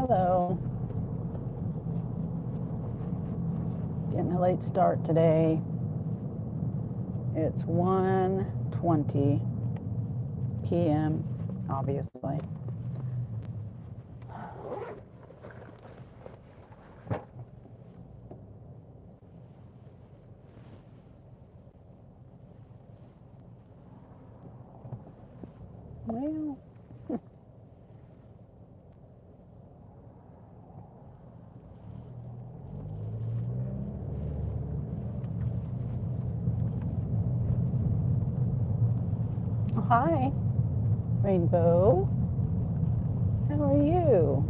Hello. Getting a late start today. It's 1:20 p.m. obviously. Well, hi, Rainbow. How are you?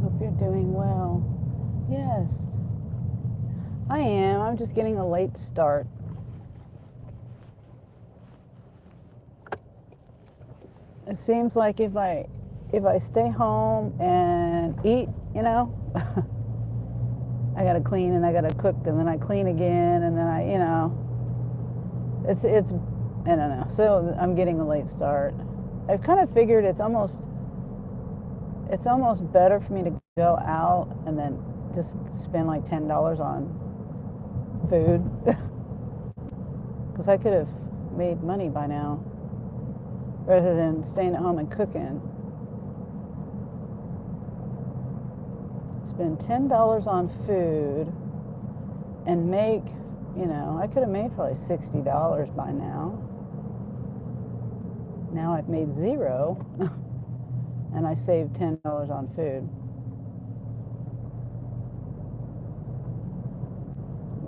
Hope you're doing well. Yes, I am. I'm just getting a late start. It seems like if I stay home and eat, I gotta clean and I gotta cook and then I clean again and then it's I don't know. So I'm getting a late start. I've kind of figured it's almost better for me to go out and then just spend like $10 on food because I could have made money by now rather than staying at home and cooking. Spend $10 on food and make, I could have made probably $60 by now. Now I've made zero and I saved $10 on food.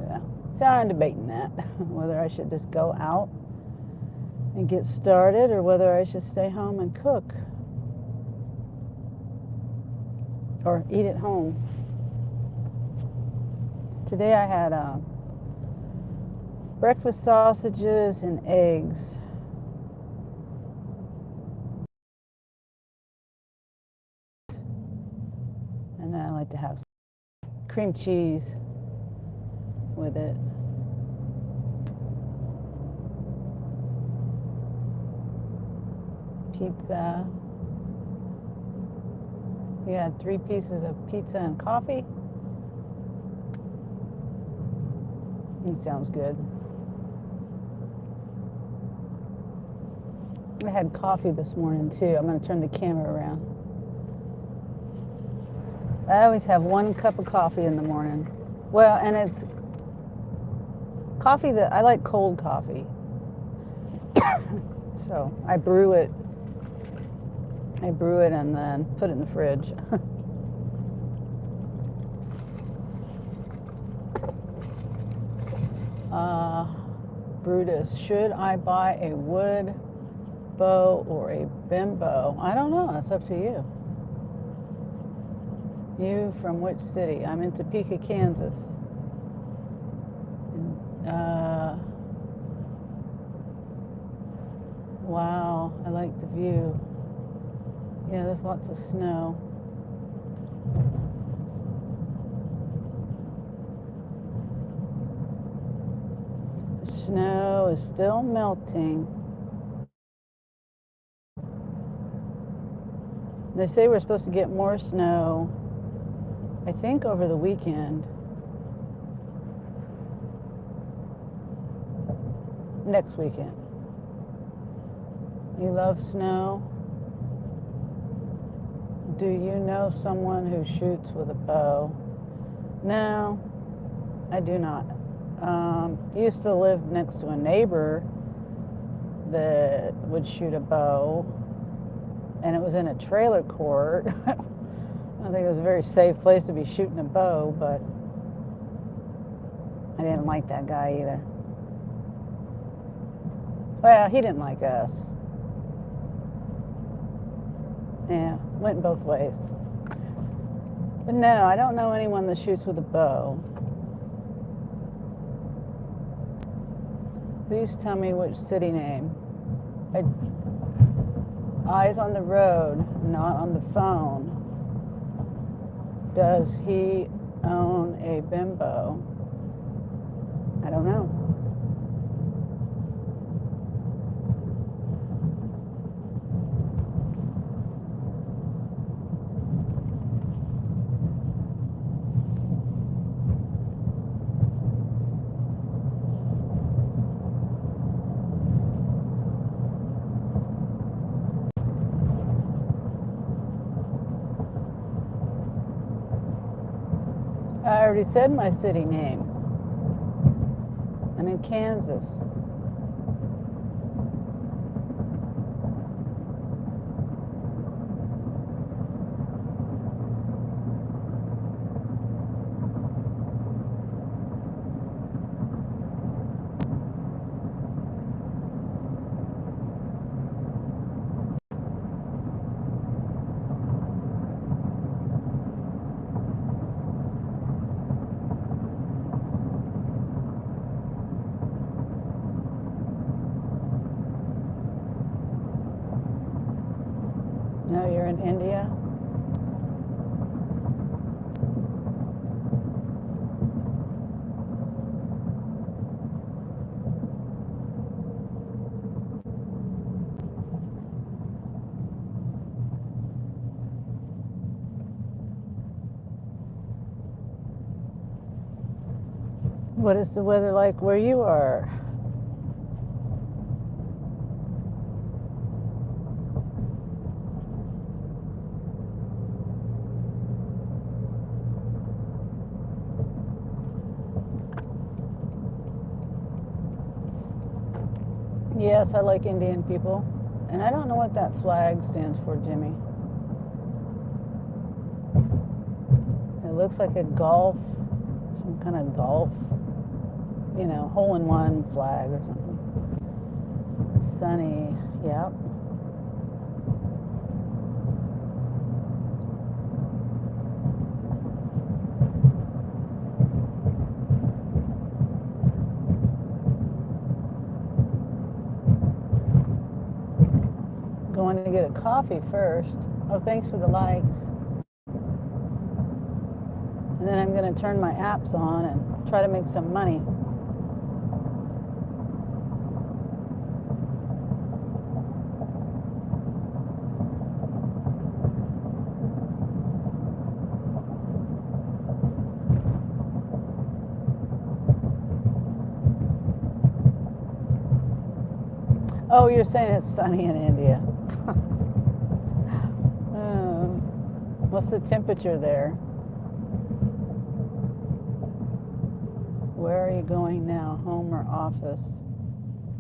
Yeah. So I'm debating that, whether I should just go out and get started or whether I should stay home and cook or eat at home. Today I had breakfast sausages and eggs. And then I like to have cream cheese with it. Pizza. We had 3 pieces of pizza and coffee. It sounds good. I had coffee this morning too. I'm going to turn the camera around. I always have 1 cup of coffee in the morning. Well, and it's coffee that I like cold coffee. So I brew it and then put it in the fridge. Brutus, should I buy a wood bow or a bimbo? I don't know. It's up to you. You from which city? I'm in Topeka, Kansas. Wow, I like the view. Yeah, there's lots of snow. The snow is still melting. They say we're supposed to get more snow, I think, over the weekend. Next weekend. You love snow? Do you know someone who shoots with a bow? No, I do not. Used to live next to a neighbor that would shoot a bow, and it was in a trailer court. I think it was a very safe place to be shooting a bow, but I didn't like that guy either. Well, he didn't like us. Yeah, went both ways. But no, I don't know anyone that shoots with a bow. Please tell me which city name. Eyes on the road, not on the phone. Does he own a bimbo? I don't know. already said my city name. I'm in Kansas. No, you're in India? What is the weather like where you are? Yes, I like Indian people. And I don't know what that flag stands for, Jimmy. It looks like a golf, some kind of golf, hole-in-one flag or something. Sunny, yep. Going to get a coffee first. Oh, thanks for the likes. And then I'm going to turn my apps on and try to make some money. Oh, you're saying it's sunny in India. What's the temperature there? Where are you going now, home or office?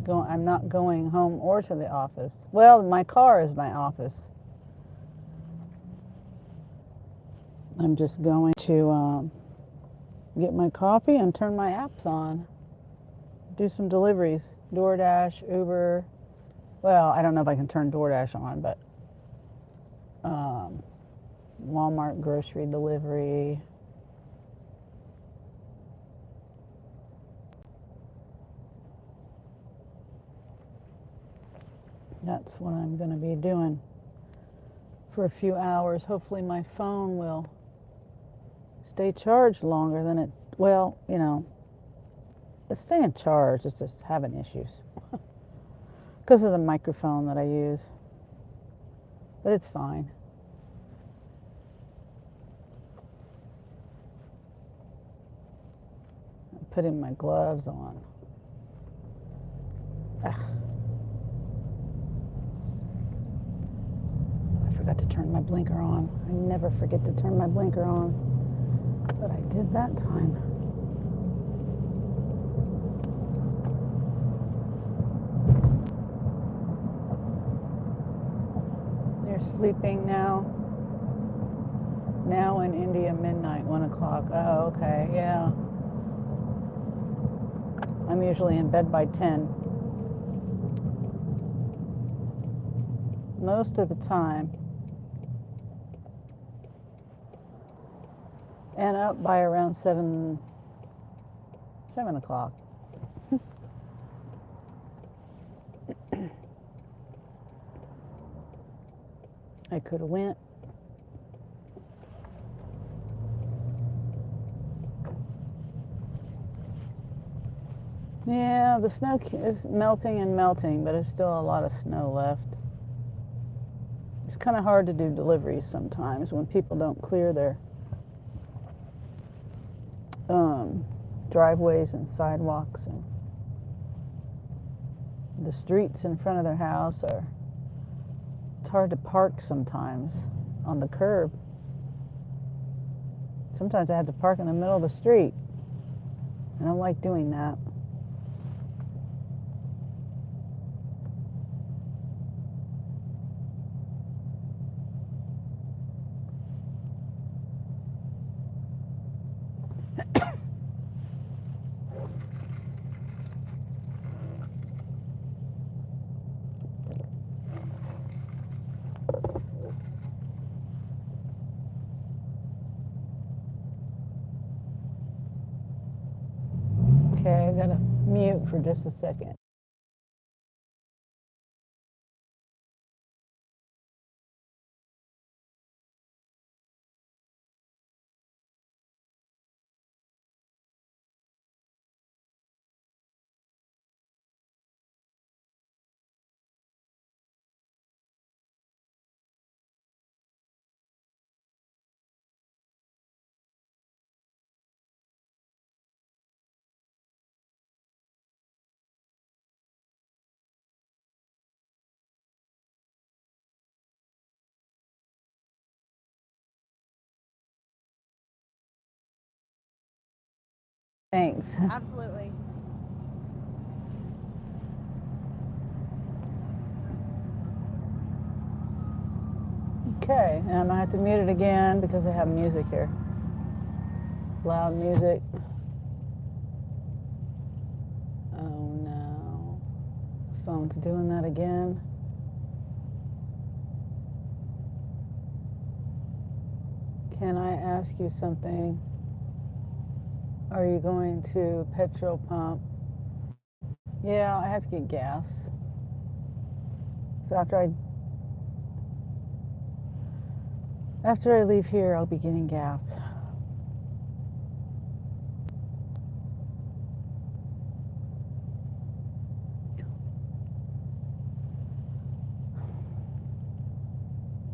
I'm not going home or to the office. Well, my car is my office. I'm just going to get my coffee and turn my apps on. Do some deliveries. DoorDash, Uber. Well, I don't know if I can turn DoorDash on, but Walmart grocery delivery. That's what I'm going to be doing for a few hours. Hopefully my phone will stay charged longer than it, it's staying charged. It's just having issues because of the microphone that I use. But it's fine. I'm putting my gloves on. Ugh. I forgot to turn my blinker on. I never forget to turn my blinker on, but I did that time. You're sleeping now? Now in India, midnight, 1 o'clock. Oh, okay, yeah. I'm usually in bed by 10. Most of the time. And up by around 7 o'clock. I could have went. Yeah, the snow is melting and melting, but there's still a lot of snow left. It's kind of hard to do deliveries sometimes when people don't clear their driveways and sidewalks, and the streets in front of their house it's hard to park sometimes on the curb. It's sometimes I have to park in the middle of the street. I don't like doing that. Okay, I gotta mute for just a second. Thanks. Absolutely. Okay, and I'm gonna have to mute it again because I have music here. Loud music. Oh no. Phone's doing that again. Can I ask you something? Are you going to petrol pump? Yeah, I have to get gas. So after I leave here, I'll be getting gas.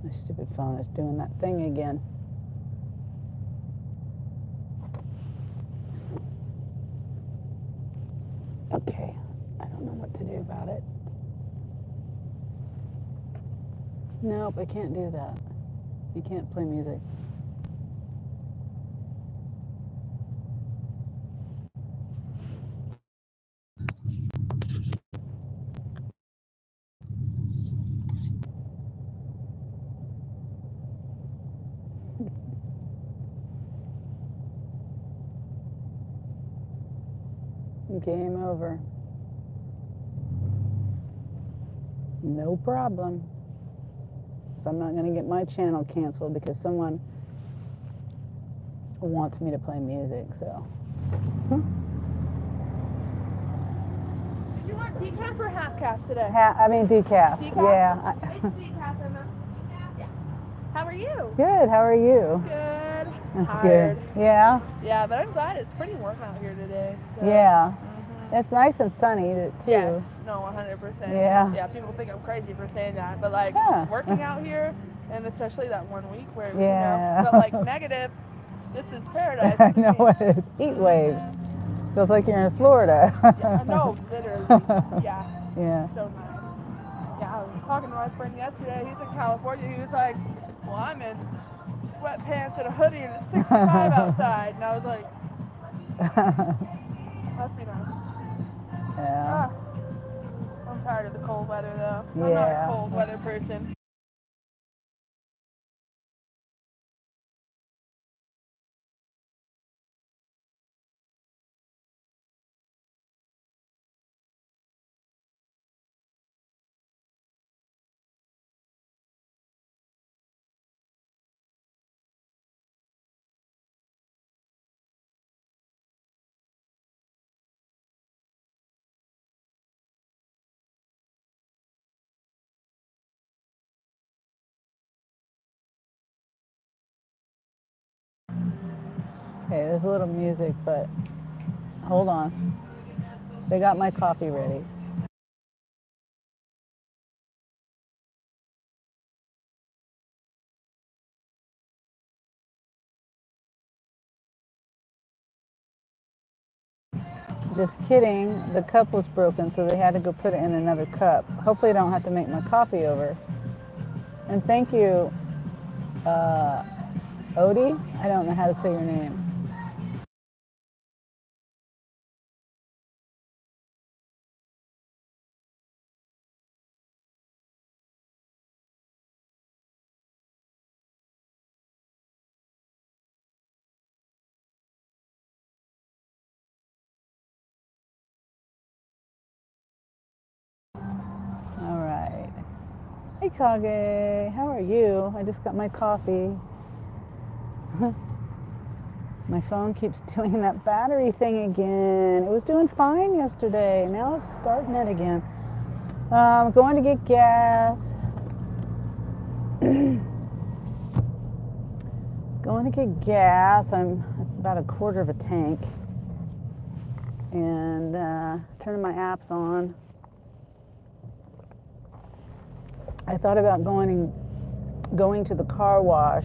My stupid phone is doing that thing again. Okay, I don't know what to do about it. Nope, I can't do that. You can't play music. Game over. No problem. So I'm not going to get my channel canceled because someone wants me to play music, so. Did you want decaf or half calf today? I mean decaf. Decaf? Yeah. It's decaf, Emma. Yeah. How are you? Good. How are you? Good. That's Tired. good. Yeah. Yeah, but I'm glad it's pretty warm out here today. So. Yeah. Mm-hmm. It's nice and sunny too. Yes. No, 100%. Yeah. Yeah. People think I'm crazy for saying that, but like working out here, and especially that 1 week where it was, felt like negative. This is paradise. I know it is. Heat wave. Feels like you're in Florida. Yeah, no, literally. Yeah. Yeah. So nice. Yeah, I was talking to my friend yesterday. He's in California. He was like, well, I'm in sweatpants and a hoodie and it's 65 outside. And I was like, must be nice. Yeah. I'm tired of the cold weather, though. I'm not a cold weather person. Okay, there's a little music, but hold on. They got my coffee ready. Just kidding. The cup was broken, so they had to go put it in another cup. Hopefully I don't have to make my coffee over. And thank you, Odie? I don't know how to say your name. All right. Hey, Kage. How are you? I just got my coffee. My phone keeps doing that battery thing again. It was doing fine yesterday. Now it's starting it again. I'm going to get gas. Going to get gas. I'm about a quarter of a tank. And turning my apps on. I thought about going to the car wash.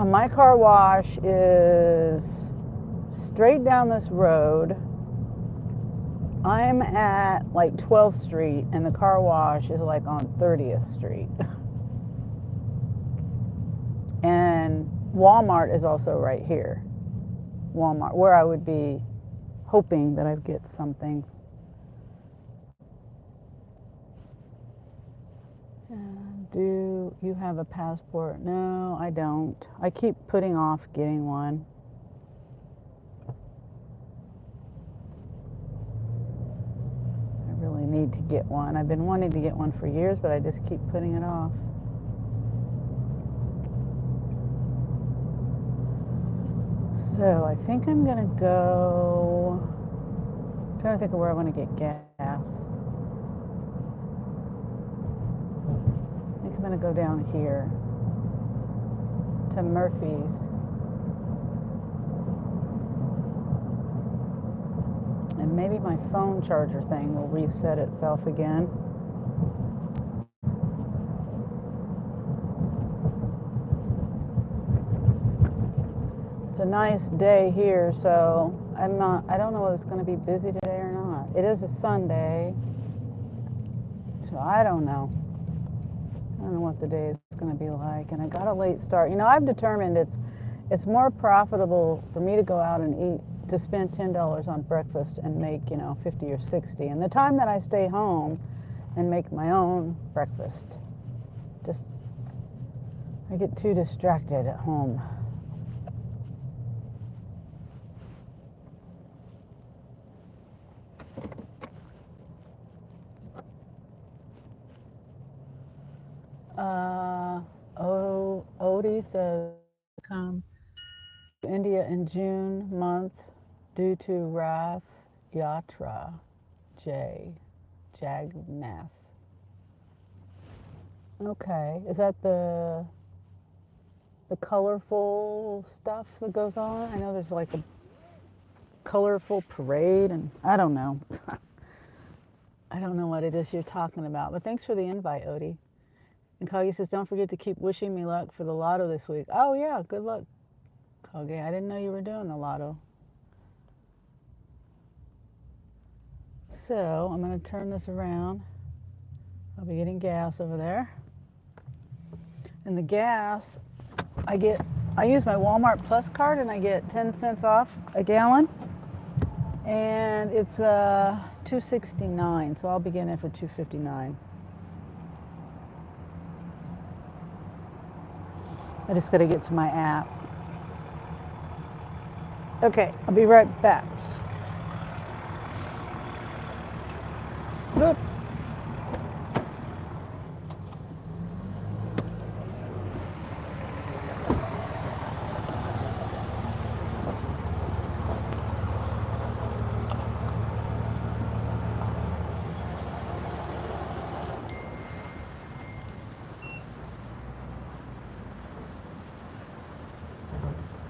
My car wash is straight down this road. I'm at like 12th Street and the car wash is like on 30th Street. And Walmart is also right here. Walmart, where I would be hoping that I'd get something. Do you have a passport? No, I don't. I keep putting off getting one. I really need to get one. I've been wanting to get one for years, but I just keep putting it off. So I think I'm gonna go. I'm trying to think of where I want to get gas. I think I'm gonna go down here to Murphy's. And maybe my phone charger thing will reset itself again. It's a nice day here, so I don't know if it's going to be busy today or not. It is a Sunday, so I don't know. I don't know what the day is going to be like, and I got a late start. You know, I've determined it's more profitable for me to go out and eat, to spend $10 on breakfast and make, 50 or 60. And the time that I stay home and make my own breakfast, I get too distracted at home. Odie says, come to India in June month due to Rath Yatra Jagannath. Okay, is that the colorful stuff that goes on? I know there's like a colorful parade, and I don't know. I don't know what it is you're talking about, but thanks for the invite, Odie. And Kage says, don't forget to keep wishing me luck for the lotto this week. Oh yeah, good luck, Kage. I didn't know you were doing the lotto. So I'm going to turn this around. I'll be getting gas over there. And the gas, I use my Walmart Plus card and I get 10 cents off a gallon. And it's $2.69, so I'll be getting it for $2.59. I just got to get to my app. Okay, I'll be right back. Look.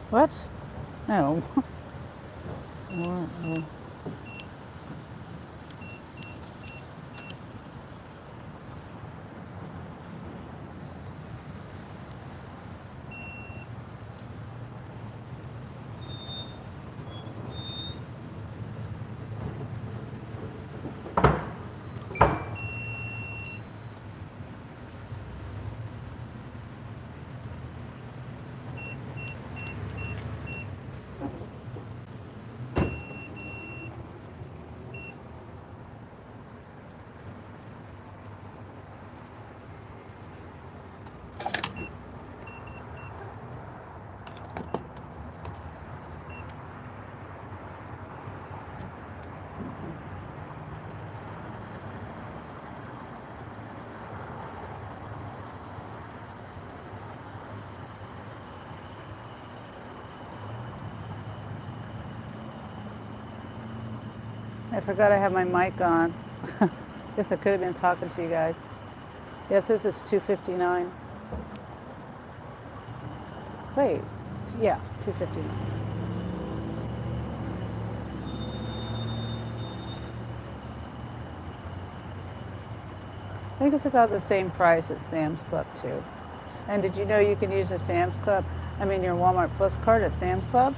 What? No. I forgot I have my mic on. Guess I could have been talking to you guys. Yes, this is $2.59. Wait, yeah, $2.59. I think it's about the same price as Sam's Club too. And did you know you can use your Walmart Plus card at Sam's Club?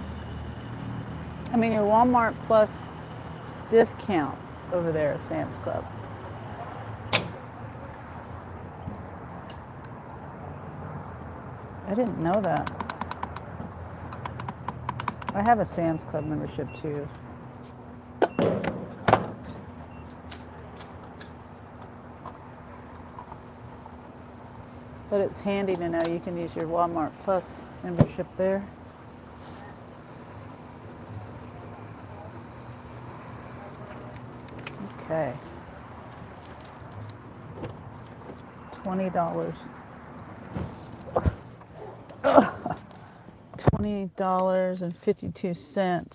Your Walmart Plus discount over there at Sam's Club. I didn't know that. I have a Sam's Club membership too. But it's handy to know you can use your Walmart Plus membership there. Okay. $20. $20.52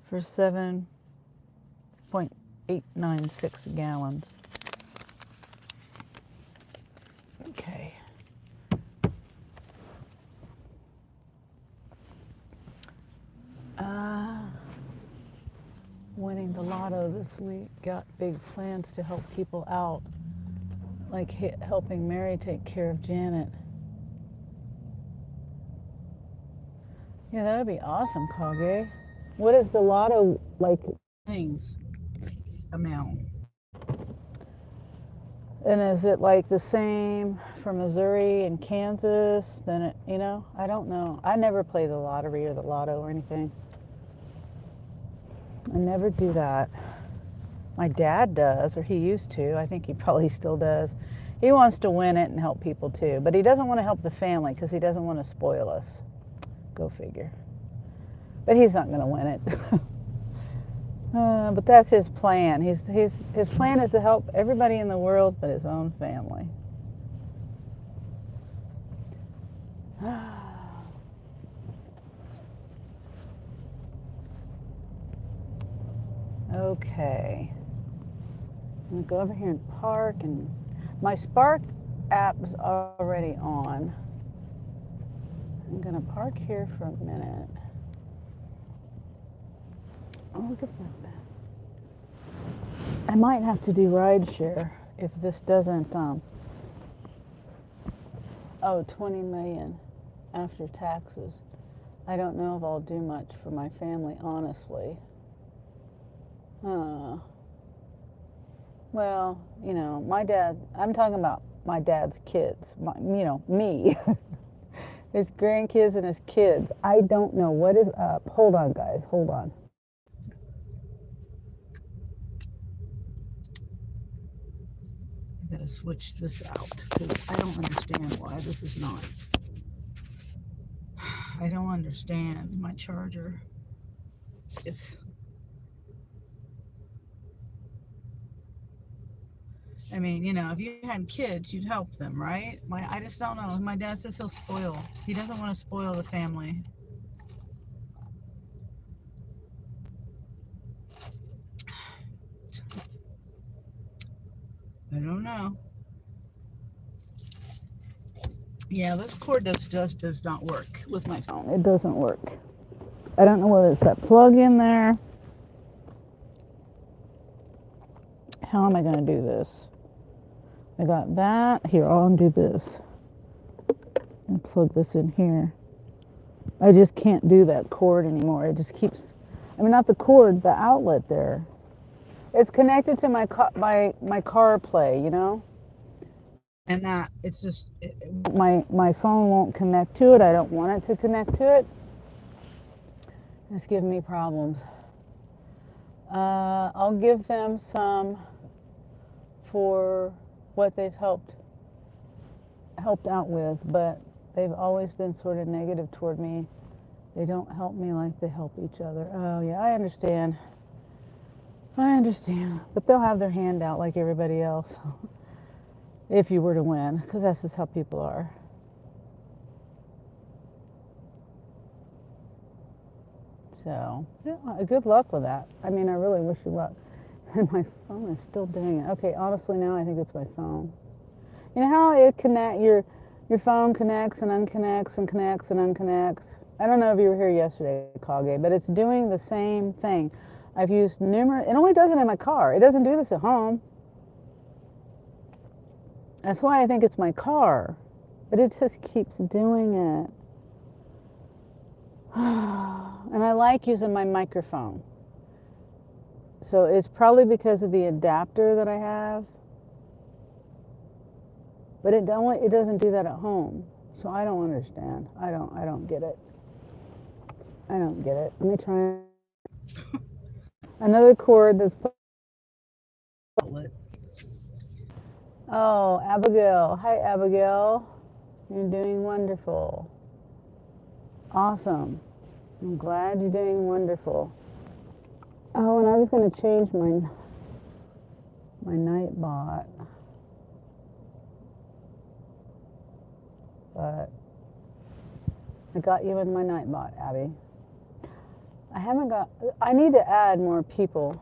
for 7.896 gallons. Okay. Winning the lotto this week. Got big plans to help people out, like helping Mary take care of Janet. Yeah, that would be awesome, Kage. What is the lotto things amount? And is it like the same for Missouri and Kansas? Then it, I don't know. I never play the lottery or the lotto or anything. I never do that. My dad does, or he used to. I think he probably still does. He wants to win it and help people too, but he doesn't want to help the family because he doesn't want to spoil us. Go figure. But he's not going to win it. But that's his plan. His plan is to help everybody in the world but his own family. Okay. I'm going to go over here and park, and my Spark app is already on. I'm going to park here for a minute. Oh, look at that. I might have to do rideshare if this doesn't, 20 million after taxes. I don't know if I'll do much for my family, honestly. Well, my dad, I'm talking about my dad's kids, me. His grandkids and his kids. I don't know what is up. Hold on, guys. Hold on. I gotta switch this out because I don't understand why this is not. I don't understand my charger. If you had kids, you'd help them, right? I just don't know. My dad says he'll spoil. He doesn't want to spoil the family. I don't know. Yeah, this cord just does not work with my phone. It doesn't work. I don't know whether it's that plug in there. How am I going to do this? I got that. Here, I'll undo this. And plug this in here. I just can't do that cord anymore. It just keeps, not the cord, the outlet there. It's connected to my CarPlay, And that, it's just, my phone won't connect to it. I don't want it to connect to it. It's giving me problems. I'll give them some for what they've helped out with, but they've always been sort of negative toward me. They don't help me like they help each other. Oh yeah, I understand. But they'll have their hand out like everybody else if you were to win, because that's just how people are. So, yeah, good luck with that. I mean, I really wish you luck. And my phone is still doing it. Okay, honestly, now I think it's my phone. You know how your phone connects and unconnects and connects and unconnects? I don't know if you were here yesterday, Kage, but it's doing the same thing. I've used numerous. It only does it in my car. It doesn't do this at home. That's why I think it's my car. But it just keeps doing it. And I like using my microphone. So it's probably because of the adapter that I have. But it doesn't do that at home. So I don't understand. I don't get it. I don't get it. Let me try another cord that's outlet. Oh, Abigail. Hi, Abigail. You're doing wonderful. Awesome. I'm glad you're doing wonderful. Oh, and I was going to change my Nightbot. But I got you in my Nightbot, Abby. I need to add more people.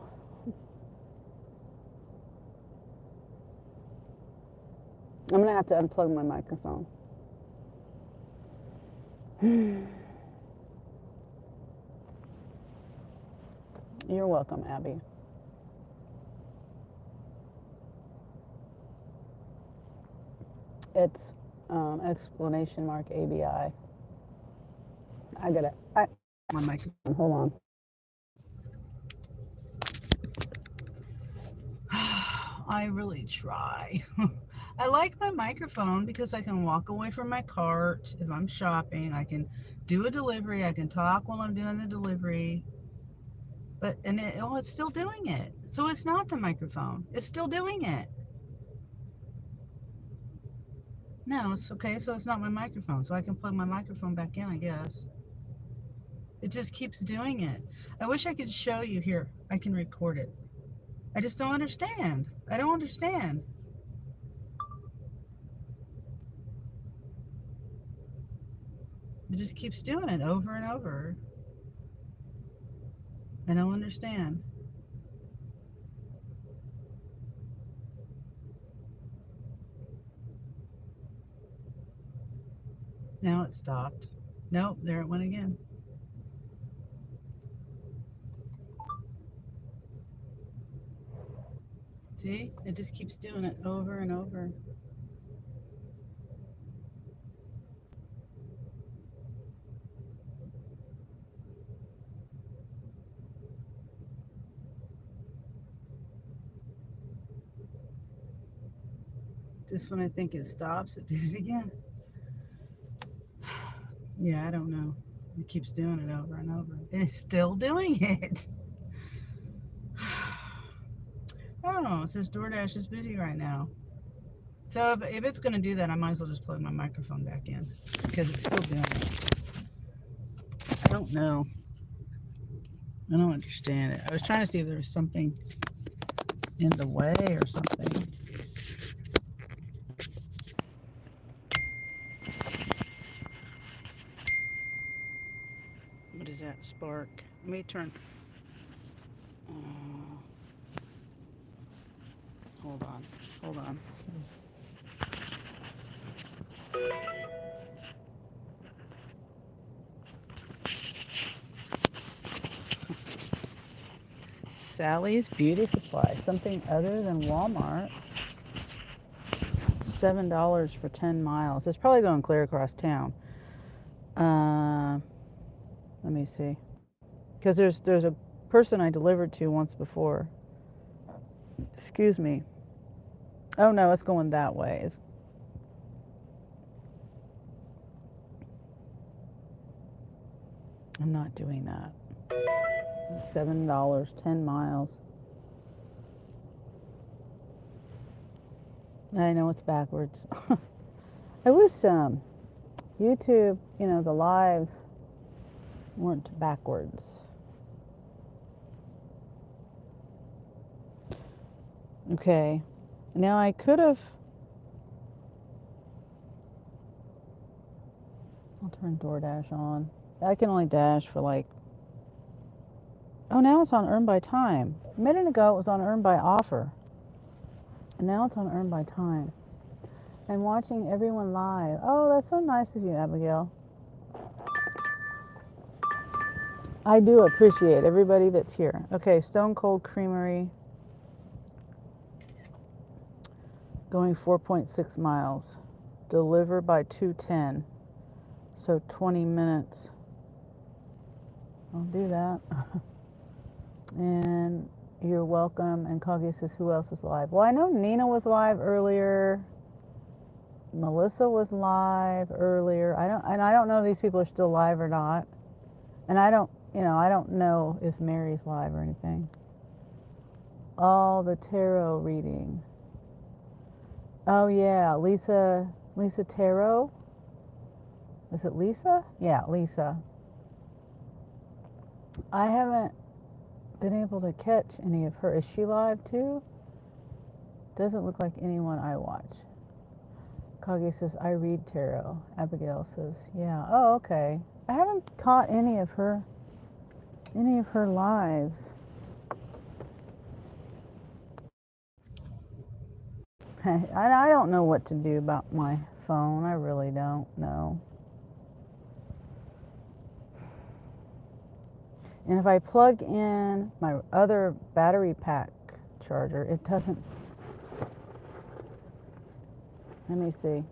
I'm going to have to unplug my microphone. You're welcome, Abby. It's exclamation mark ABI. I got it. My microphone. Hold on. I really try. I like my microphone because I can walk away from my cart if I'm shopping. I can do a delivery. I can talk while I'm doing the delivery. But it's still doing it. So it's not the microphone. It's still doing it. No, it's okay. So it's not my microphone. So I can plug my microphone back in, I guess. It just keeps doing it. I wish I could show you here. I can record it. I just don't understand. I don't understand. It just keeps doing it over and over. I don't understand. Now it stopped. Nope, there it went again. See? It just keeps doing it over and over. Just when I think it stops, it did it again. Yeah, I don't know. It keeps doing it over and over. And it's still doing it. Oh, it says DoorDash is busy right now. So if it's going to do that, I might as well just plug my microphone back in because it's still doing it. I don't know. I don't understand it. I was trying to see if there was something in the way or something. What is that spark? Let me turn. Hold on. Hold on. Sally's Beauty Supply. Something other than Walmart. $7 for 10 miles. It's probably going clear across town. Let me see. Because there's a person I delivered to once before. Excuse me. Oh no, it's going that way. I'm not doing that. $7, 10 miles. I know it's backwards. I wish YouTube, the lives weren't backwards. Okay. Now I could have. I'll turn DoorDash on. I can only dash for like Oh, now it's on earn by time. A minute ago it was on earn by offer. And now it's on earn by time. And watching everyone live. Oh, that's so nice of you, Abigail. I do appreciate everybody that's here. Okay, Stone Cold Creamery. Going 4.6 miles. Deliver by 2:10. So 20 minutes. I'll do that. And you're welcome. And Kage says, who else is live? Well, I know Nina was live earlier. Melissa was live earlier. I don't know if these people are still live or not. And I don't know if Mary's live or anything. All the tarot reading. Oh yeah, Lisa Tarot. Is it Lisa? Yeah, Lisa. I haven't been able to catch any of her. Is she live too? Doesn't look like anyone I watch. Kage says, I read tarot. Abigail says, yeah. Oh, okay. I haven't caught any of her lives. I don't know what to do about my phone. I really don't know. And if I plug in my other battery pack charger, it doesn't. Let me see.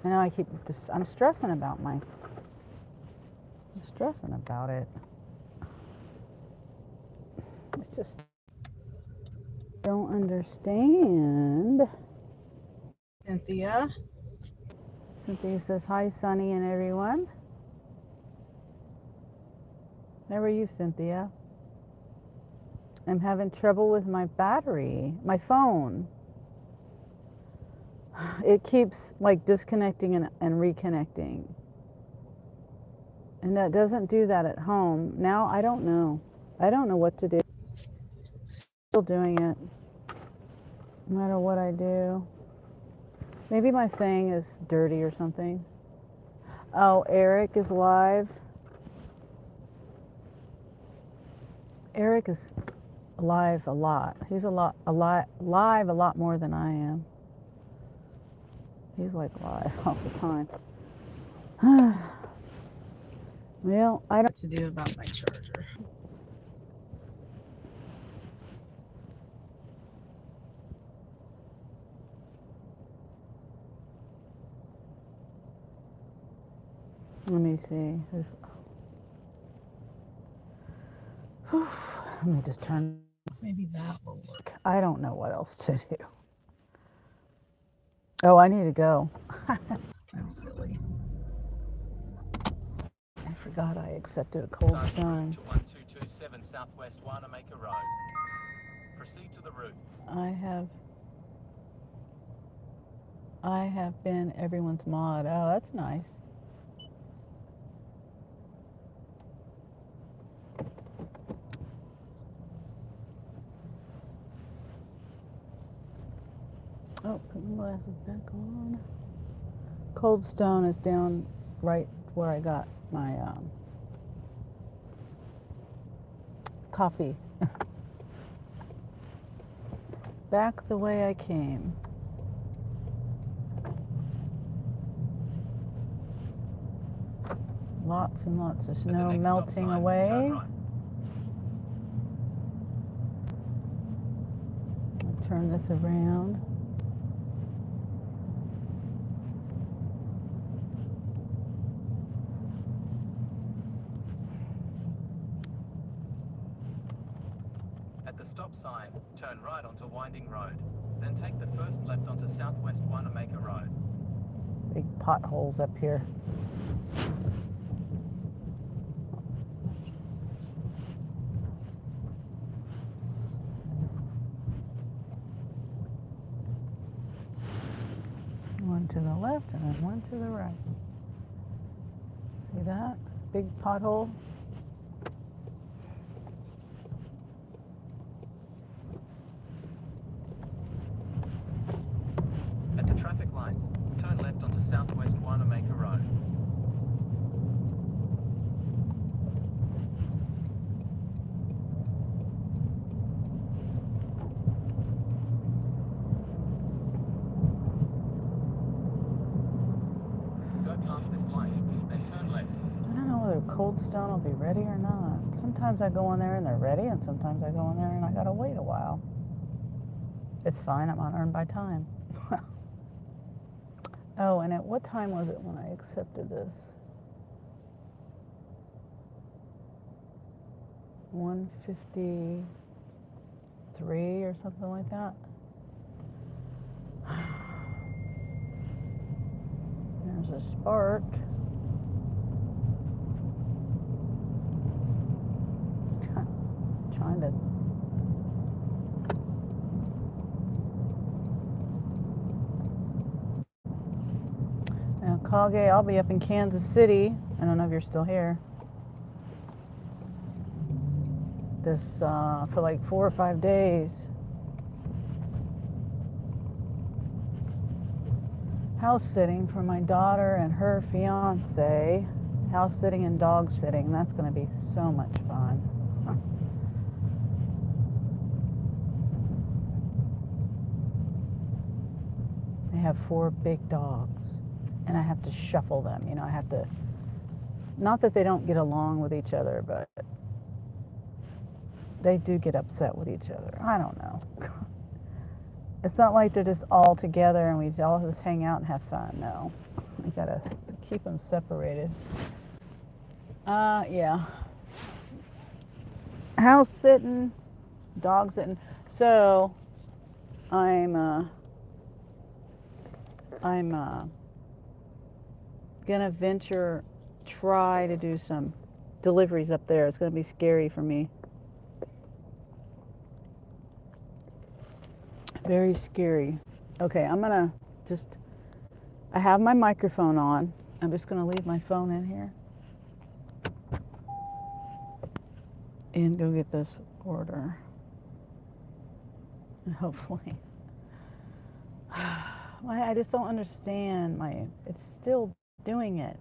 I know I'm stressing about it. I just don't understand. Cynthia says, hi, Sunny and everyone. How are you, Cynthia? I'm having trouble with my battery, my phone. It keeps like disconnecting and reconnecting. And that doesn't do that at home. Now I don't know. I don't know what to do. Still doing it. No matter what I do. Maybe my thing is dirty or something. Oh, Eric is live. Eric is live a lot. He's live a lot more than I am. He's like live all the time. Well, I don't know what to do about my charger. Let me see. Let me just turn. Maybe that will work. I don't know what else to do. Oh, I need to go. I'm silly. I forgot I accepted a cold stone. 1227 Southwest Wanamaker Road. Proceed to the route. I have been everyone's mod. Oh, that's nice. Oh, put my glasses back on. Cold Stone is down right where I got my coffee. Back the way I came. Lots and lots of snow melting away. I'll turn this around. At the stop sign, turn right onto Winding Road. Then take the first left onto Southwest Wanamaker Road. Big potholes up here. One to the left and then one to the right. See that? Big pothole. At the traffic lights, turn left onto Southwest Wanamaker Road. Stone will be ready or not. Sometimes I go in there and they're ready, and sometimes I go in there and I gotta wait a while. It's fine, I'm on earn by time. Oh, and at what time was it when I accepted this? 1:53 or something like that. There's a spark. Trying to. Now, Kage, I'll be up in Kansas City. I don't know if you're still here. This for like 4 or 5 days. House sitting for my daughter and her fiance. House sitting and dog sitting. That's going to be so much fun. They have 4 big dogs, and I have to shuffle them. You know, I have to. Not that they don't get along with each other, but they do get upset with each other. I don't know. It's not like they're just all together and we all just hang out and have fun. No, we gotta keep them separated. Yeah. House sitting, dog sitting. So I'm gonna try to do some deliveries up there. It's gonna be scary for me. Very scary. Okay, I have my microphone on. I'm just gonna leave my phone in here and go get this order. And hopefully, I just don't understand it's still doing it.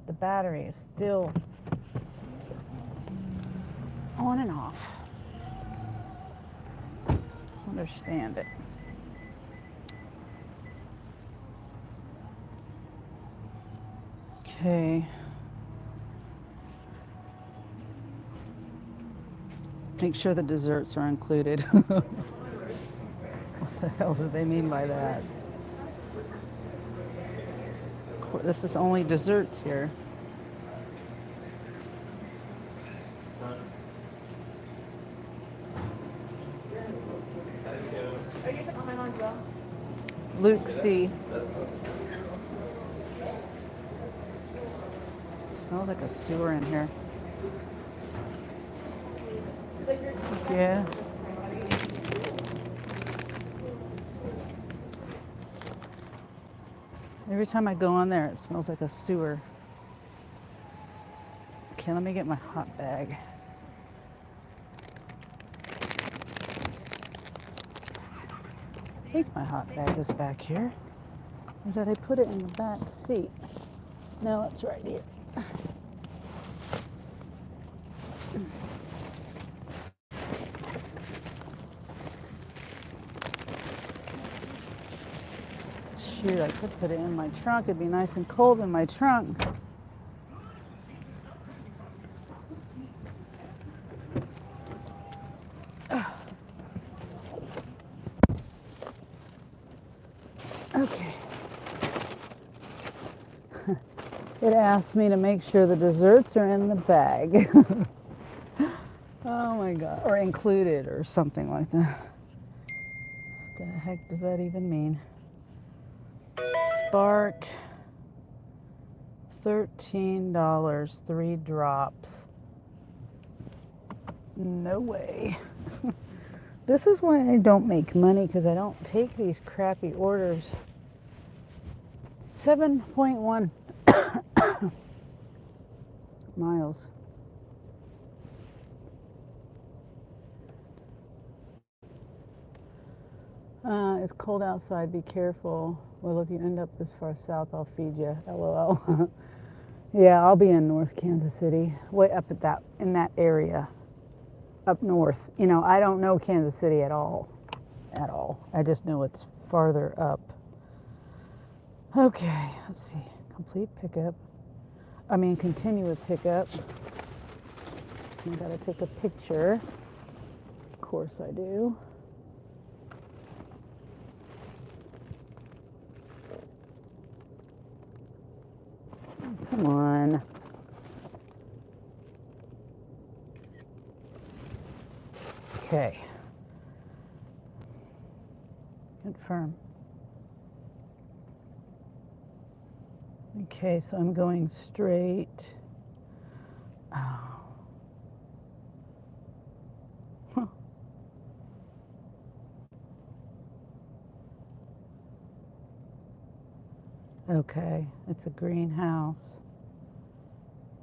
The battery is still on and off. Understand it. Okay. Make sure the desserts are included. What the hell do they mean by that? This is only desserts here. Luke C. Smells like a sewer in here. Yeah. Every time I go on there, it smells like a sewer. Okay, let me get my hot bag. I think my hot bag is back here. Or did I put it in the back seat? No, it's right here. Shoot, I could put it in my trunk. It'd be nice and cold in my trunk. Okay. It asked me to make sure the desserts are in the bag. Oh my God. Or included or something like that. What the heck does that even mean? Spark. $13, 3 drops. No way. This is why I don't make money, because I don't take these crappy orders. 7.1 miles. It's cold outside. Be careful. Well, if you end up this far south, I'll feed you. LOL. Yeah, I'll be in North Kansas City, way up at in that area, up north. You know, I don't know Kansas City at all. I just know it's farther up. Okay, let's see. Continue with pickup. I gotta take a picture. Of course I do. Come on. Okay. Confirm. Okay, so I'm going straight. Oh. Huh. Okay, it's a greenhouse.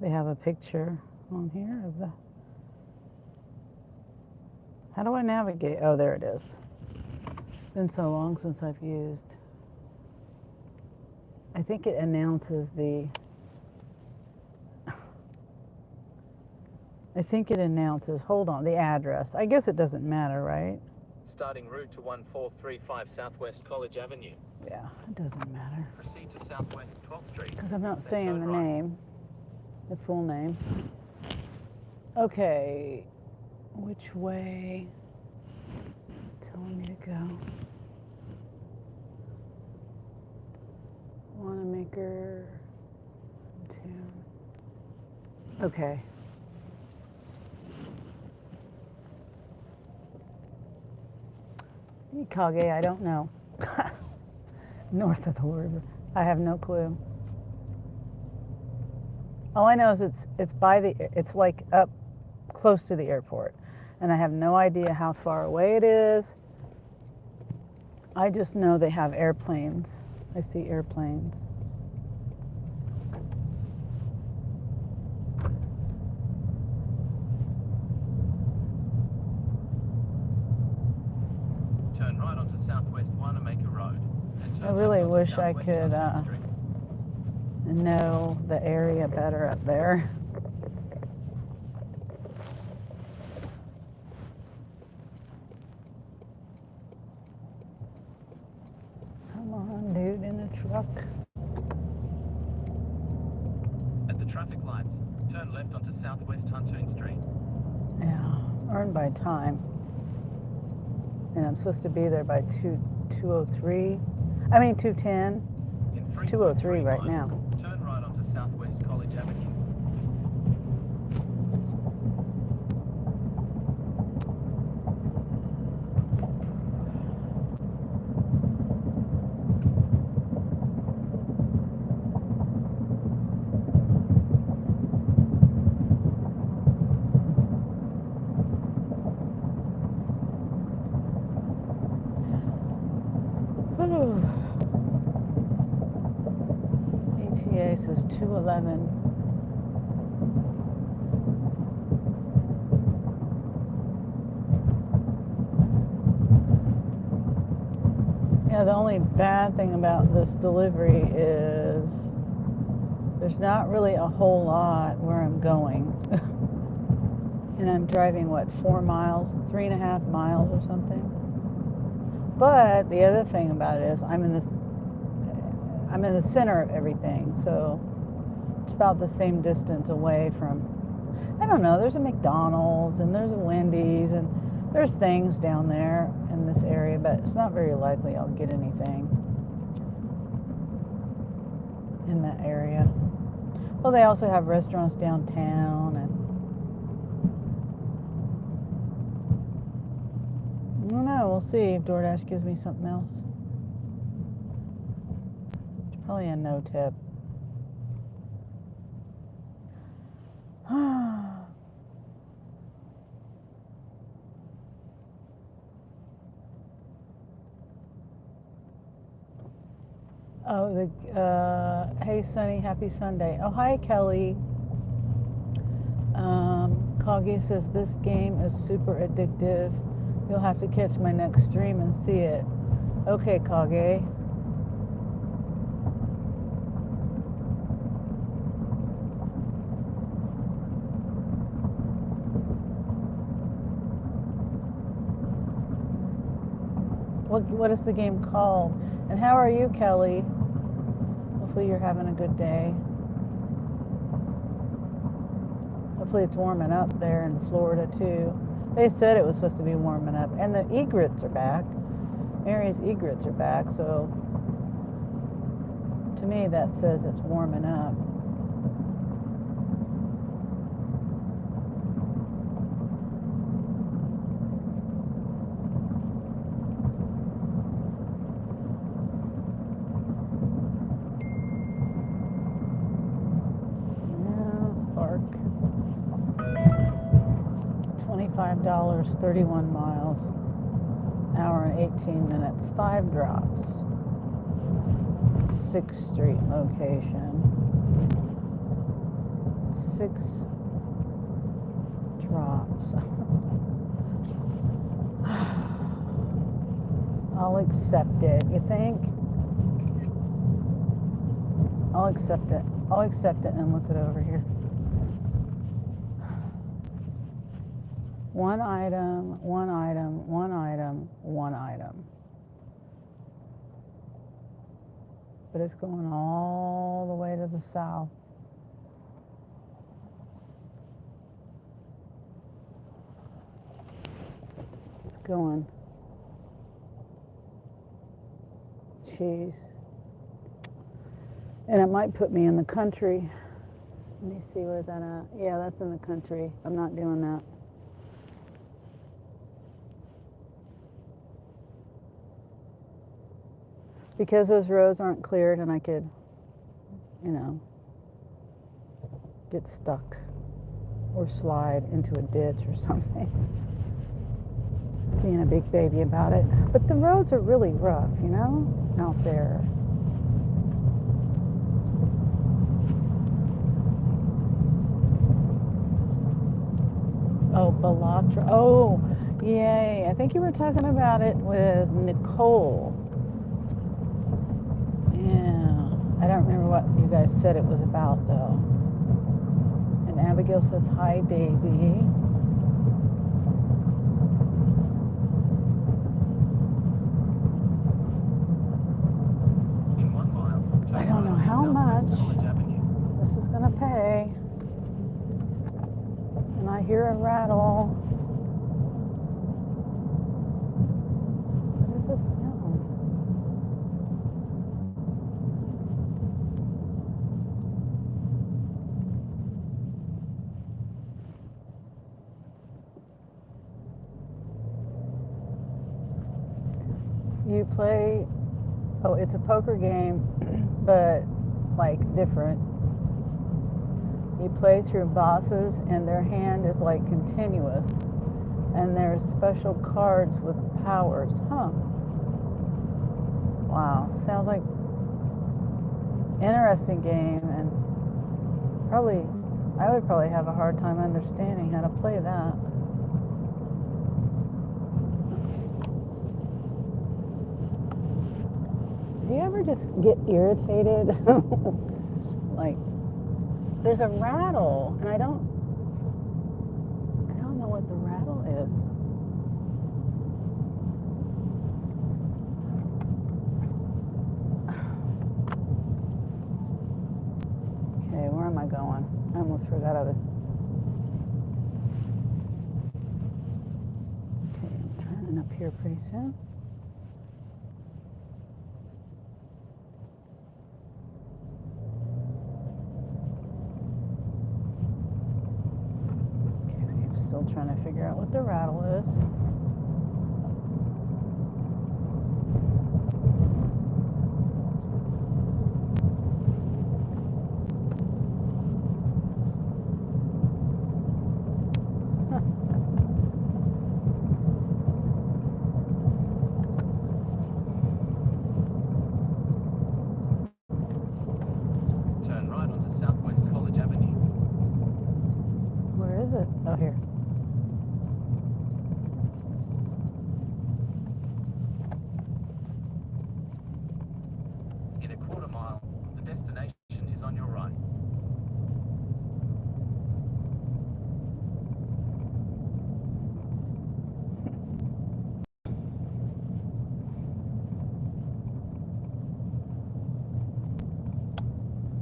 They have a picture on here of the. How do I navigate? Oh, there it is. Been so long since I've used. I think it announces the. I think it announces, hold on, the address. I guess it doesn't matter, right? Starting route to 1435 Southwest College Avenue. Yeah, it doesn't matter. Proceed to Southwest 12th Street. Because I'm not Then saying turn the right. name, the full name. Okay, which way? It's telling me to go. Wanamaker. Okay. Kage, I don't know. North of the river. I have no clue. All I know is it's like up close to the airport. And I have no idea how far away it is. I just know they have airplanes. I see airplanes. Turn right onto Southwest Wanamaker Road. Then turn I really left onto wish I Southwest could Huntington Street. know the area better up there. Come on, dude, in a truck. At the traffic lights, turn left onto Southwest Huntington Street. Yeah, earned by time. And I'm supposed to be there by 2:03. I mean 2:10. In It's 2:03 right miles, now. turn right onto Southwest College Avenue. ETA says 2:11. Yeah, the only bad thing about this delivery is there's not really a whole lot where I'm going. And I'm driving, what, 4 miles, 3.5 miles or something? But the other thing about it is I'm in the center of everything, so it's about the same distance away from, I don't know, there's a McDonald's and there's a Wendy's and there's things down there in this area, but it's not very likely I'll get anything in that area. Well, they also have restaurants downtown, and I don't know, we'll see if DoorDash gives me something else. It's probably a no tip. Oh, hey Sunny, happy Sunday. Oh, hi Kelly. Kage says this game is super addictive. You'll have to catch my next stream and see it. Okay, Kage. What is the game called? And how are you, Kelly? Hopefully you're having a good day. Hopefully it's warming up there in Florida too. They said it was supposed to be warming up. And the egrets are back. Mary's egrets are back, so to me that says it's warming up. $25, 31 miles, hour and 18 minutes, 5 drops, 6th Street location, 6 drops. I'll accept it, you think? I'll accept it. I'll accept it and look it over here. One item, one item, one item, one item. But it's going all the way to the south. It's going. Jeez. And it might put me in the country. Let me see, where's that at? Yeah, that's in the country. I'm not doing that. Because those roads aren't cleared and I could, you know, get stuck or slide into a ditch or something. Being a big baby about it. But the roads are really rough, you know, out there. Oh, Balatra. Oh, yay. I think you were talking about it with Nicole. Yeah. I don't remember what you guys said it was about, though. And Abigail says, hi, Daisy. In 1 mile, I don't know how much this is going to pay. And I hear a rattle. What is this sound? You play, oh, it's a poker game, but like different. You play through bosses and their hand is like continuous. And there's special cards with powers. Huh. Wow. Sounds like interesting game, and I would probably have a hard time understanding how to play that. Do you ever just get irritated? Like, there's a rattle, and I don't know what the rattle is. Okay, where am I going? I almost forgot I was. Okay, I'm turning up here pretty soon. Still trying to figure out what the rattle is. Turn right onto Southwest College Avenue. Where is it? Oh, here. In a quarter mile, the destination is on your right.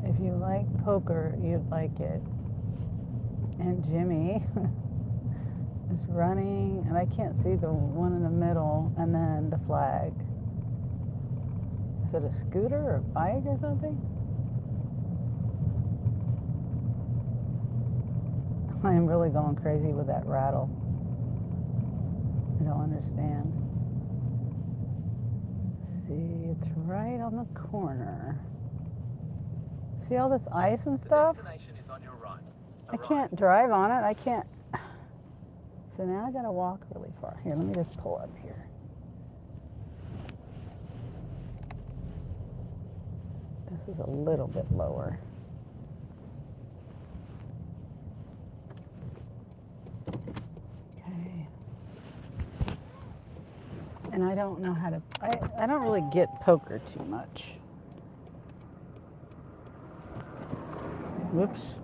If you like poker, you'd like it. And Jimmy is running, and I can't see the one in the middle, and then the flag. Is it a scooter or a bike or something? I am really going crazy with that rattle. I don't understand. Let's see, it's right on the corner. See all this ice and stuff? The destination is on your right. I can't drive on it. I can't. So now I gotta walk really far. Here, let me just pull up here. This is a little bit lower. Okay. And I don't know how to, I don't really get poker too much. Whoops.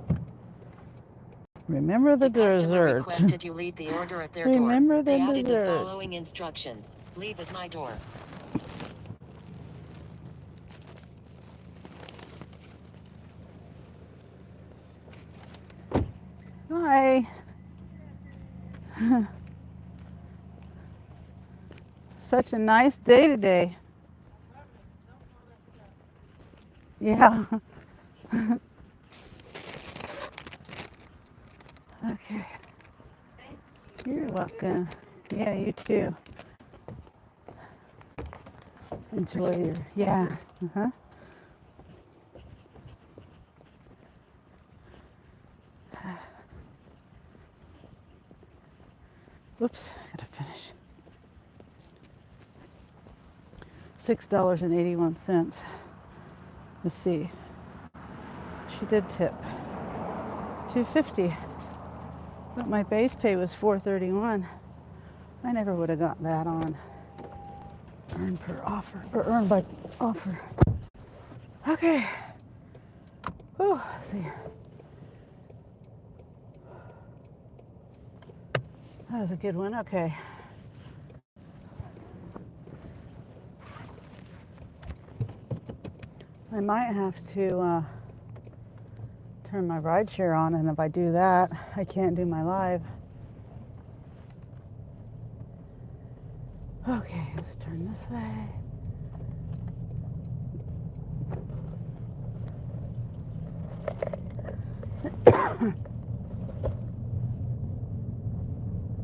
Remember the customer dessert. requested you leave the order at their Remember door. the They added the dessert. following instructions. Leave at my door. Hi. Such a nice day today. Yeah. Okay. You're welcome. Yeah, you too. Enjoy your, yeah. Uh-huh. Whoops, I gotta finish. $6.81. Let's see. She did tip. $2.50. But my base pay was $4.31. I never would have got that on earn per offer or earn by offer. Okay. Oh, let's see. That was a good one. Okay. I might have to turn my rideshare on, and if I do that, I can't do my live. Okay, let's turn this way.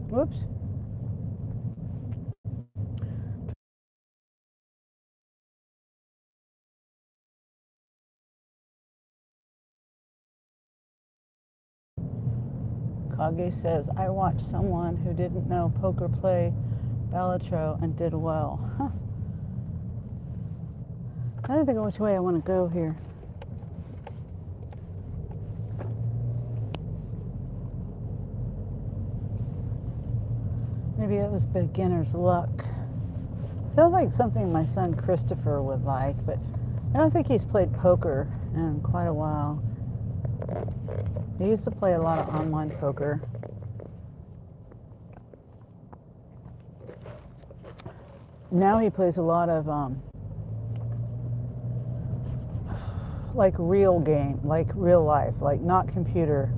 Whoops. Kage says, I watched someone who didn't know poker play Balatro and did well. Huh. I don't think which way I want to go here. Maybe it was beginner's luck. Sounds like something my son Christopher would like, but I don't think he's played poker in quite a while. He used to play a lot of online poker. Now he plays a lot of like real game, like real life, like not computer,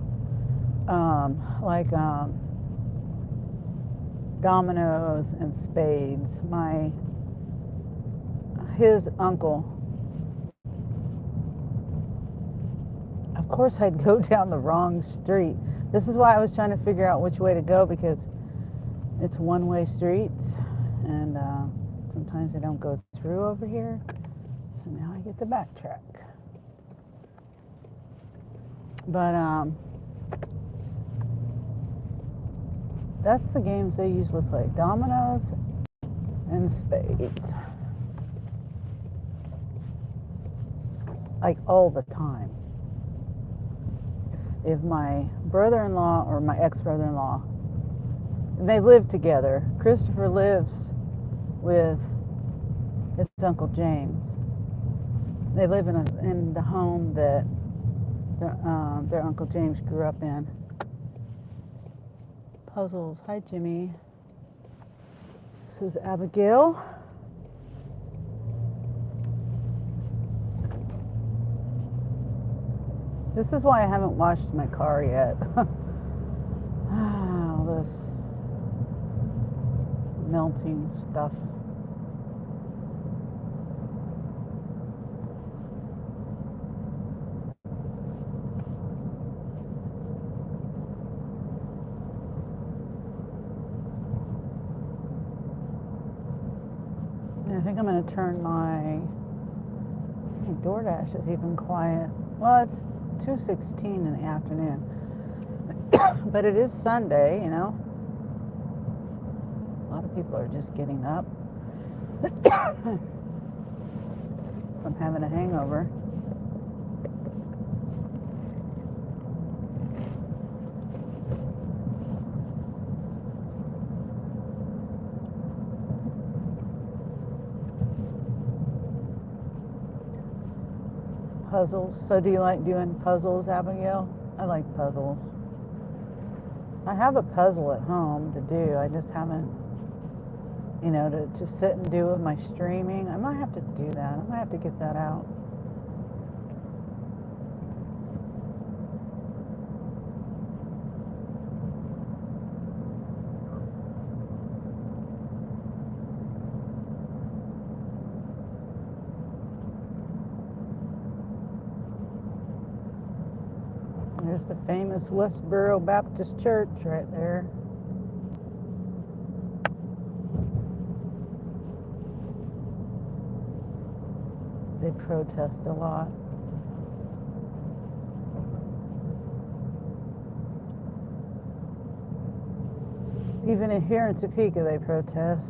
like dominoes and spades. His uncle, of course I'd go down the wrong street. This is why I was trying to figure out which way to go, because it's one-way streets, and sometimes they don't go through over here. So now I get to backtrack. But that's the games they usually play. Dominoes and spades. Like all the time. If my brother-in-law or my ex-brother-in-law, they live together. Christopher lives with his Uncle James. They live in the home that their Uncle James grew up in. Puzzles. Hi, Jimmy. This is Abigail. This is why I haven't washed my car yet. this melting stuff. I think I'm going to turn my DoorDash is even quiet. Well, it's 2:16 in the afternoon. But it is Sunday, you know. A lot of people are just getting up from having a hangover. Puzzles. So do you like doing puzzles, Abigail? I like puzzles. I have a puzzle at home to do. I just haven't, you know, to sit and do with my streaming. I might have to do that. I might have to get that out. There's the famous Westboro Baptist Church right there. They protest a lot. Even here in Topeka, they protest.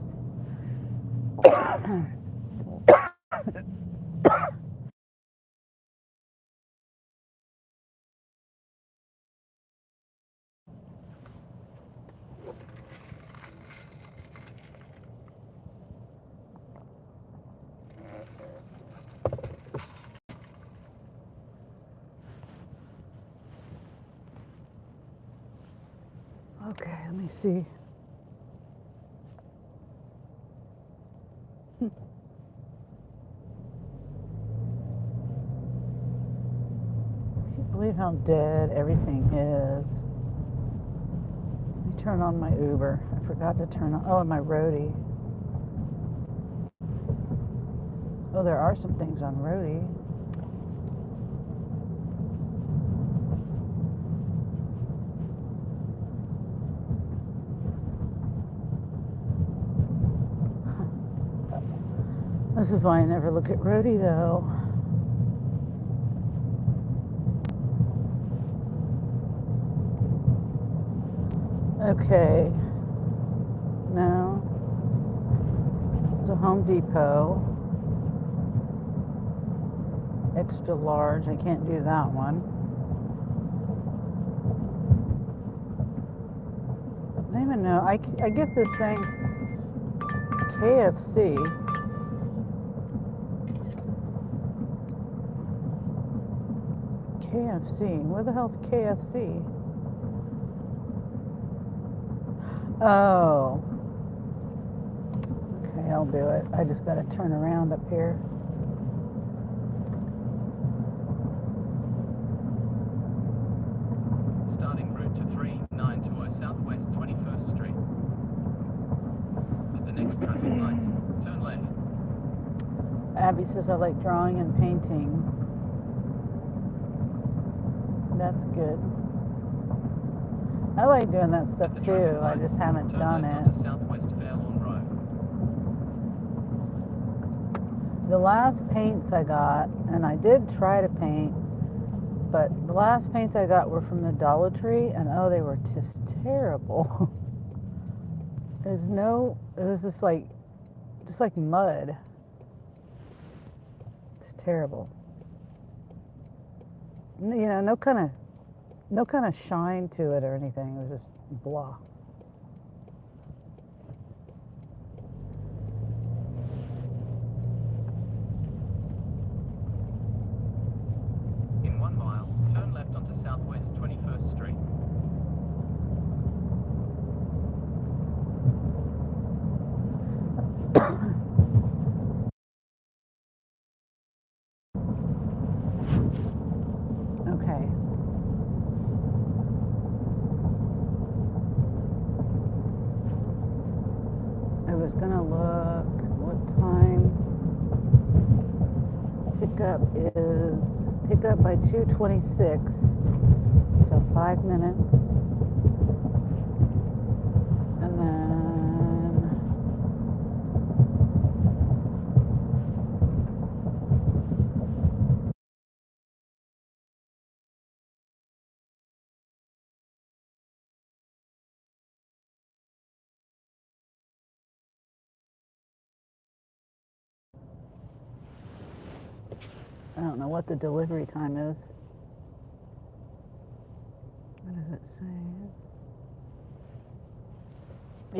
Okay, let me see. Can't believe how dead everything is. Let me turn on my Uber. I forgot to turn on, oh, and my roadie. Oh, there are some things on roadie. This is why I never look at roadie though. Okay. Now, it's a Home Depot. Extra large. I can't do that one. I don't even know. I get this thing, KFC. KFC. Where the hell's KFC? Oh. Okay, I'll do it. I just got to turn around up here. Starting route to 3920 Southwest 21st Street. At the next traffic lights, turn left. Abby says I like drawing and painting. That's good. I like doing that stuff too. I just haven't done it. Southwest Fairlawn Road. The last paints I got, and I did try to paint, but the last paints I got were from the Dollar Tree, and oh, they were just terrible. It was just like mud. It's terrible. You know, no kind of shine to it or anything. It was just blah. In 1 mile, turn left onto Southwest 21st Street. Okay. was gonna look what time pickup by 2:26, so 5 minutes, and then I don't know what the delivery time is. What does it say?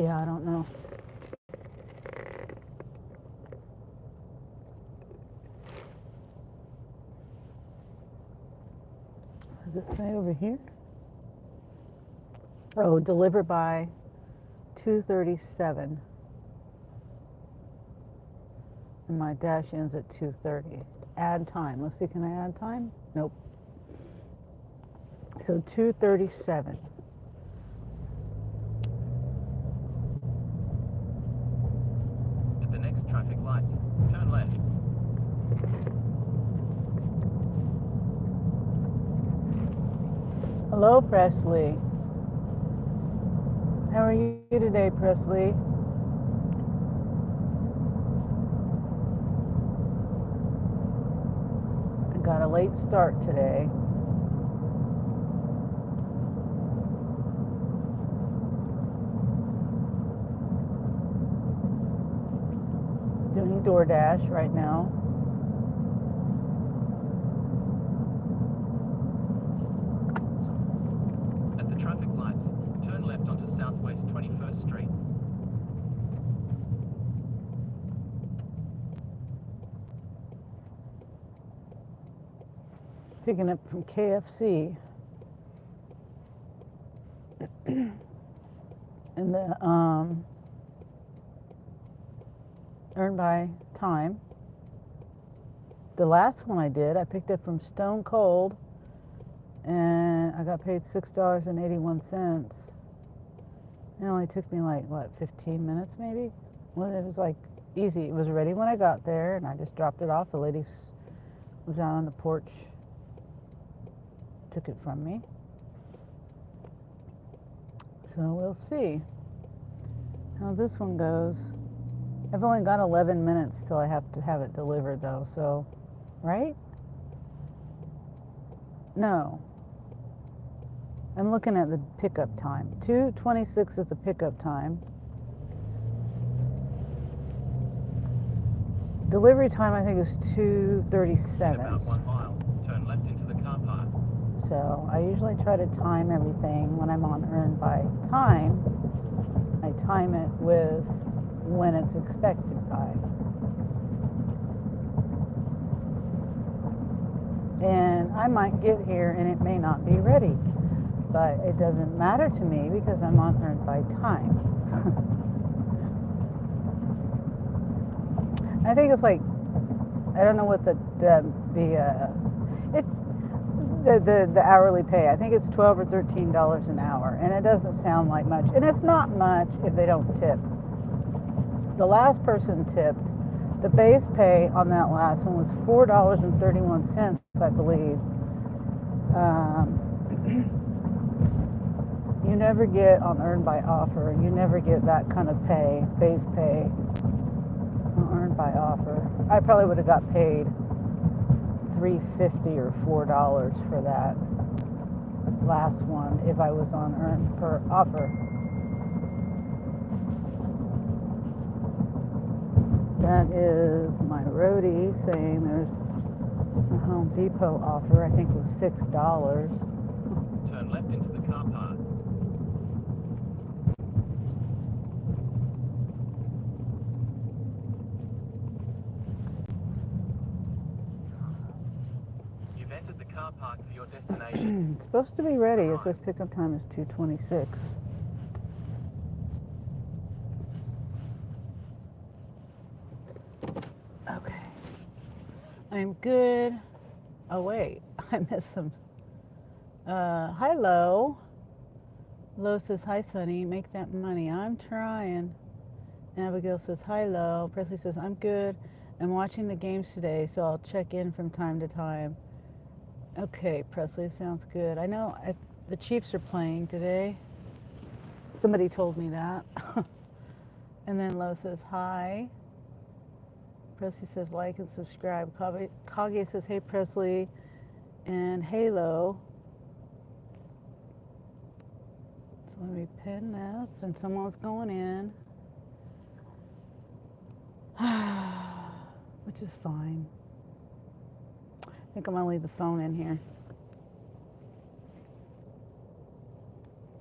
Yeah, I don't know. Does it say over here? Oh, deliver by 2:37. And my dash ends at 2:30. Add time. Let's see, can I add time? Nope. So 2:37. At the next traffic lights, turn left. Hello, Presley. How are you today, Presley? I got a late start today. Doing DoorDash right now. At the traffic lights, turn left onto Southwest 21st Street. Picking up from KFC. And the earned by time. The last one I did, I picked up from Stone Cold, and I got paid $6.81. It only took me like, what, 15 minutes maybe? Well, it was like easy. It was ready when I got there, and I just dropped it off. The lady was out on the porch, took it from me. So we'll see how this one goes. I've only got 11 minutes till I have to have it delivered though, so, right? No. I'm looking at the pickup time. 2:26 is the pickup time. Delivery time I think is In 2:37. about 1 mile, turn left into the car park. So I usually try to time everything when I'm on earned by time. I time it with when it's expected by. And I might get here and it may not be ready, but it doesn't matter to me because I'm on earned by time. I think it's like, I don't know what the hourly pay. I think it's $12 or $13 an hour, and it doesn't sound like much, and it's not much if they don't tip. The last person tipped. The base pay on that last one was $4.31, I believe. You never get on earned by offer. You never get that kind of pay, base pay, on earned by offer. I probably would have got paid $3.50 or $4 for that last one if I was on earned per offer. That is my roadie saying there's a Home Depot offer. I think it was $6. Turn left into the car park. You've entered the car park for your destination. It's supposed to be ready. It says pickup time is 2:26. Okay. I'm good. Oh, wait. I missed some. Hi, Lo. Lo says, hi, Sonny. Make that money. I'm trying. Abigail says, hi, Lo. Presley says, I'm good. I'm watching the games today, so I'll check in from time to time. Okay, Presley, sounds good. I know the Chiefs are playing today. Somebody told me that. And then Lo says, hi. Presley says, like and subscribe. Kage says, hey, Presley. And hey, Lo. So let me pin this, and someone's going in. Which is fine. I think I'm going to leave the phone in here.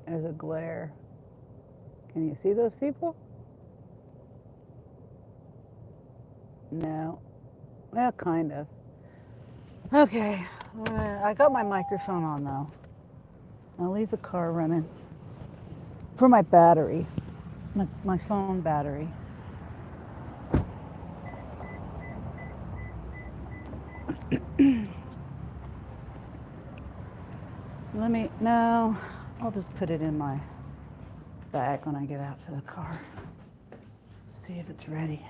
There's a glare. Can you see those people? No. Well, kind of. Okay. I got my microphone on, though. I'll leave the car running for my battery, my phone battery. No, I'll just put it in my bag when I get out to the car. See if it's ready.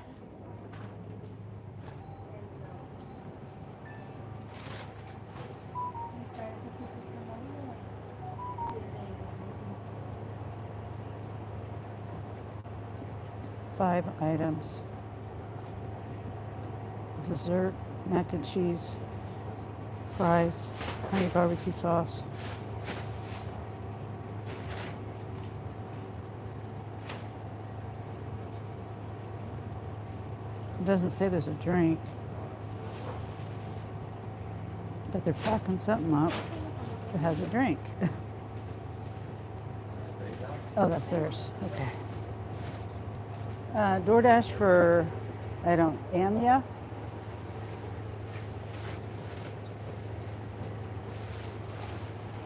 Five items. Dessert, mac and cheese, fries, honey barbecue sauce. It doesn't say there's a drink, but they're packing something up that has a drink. Oh, that's theirs. Okay. DoorDash for, Amya.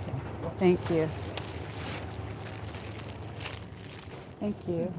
Okay. Thank you. Thank you.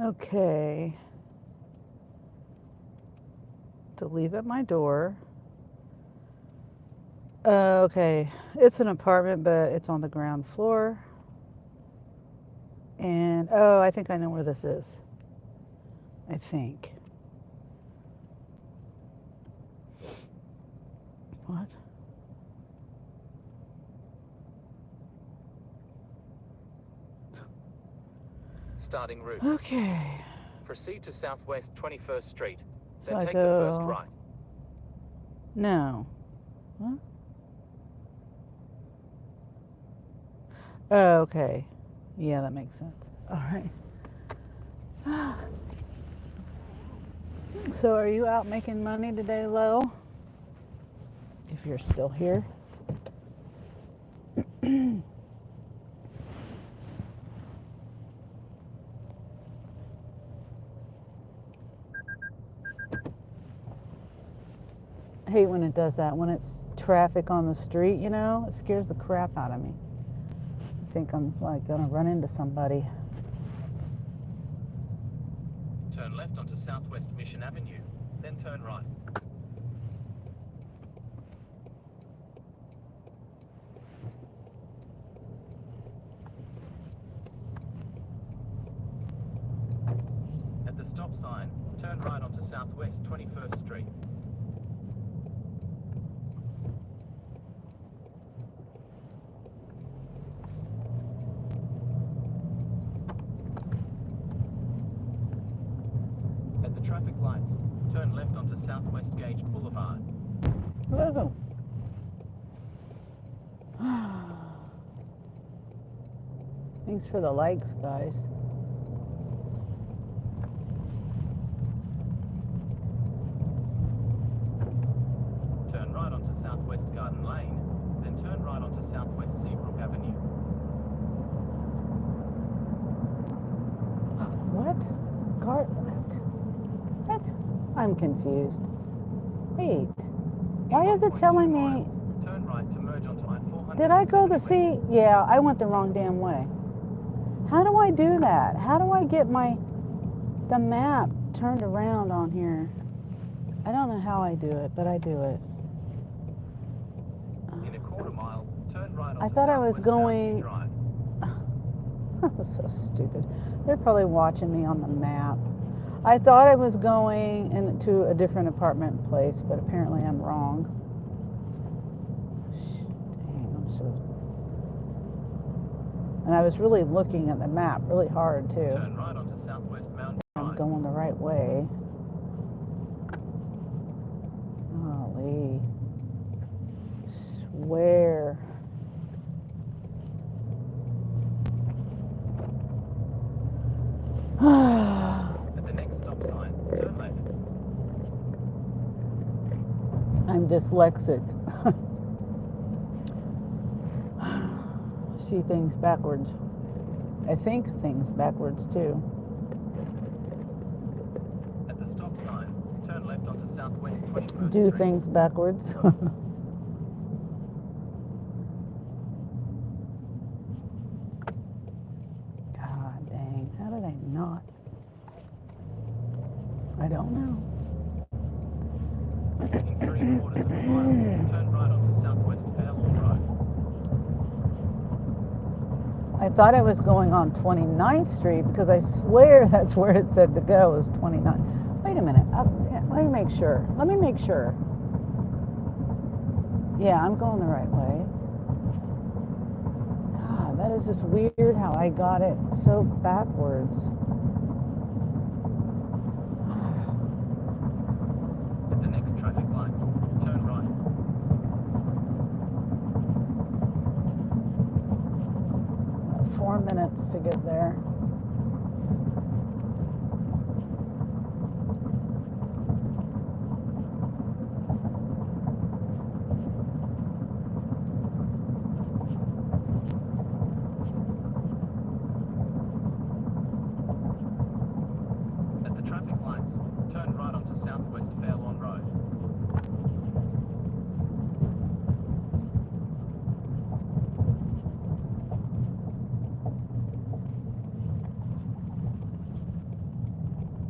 Okay. To leave at my door. Okay. It's an apartment, but it's on the ground floor. And, I think I know where this is. I think. What? Starting route. Okay. Proceed to Southwest 21st Street. So Then I take the first go- right. No. What? Oh, okay. Yeah, that makes sense. All right. So are you out making money today, Lo? If you're still here. I hate when it does that. When it's traffic on the street, it scares the crap out of me. I think I'm gonna run into somebody. Turn left onto Southwest Mission Avenue, then turn right. At the stop sign, turn right onto Southwest 21st Street. At the traffic lights, turn left onto Southwest Gage Boulevard. Whoa. Thanks for the likes, guys. Turn right onto Southwest Garden Lane, then turn right onto Southwest Seabrook Avenue. What? What? I'm confused. Wait, In why is it 1.2 telling me? miles, turn right to merge onto I-470 Did I go the west. sea? Yeah, I went the wrong damn way. How do I do that? How do I get the map turned around on here? I don't know how I do it, but I do it. In a quarter mile, turn right onto I thought I was Southwest going. Boundary Drive. That was so stupid. They're probably watching me on the map. I thought I was going into a different apartment place, but apparently I'm wrong. Dang, I'm so... And I was really looking at the map really hard, too. Turn right onto Southwest Boundary I'm Drive. going the right way. Golly. Swear. At the next stop sign, turn left. I'm dyslexic. See things backwards. I think things backwards too. At the stop sign, turn left onto Southwest 21st Do Street. things backwards. God dang, how did I not? I don't know. In 3/4 of a mile, turn right onto Southwest Fairlawn Road. I thought I was going on 29th Street because I swear that's where it said to go was 29. Wait a minute. Let me make sure. Yeah, I'm going the right way. God, that is just weird how I got it so backwards. At the next traffic lights, turn right. 4 minutes to get there. At the traffic lights, turn right onto Southwest Fairlawn Road.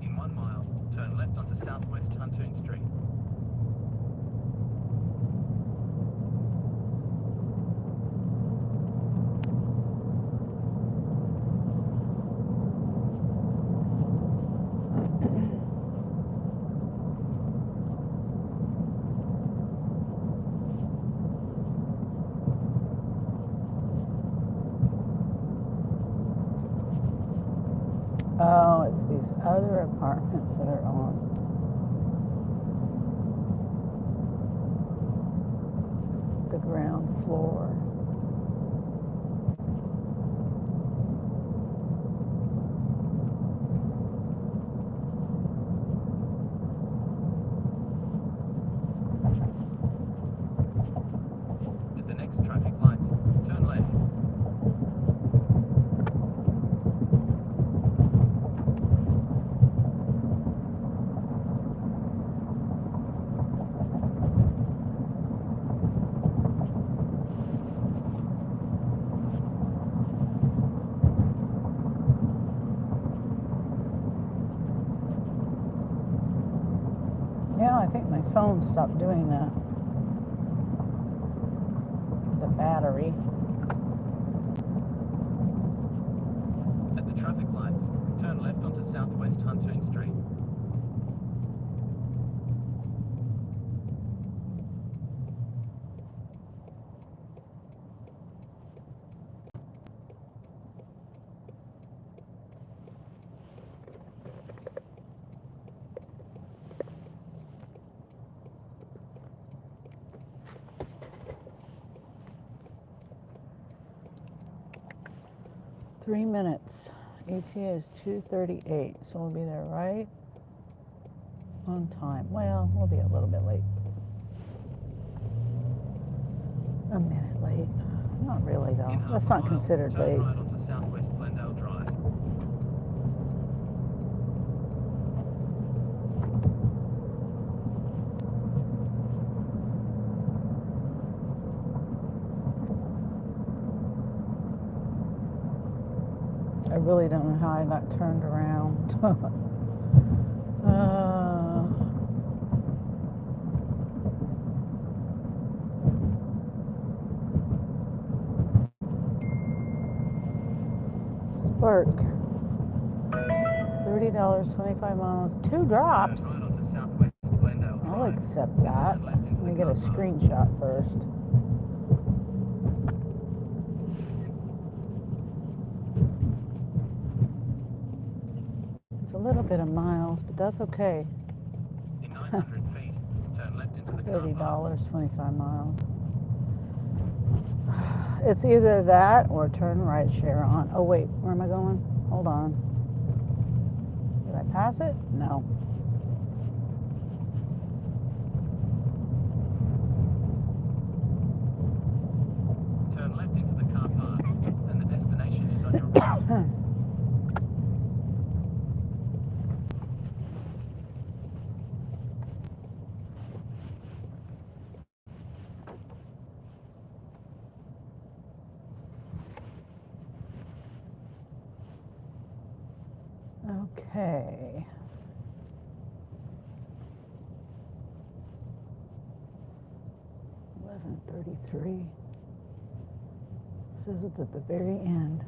In 1 mile, turn left onto Southwest Huntoon Street. Oh, it's these other apartments that are on the ground floor. At the next traffic lights, turn left. Yeah, I think my phone stopped doing that. The battery. At the traffic lights, turn left onto Southwest Huntoon Street. Three minutes. ETA is 2:38, so we'll be there right on time. Well, we'll be a little bit late. A minute late. Not really though. In half That's a not mile, considered turn late. right onto Southwest Glendale Drive. really don't know how I got turned around. Spark. $30, 25 miles, 2 drops. Turn right onto Southwest Glendale I'll Drive, accept then that. turn left into Let me the get a car park. screenshot first. It's a little bit of miles, but that's okay. In 900 feet, turn left into the car park. $30, 25 miles. It's either that or turn right share on. Oh wait, where am I going? Hold on. Did I pass it? No. Turn left into the car park, and the destination is on your right. Okay. $11.33. Says it's at the very end.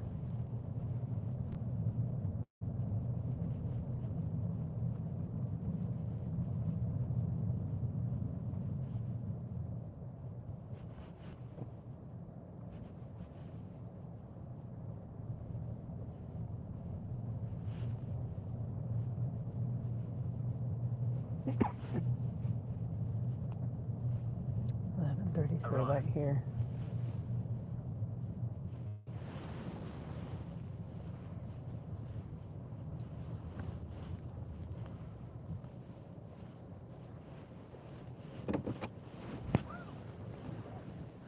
$11.33 right here.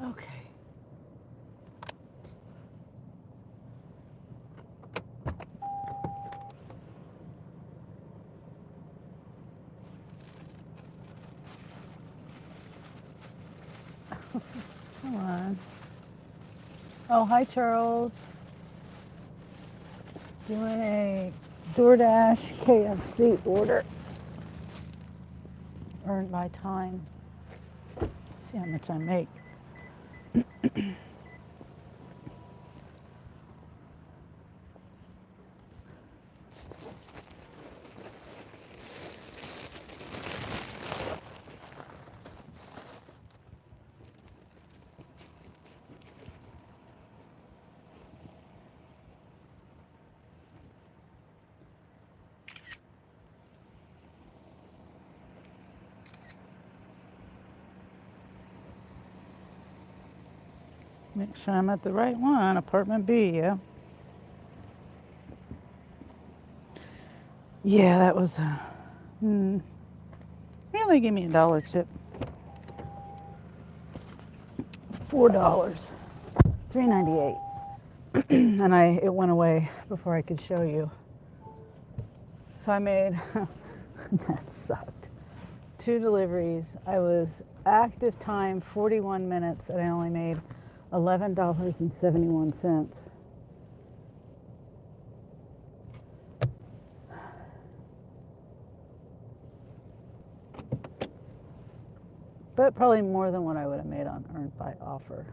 Okay. Come on. Oh, hi, Charles. Doing a DoorDash KFC order. Earned my time. See how much I make. Make sure I'm at the right one. Apartment B, yeah. Yeah, that was yeah, they gave me $1 tip. $4. $3.98. And it went away before I could show you. So I made that sucked. 2 deliveries. I was active time 41 minutes and I only made $11.71. But probably more than what I would have made on earned by offer.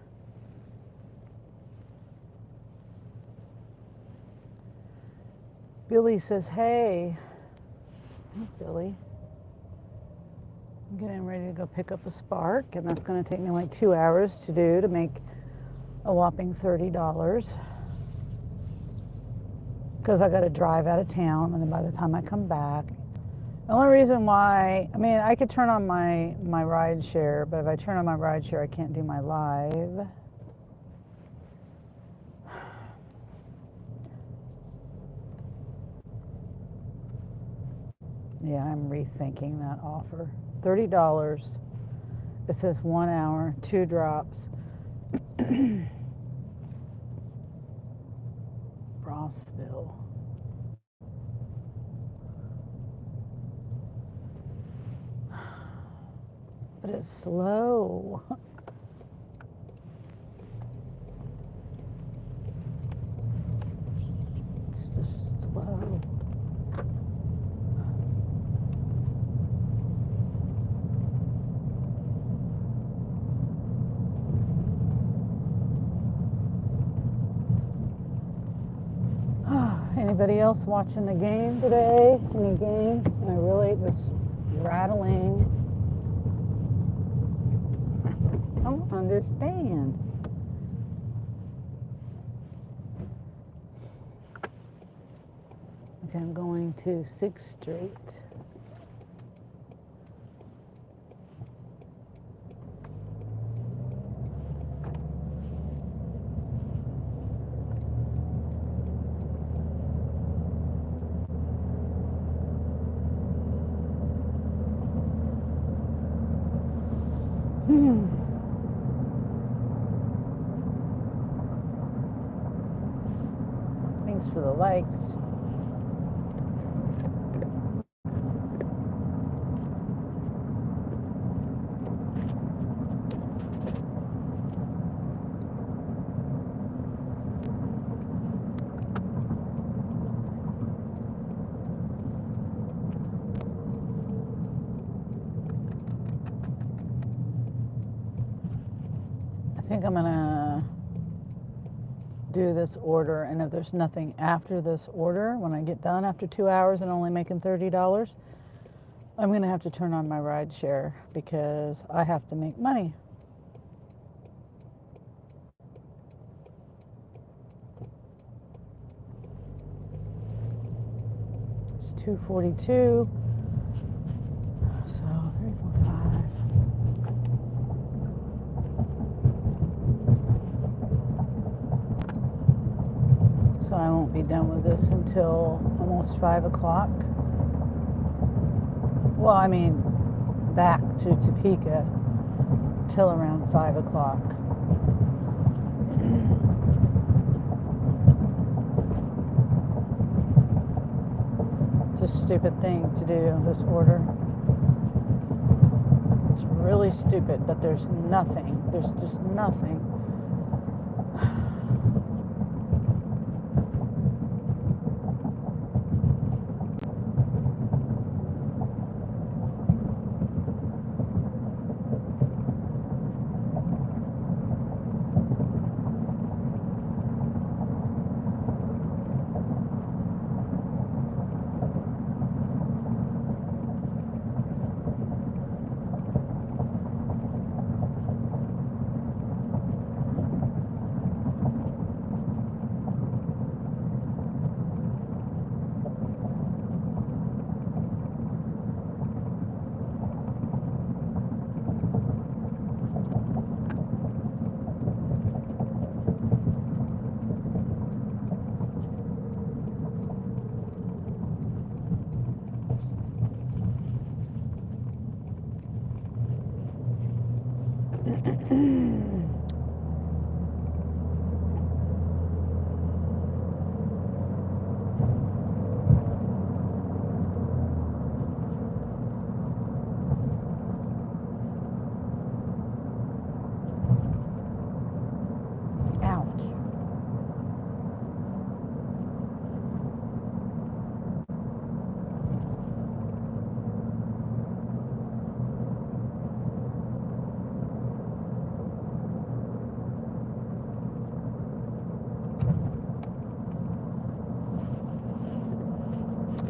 Billy says, hey. Hey, Billy. I'm getting ready to go pick up a Spark, and that's going to take me like 2 hours to do to make a whopping $30. Because I got to drive out of town, and then by the time I come back, the only reason why, I mean, I could turn on my ride share, but if I turn on my ride share, I can't do my live. Yeah, I'm rethinking that offer. $30. It says 1 hour, 2 drops. Rossville. But it's slow. It's Anybody else watching the game today? Any games? I really was rattling. I don't understand. Okay, I'm going to 6th Street. Thanks for the likes. I think I'm gonna do this order, and if there's nothing after this order, when I get done after 2 hours and only making $30, I'm gonna have to turn on my ride share because I have to make money. It's 2:42. So 3, 4, 5. So I won't be done with this until almost 5 o'clock. Well, I mean, back to Topeka till around 5 o'clock. It's a stupid thing to do, this order. It's really stupid, but there's nothing. There's just nothing.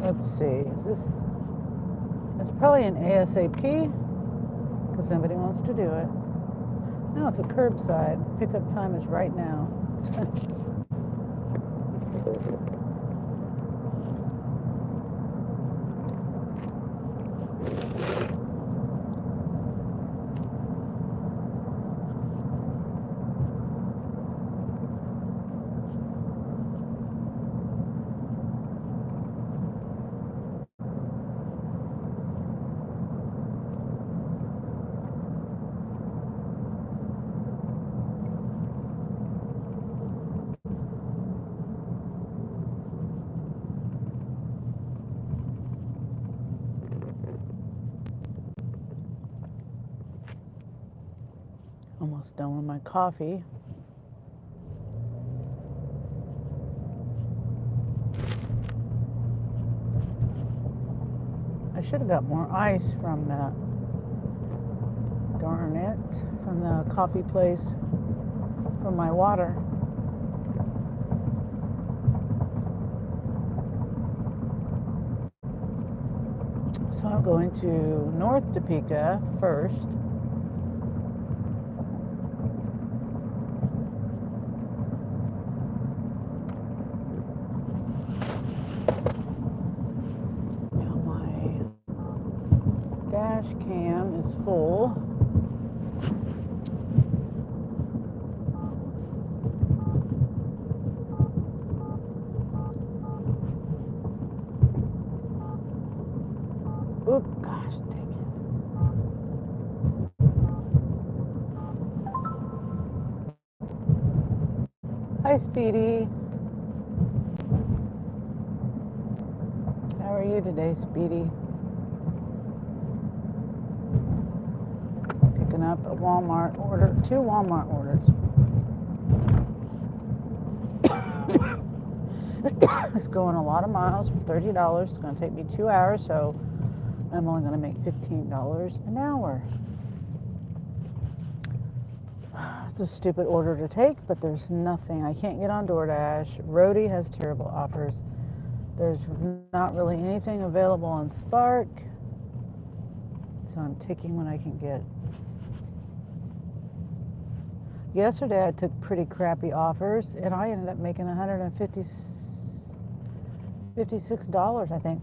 Let's see, is this, it's probably an ASAP because somebody wants to do it. No, it's a curbside. Pickup time is right now. Almost done with my coffee. I should have got more ice from that. Darn it. From the coffee place. From my water. So I'm going to North Topeka first. Now my dash cam is full. Oop, gosh, dang it. Hi, Speedy. How are you today, Speedy? Picking up a Walmart order, 2 Walmart orders. It's going a lot of miles for $30. It's going to take me 2 hours, so I'm only going to make $15 an hour. It's a stupid order to take, but there's nothing. I can't get on DoorDash. Roadie has terrible offers. There's not really anything available on Spark, so I'm taking what I can get. Yesterday I took pretty crappy offers, and I ended up making $56, I think.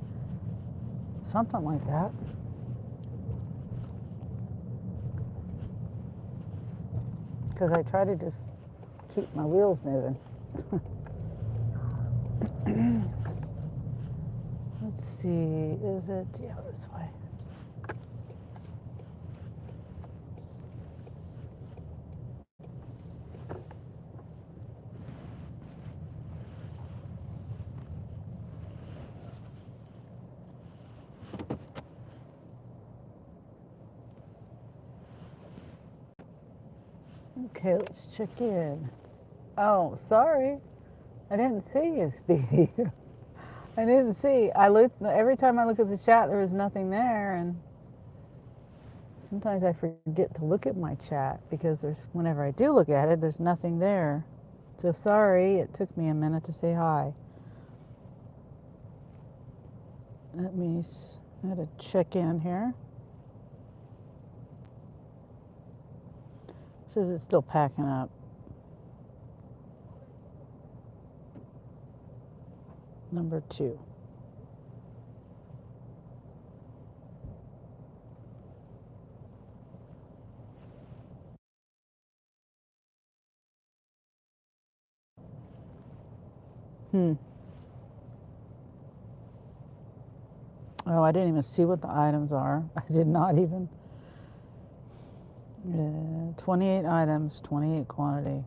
Something like that. Because I try to just keep my wheels moving. Let's see, is it, yeah, this way. Okay, let's check in. Oh, sorry. I didn't see you, Speedy. I didn't see. I looked every time I look at the chat. There was nothing there, and sometimes I forget to look at my chat because whenever I do look at it, there's nothing there. So sorry. It took me a minute to say hi. I had to check in here. It says it's still packing up. Number 2. Oh, I didn't even see what the items are. I did not even. 28 items, 28 quantity.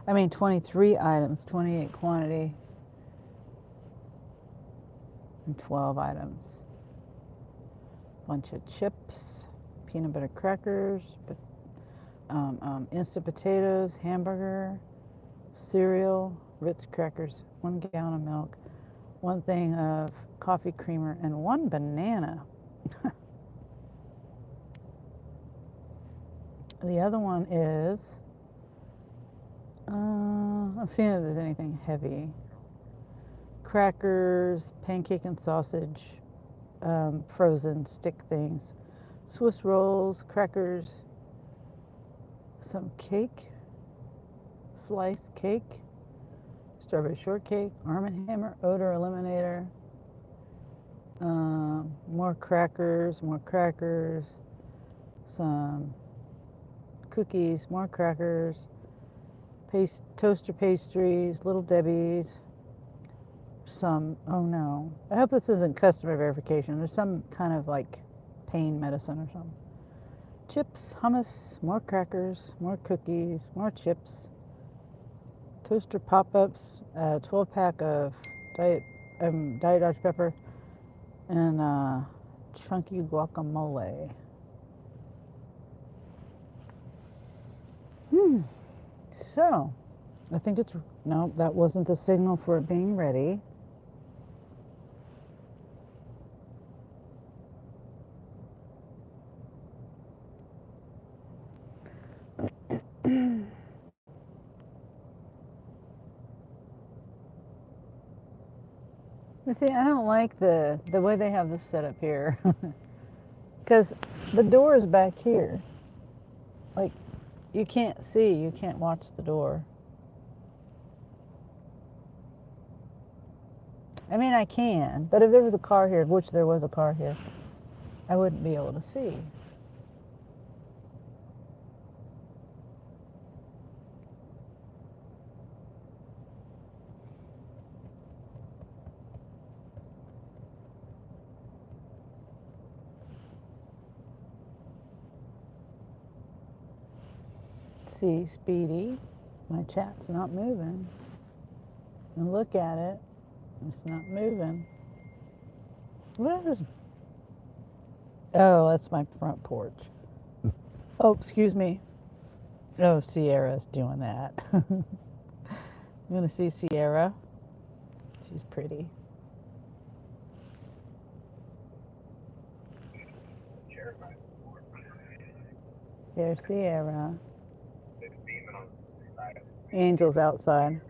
I mean, 23 items, 28 quantity. And 12 items. Bunch of chips, peanut butter crackers, instant potatoes, hamburger, cereal, Ritz crackers, 1 gallon of milk, 1 thing of coffee creamer, and 1 banana. The other one is, I'm seeing if there's anything heavy. Crackers, pancake and sausage, frozen stick things, Swiss rolls, crackers, some cake, sliced cake, strawberry shortcake, Arm & Hammer odor eliminator, more crackers, some cookies, more crackers, toaster pastries, Little Debbie's, some, oh no, I hope this isn't customer verification. There's some kind of like pain medicine or something. Chips, hummus, more crackers, more cookies, more chips, toaster pop-ups, 12-pack of Diet Dr. Pepper, and chunky guacamole. So, I think no, that wasn't the signal for it being ready. You see, I don't like the way they have this set up here. because the door is back here. Like, you can't see, you can't watch the door. I mean, I can, but if there was a car here, which there was a car here, I wouldn't be able to see. See, Speedy, my chat's not moving. And look at it, it's not moving. What is this? Oh, that's my front porch. Oh, excuse me. Oh, Sierra's doing that. You want to see Sierra? She's pretty. There's Sierra. Angel's outside.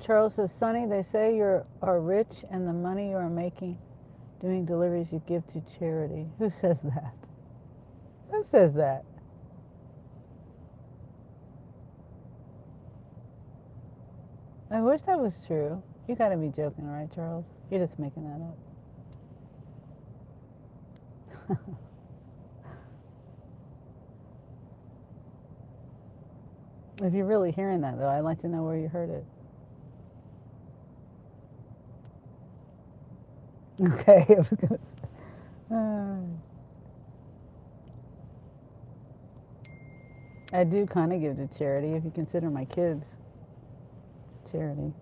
Charles says, Sonny, they say you are rich and the money you are making doing deliveries you give to charity. Who says that? Who says that? I wish that was true. You gotta be joking, right, Charles? You're just making that up. If you're really hearing that, though, I'd like to know where you heard it. Okay, I was gonna I do kind of give to charity if you consider my kids charity.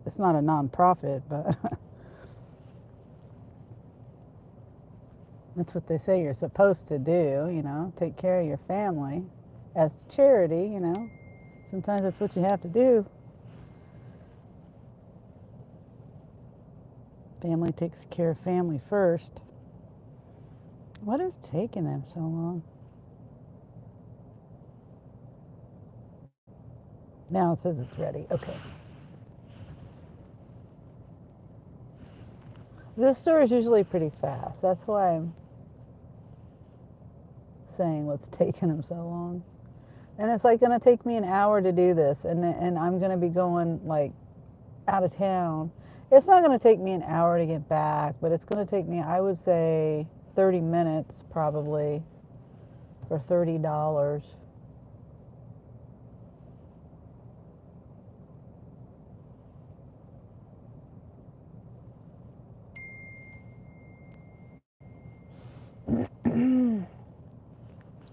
It's not a non-profit, but that's what they say you're supposed to do, take care of your family as charity, Sometimes that's what you have to do. Family takes care of family first. What is taking them so long? Now it says it's ready. Okay. This store is usually pretty fast. That's why I'm saying what's taking them so long. And it's like going to take me an hour to do this, and I'm going to be going like out of town. It's not going to take me an hour to get back, but it's going to take me, I would say, 30 minutes probably for $30.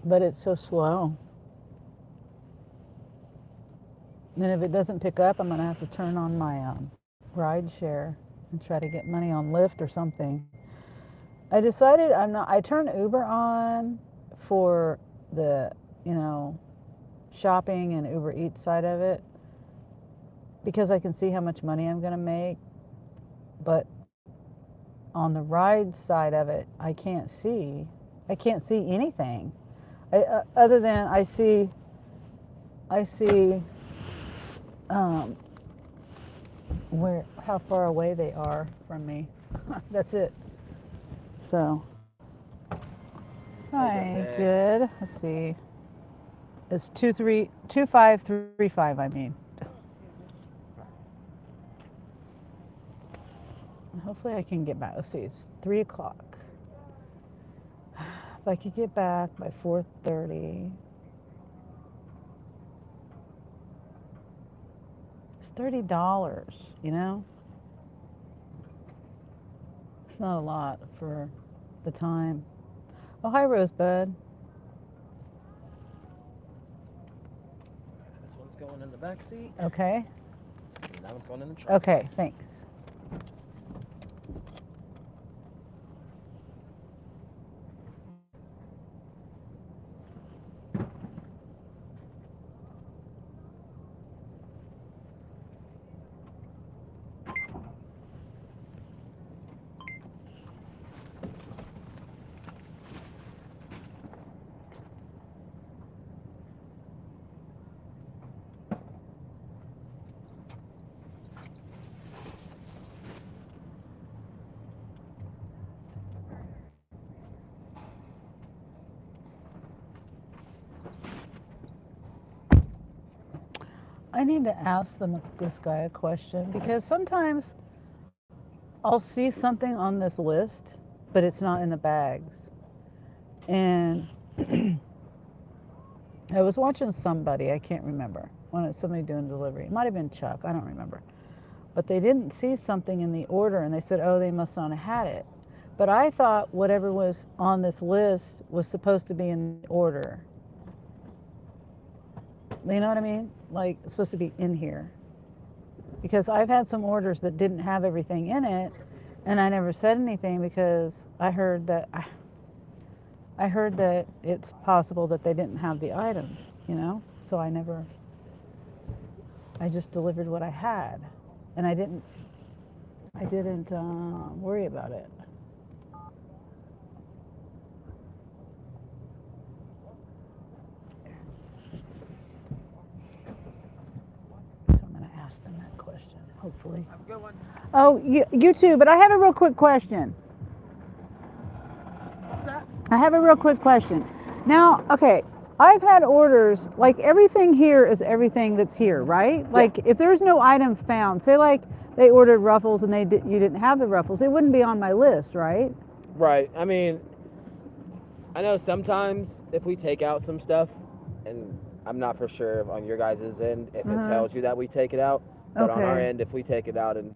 But it's so slow. And if it doesn't pick up, I'm going to have to turn on my ride share and try to get money on Lyft or something. I decided I turned Uber on for the, shopping and Uber Eats side of it because I can see how much money I'm going to make. But on the ride side of it, I can't see anything. Other than I see how far away they are from me. That's it. So, hi, good. Let's see. It's 2535. I mean. Hopefully I can get back. Let's see. It's 3 o'clock. If I could get back by 4:30. It's $30, It's not a lot for the time. Oh, hi, Rosebud. going in the back seat. Okay. And that one's going in the trunk. Okay, thanks. I need to ask this guy a question because sometimes I'll see something on this list, but it's not in the bags. And I was watching somebody, I can't remember, when it's somebody doing delivery. It might have been Chuck, I don't remember. But they didn't see something in the order and they said, oh, they must not have had it. But I thought whatever was on this list was supposed to be in the order. You know what I mean? Like, it's supposed to be in here. Because I've had some orders that didn't have everything in it, and I never said anything because I heard that it's possible that they didn't have the item, you know? So I just delivered what I had, and I didn't worry about it. Ask them that question, hopefully. Have a good one. Oh, you too, but I have a real quick question. What's that? I have a real quick question. Now, okay, I've had orders, like everything here is everything that's here, right? Like if there's no item found, say like they ordered ruffles and you didn't have the ruffles, it wouldn't be on my list, right? Right. I mean, I know sometimes if we take out some stuff, and I'm not for sure on your guys' end if it tells you that we take it out, but on our end, if we take it out and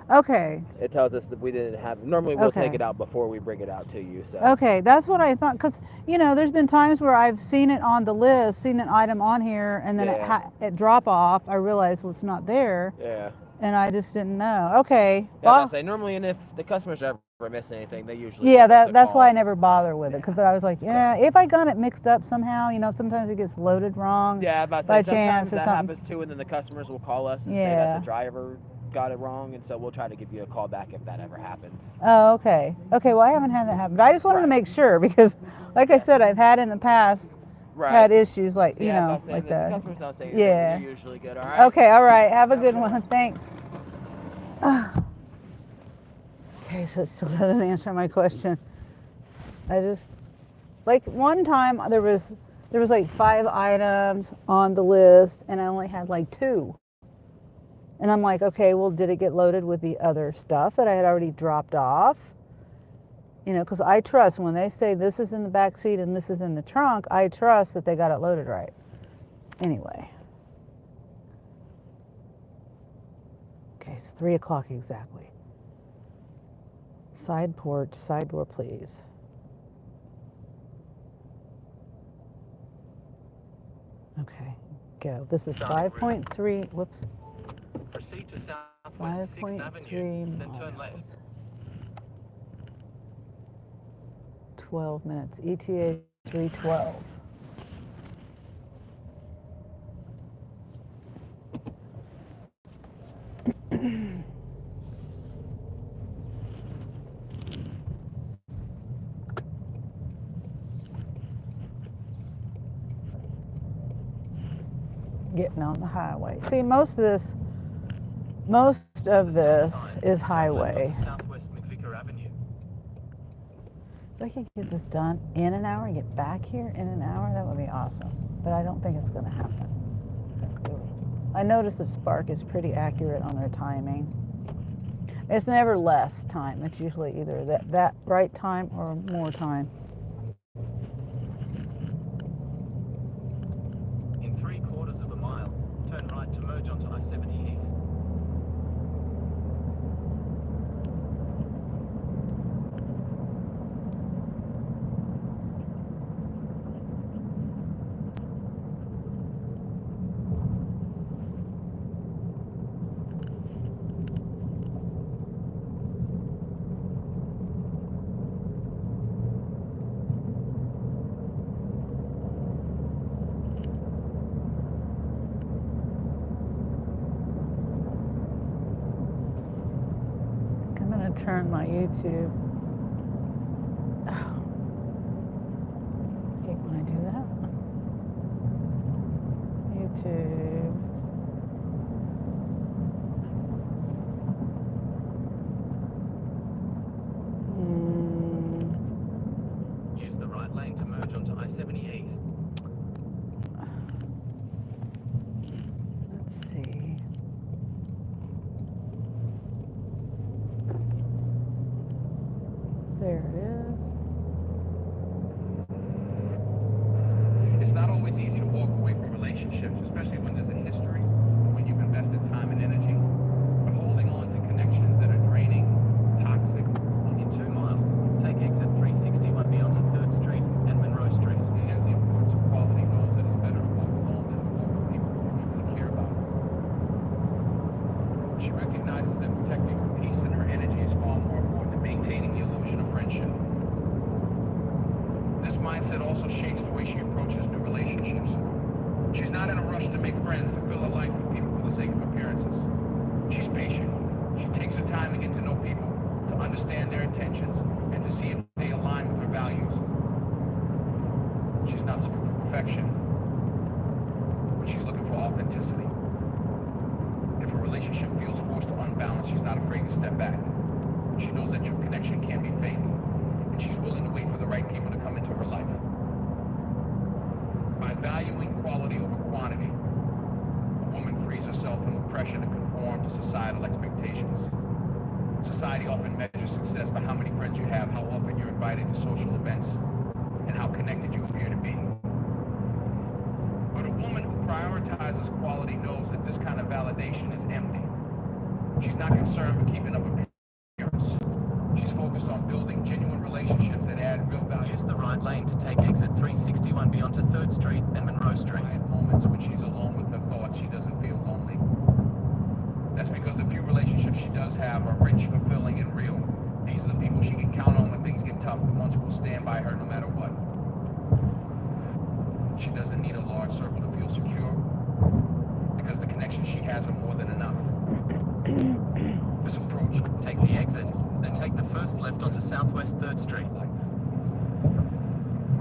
it tells us that we didn't have. Normally, we'll take it out before we bring it out to you. So okay, that's what I thought, because you know, there's been times where I've seen it on the list, seen an item on here, and then at drop off, I realized well, it's not there. Yeah. And I just didn't know. Okay. Yeah, well, I say normally, and if the customers ever miss anything, they usually that's why I never bother with it, because I was like, if I got it mixed up somehow, you know, sometimes it gets loaded wrong. Yeah, about by to say, chance sometimes or that something. happens too, and then the customers will call us and say that the driver got it wrong, and so we'll try to give you a call back if that ever happens. Oh, okay. Okay, well, I haven't had that happen, but I just wanted to make sure because, like I said, I've had in the past had issues like, you know, like that. The customers don't say anything, you're usually good, all right? Okay, all right. Have a good one. Thanks. Okay, so it still doesn't answer my question. I just, like one time there was like 5 items on the list and I only had like 2. And I'm like, okay, well, did it get loaded with the other stuff that I had already dropped off? You know, because I trust when they say this is in the back seat and this is in the trunk, I trust that they got it loaded right. Anyway. Okay, it's 3 o'clock exactly. Side porch, side door, please. Okay, go. This is 5.3, whoops. Proceed to Southwest 6th Avenue, then turn left. 12 minutes, ETA 312. Getting on the highway. See, most of this is highway. Southwest McVicker Avenue. If I could get this done in an hour and get back here in an hour, that would be awesome. But I don't think it's going to happen. I noticed that Spark is pretty accurate on their timing. It's never less time. It's usually either that right time or more time. In 3/4 of a mile, turn right to merge onto I-70 East. turn my YouTube. Oh, I hate when I do that. YouTube. Use the right lane to merge onto I-70 East. Let's see. There it is. It's not always easy to walk away from relationships, especially when there's a history, when you've invested time and energy. But holding on to connections that are draining, toxic. In 2 miles, take exit 361 beyond to 3rd Street and Monroe Street. And as the importance of quality knows that it's better to walk alone than to walk with people who you truly care about. She recognizes that protecting her peace and her energy is far more important than maintaining the illusion of friendship. This mindset also shapes the way she approaches new relationships. She's not in a rush to make friends to fill her life with people for the sake of appearances. She's patient. She takes her time to get to know people, to understand their intentions, and to see if they align with her values. She's not looking for perfection, but she's looking for authenticity. If a relationship feels forced or unbalanced, she's not afraid to step back. She knows that true connection can't be fake, and she's willing to wait for the right people to come into her life. By valuing quality over quantity, a woman frees herself from the pressure to conform to societal expectations. Society often measures success by how many friends you have, how often you're invited to social events, and how connected you appear to be. But a woman who prioritizes quality knows that this kind of validation is empty. She's not concerned with keeping up appearance. She's focused on building genuine relationships that add real value. Use the right lane to take exit 361 beyond to 3rd Street and Monroe Street. At moments when she's alone with her thoughts, she doesn't feel lonely. That's because the few relationships she does have are rich, fulfilling, and real. These are the people she can count on when things get tough, the ones who will stand by her no matter what. She doesn't need a large circle to feel secure, because the connections she has are more than enough. This approach, Take the exit, then take the first left onto Southwest 3rd Street.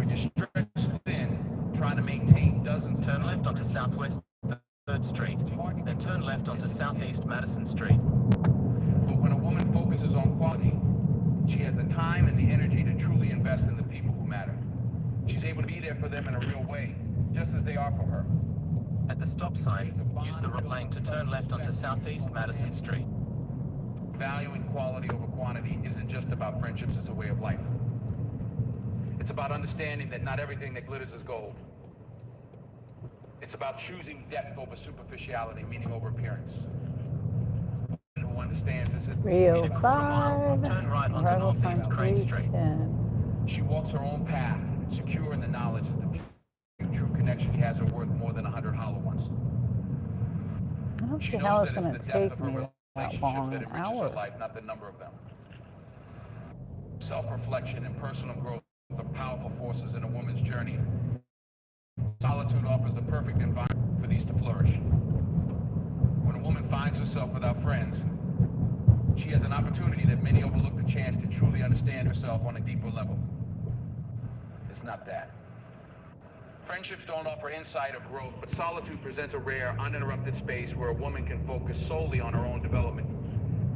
when you're stretched thin, trying to maintain dozens of Turn left onto Southwest 3rd Street, then turn left onto Southeast Madison Street. But when a woman focuses on quality, she has the time and the energy to truly invest in the people who matter. She's able to be there for them in a real way, just as they are for her. At the stop sign, use the right lane to turn left onto Southeast Madison Street. Valuing quality over quantity isn't just about friendships, it's a way of life. It's about understanding that not everything that glitters is gold. It's about choosing depth over superficiality, meaning over appearance. Who understands this is Rio In a quarter mile, 5. turn right onto Arrival Northeast time Crane Street. 3:10. She walks her own path, secure in the knowledge that the few true connections she has are worth more than 100 hollow ones. I don't She see knows how it's that going it's to the depth take of her me that relationships long, that an enriches hour. her life, not the number of them. Self-reflection and personal growth are powerful forces in a woman's journey. Solitude offers the perfect environment for these to flourish. When a woman finds herself without friends, she has an opportunity that many overlook, the chance to truly understand herself on a deeper level. It's not that. Friendships don't offer insight or growth, but solitude presents a rare, uninterrupted space where a woman can focus solely on her own development,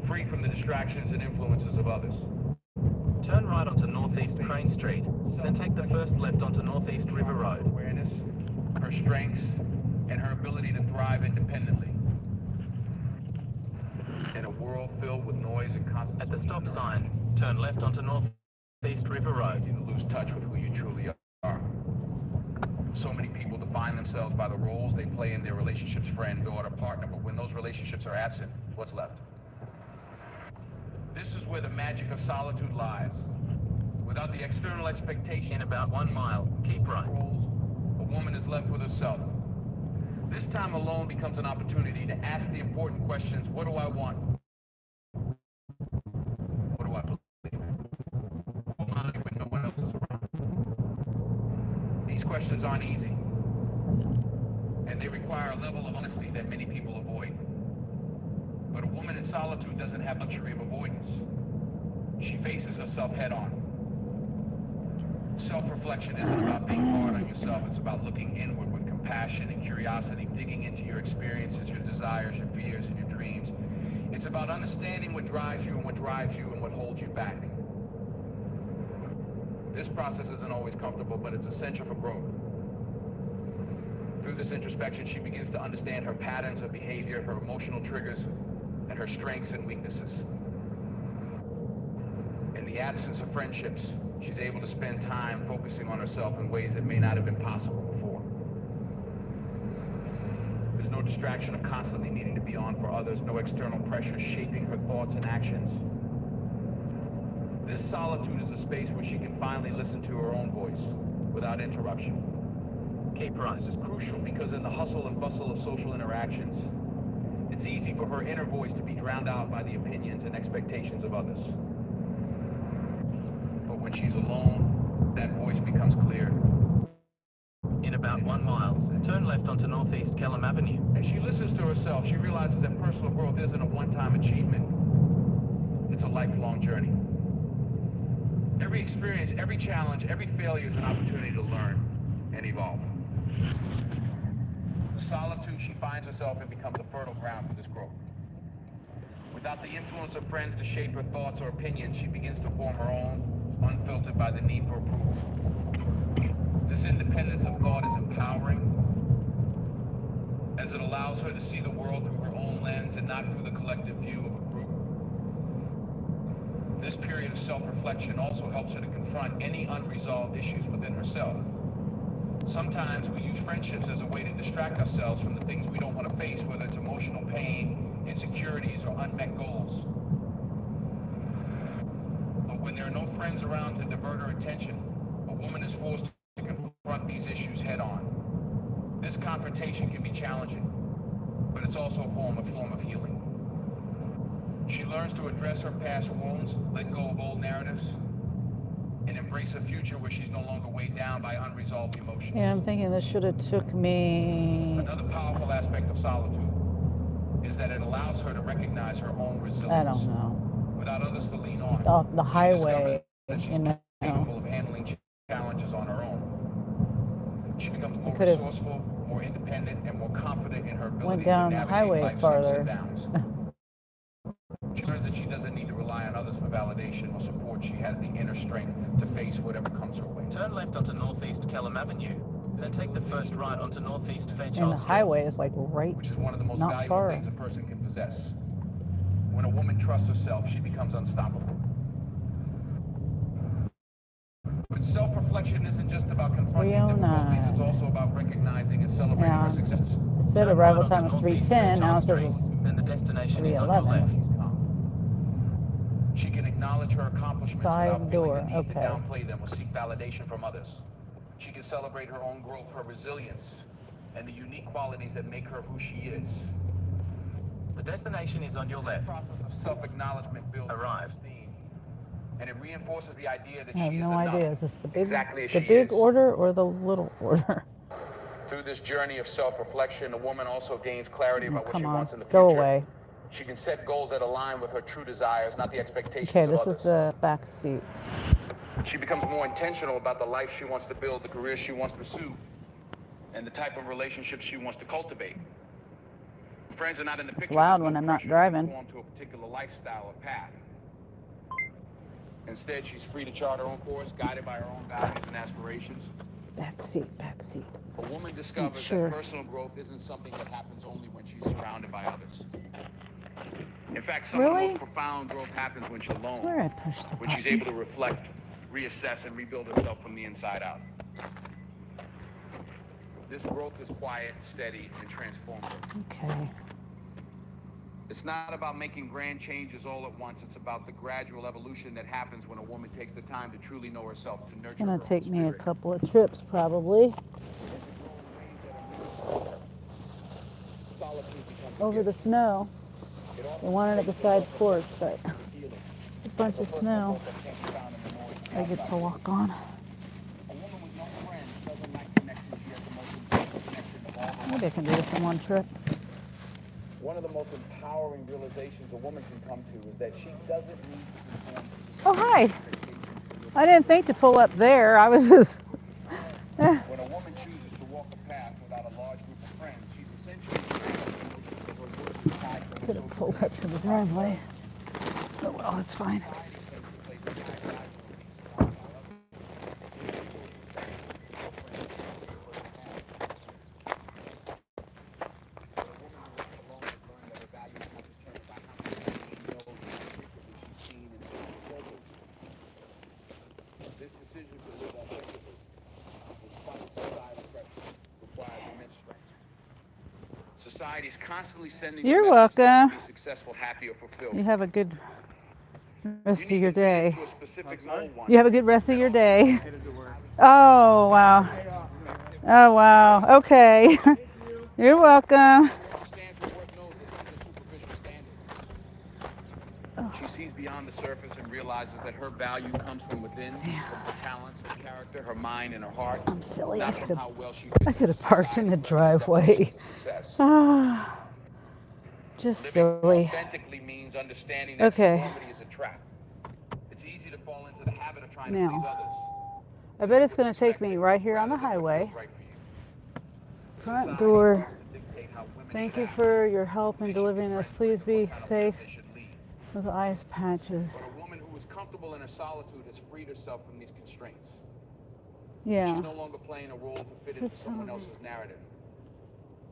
free from the distractions and influences of others. Turn right onto Northeast Crane Street, then take the first left onto Northeast River Road. Awareness, her strengths, and her ability to thrive independently. In a world filled with noise and constant At the stop social sign, turn left onto Northeast River It's Road. easy to lose touch with who you truly are. So many people define themselves by the roles they play in their relationships, friend, daughter, partner, but when those relationships are absent, what's left? This is where the magic of solitude lies. Without the external expectation In about 1 mile, keep right. roles, a woman is left with herself. This time alone becomes an opportunity to ask the important questions: what do I want? What do I believe in? Who am I when no one else is around? These questions aren't easy, and they require a level of honesty that many people avoid. But a woman in solitude doesn't have luxury of avoidance. she faces herself head on. Self-reflection isn't about being hard on yourself. It's about looking inward with compassion and curiosity, digging into your experiences, your desires, your fears, and your dreams. It's about understanding what drives you and what drives you and what holds you back. This process isn't always comfortable, but it's essential for growth. Through this introspection, she begins to understand her patterns of behavior, her emotional triggers, and her strengths and weaknesses. In the absence of friendships, she's able to spend time focusing on herself in ways that may not have been possible before. There's no distraction of constantly needing to be on for others, no external pressure shaping her thoughts and actions. This solitude is a space where she can finally listen to her own voice without interruption. Key price is crucial because in the hustle and bustle of social interactions, it's easy for her inner voice to be drowned out by the opinions and expectations of others. But when she's alone, that voice becomes clear. In about 1 mile, turn left onto Northeast Kellam Avenue. As she listens to herself, she realizes that personal growth isn't a one-time achievement. It's a lifelong journey. Every experience, every challenge, every failure is an opportunity to learn and evolve. The solitude she finds herself in becomes a fertile ground for this growth. Without the influence of friends to shape her thoughts or opinions, she begins to form her own, unfiltered by the need for approval. This independence of thought is empowering, as it allows her to see the world through her own lens and not through the collective view of a group. This period of self-reflection also helps her to confront any unresolved issues within herself. Sometimes we use friendships as a way to distract ourselves from the things we don't want to face, whether it's emotional pain, insecurities, or unmet goals. But when there are no friends around to divert her attention, a woman is forced to confront these issues head on. This confrontation can be challenging, but it's also a form of healing. She learns to address her past wounds, let go of old narratives, and embrace a future where she's no longer weighed down by unresolved emotions. Yeah, I'm thinking this should have took me... Another powerful aspect of solitude is that it allows her to recognize her own resilience. I don't know. Without others to lean on. The highway, that she's capable of handling challenges on her own. She becomes more resourceful, more independent, and more confident in her ability to navigate life's ups and downs. She learns that she doesn't need to rely on others for validation or support. She has the inner strength to face whatever comes her way. Turn left onto Northeast Kellam Avenue, then take the first right onto Northeast Fairchild And the Street. highway is like right, which is one of the most not valuable far. things a person can possess. When a woman trusts herself, she becomes unstoppable. But self-reflection isn't just about confronting difficulties, it's also about recognizing and celebrating her successes. It said arrival time is 3:10, now it says then the destination is on your 3:11. left. She can acknowledge her accomplishments Side without door, feeling the need to okay. downplay them or seek validation from others. She can celebrate her own growth, her resilience, and the unique qualities that make her who she is. The destination is on your The left. process of self-acknowledgement builds Arrive. self-esteem, and it reinforces the idea that I have she is no enough, idea. Is this the big, exactly as the she big is. order or the little order? Through this journey of self-reflection, a woman also gains clarity about what she wants in the future. Go away. She can set goals that align with her true desires, not the expectations Okay, of this others. is the back seat. She becomes more intentional about the life she wants to build, the career she wants to pursue, and the type of relationships she wants to cultivate. Friends are not in the picture. loud There's when no I'm not pressure to driving. conform to a particular lifestyle or path. Instead, she's free to chart her own course, guided by her own values and aspirations. Back seat, back seat. A woman discovers Sure. that personal growth isn't something that happens only when she's surrounded by others. In fact, some of the Really? most profound growth happens when she's I swear I alone, pushed the when she's button. able to reflect, reassess, and rebuild herself from the inside out. This growth is quiet, steady, and transformative. Okay. It's not about making grand changes all at once. It's about the gradual evolution that happens when a woman takes the time to truly know herself, to nurture It's gonna her take own me a spirit. couple of trips probably Solitude becomes a over the gift. snow. It often They wanted it at the takes side work porch, but healing. a bunch of snow That can't be found in the noise I get to outside. walk on. A woman with no friends doesn't lack connection. She has the most important connection of all the Maybe I can do this in one trip. One of the most empowering realizations a woman can come to is that she doesn't need to conform to Oh, society's hi. expectations. I didn't think to pull up there. I was just... When a woman chooses to walk a path without a large group of friends, she's essentially Could have pulled up to the driveway. Oh, well, it's fine. This decision to live authentically, despite societal pressure, requires immense strength. Society is constantly sending You're the message that welcome. to be successful, happy, or fulfilled. You have a good rest of need your to fit day. into a specific mold once. You have a good rest of your day. Oh, wow. Oh, wow. Okay. You're welcome. Stands for work knows that these are superficial standards. She sees beyond the surface and realizes that her value comes from within, from her talents, her character, her mind, and her heart. I'm silly. Not I from could how well she have fits parked in the society's driveway. definitions of success. Ah, just Living silly. authentically means understanding that conformity is a trap. It's easy to fall into the habit of trying to please Now, others. I bet it's going to take me right here on the highway. Front door. Thank you for your help in delivering this. Please be safe with the ice patches. But a woman who is comfortable in her solitude has freed herself from these constraints. Yeah. She's no longer playing a role to fit into someone else's narrative.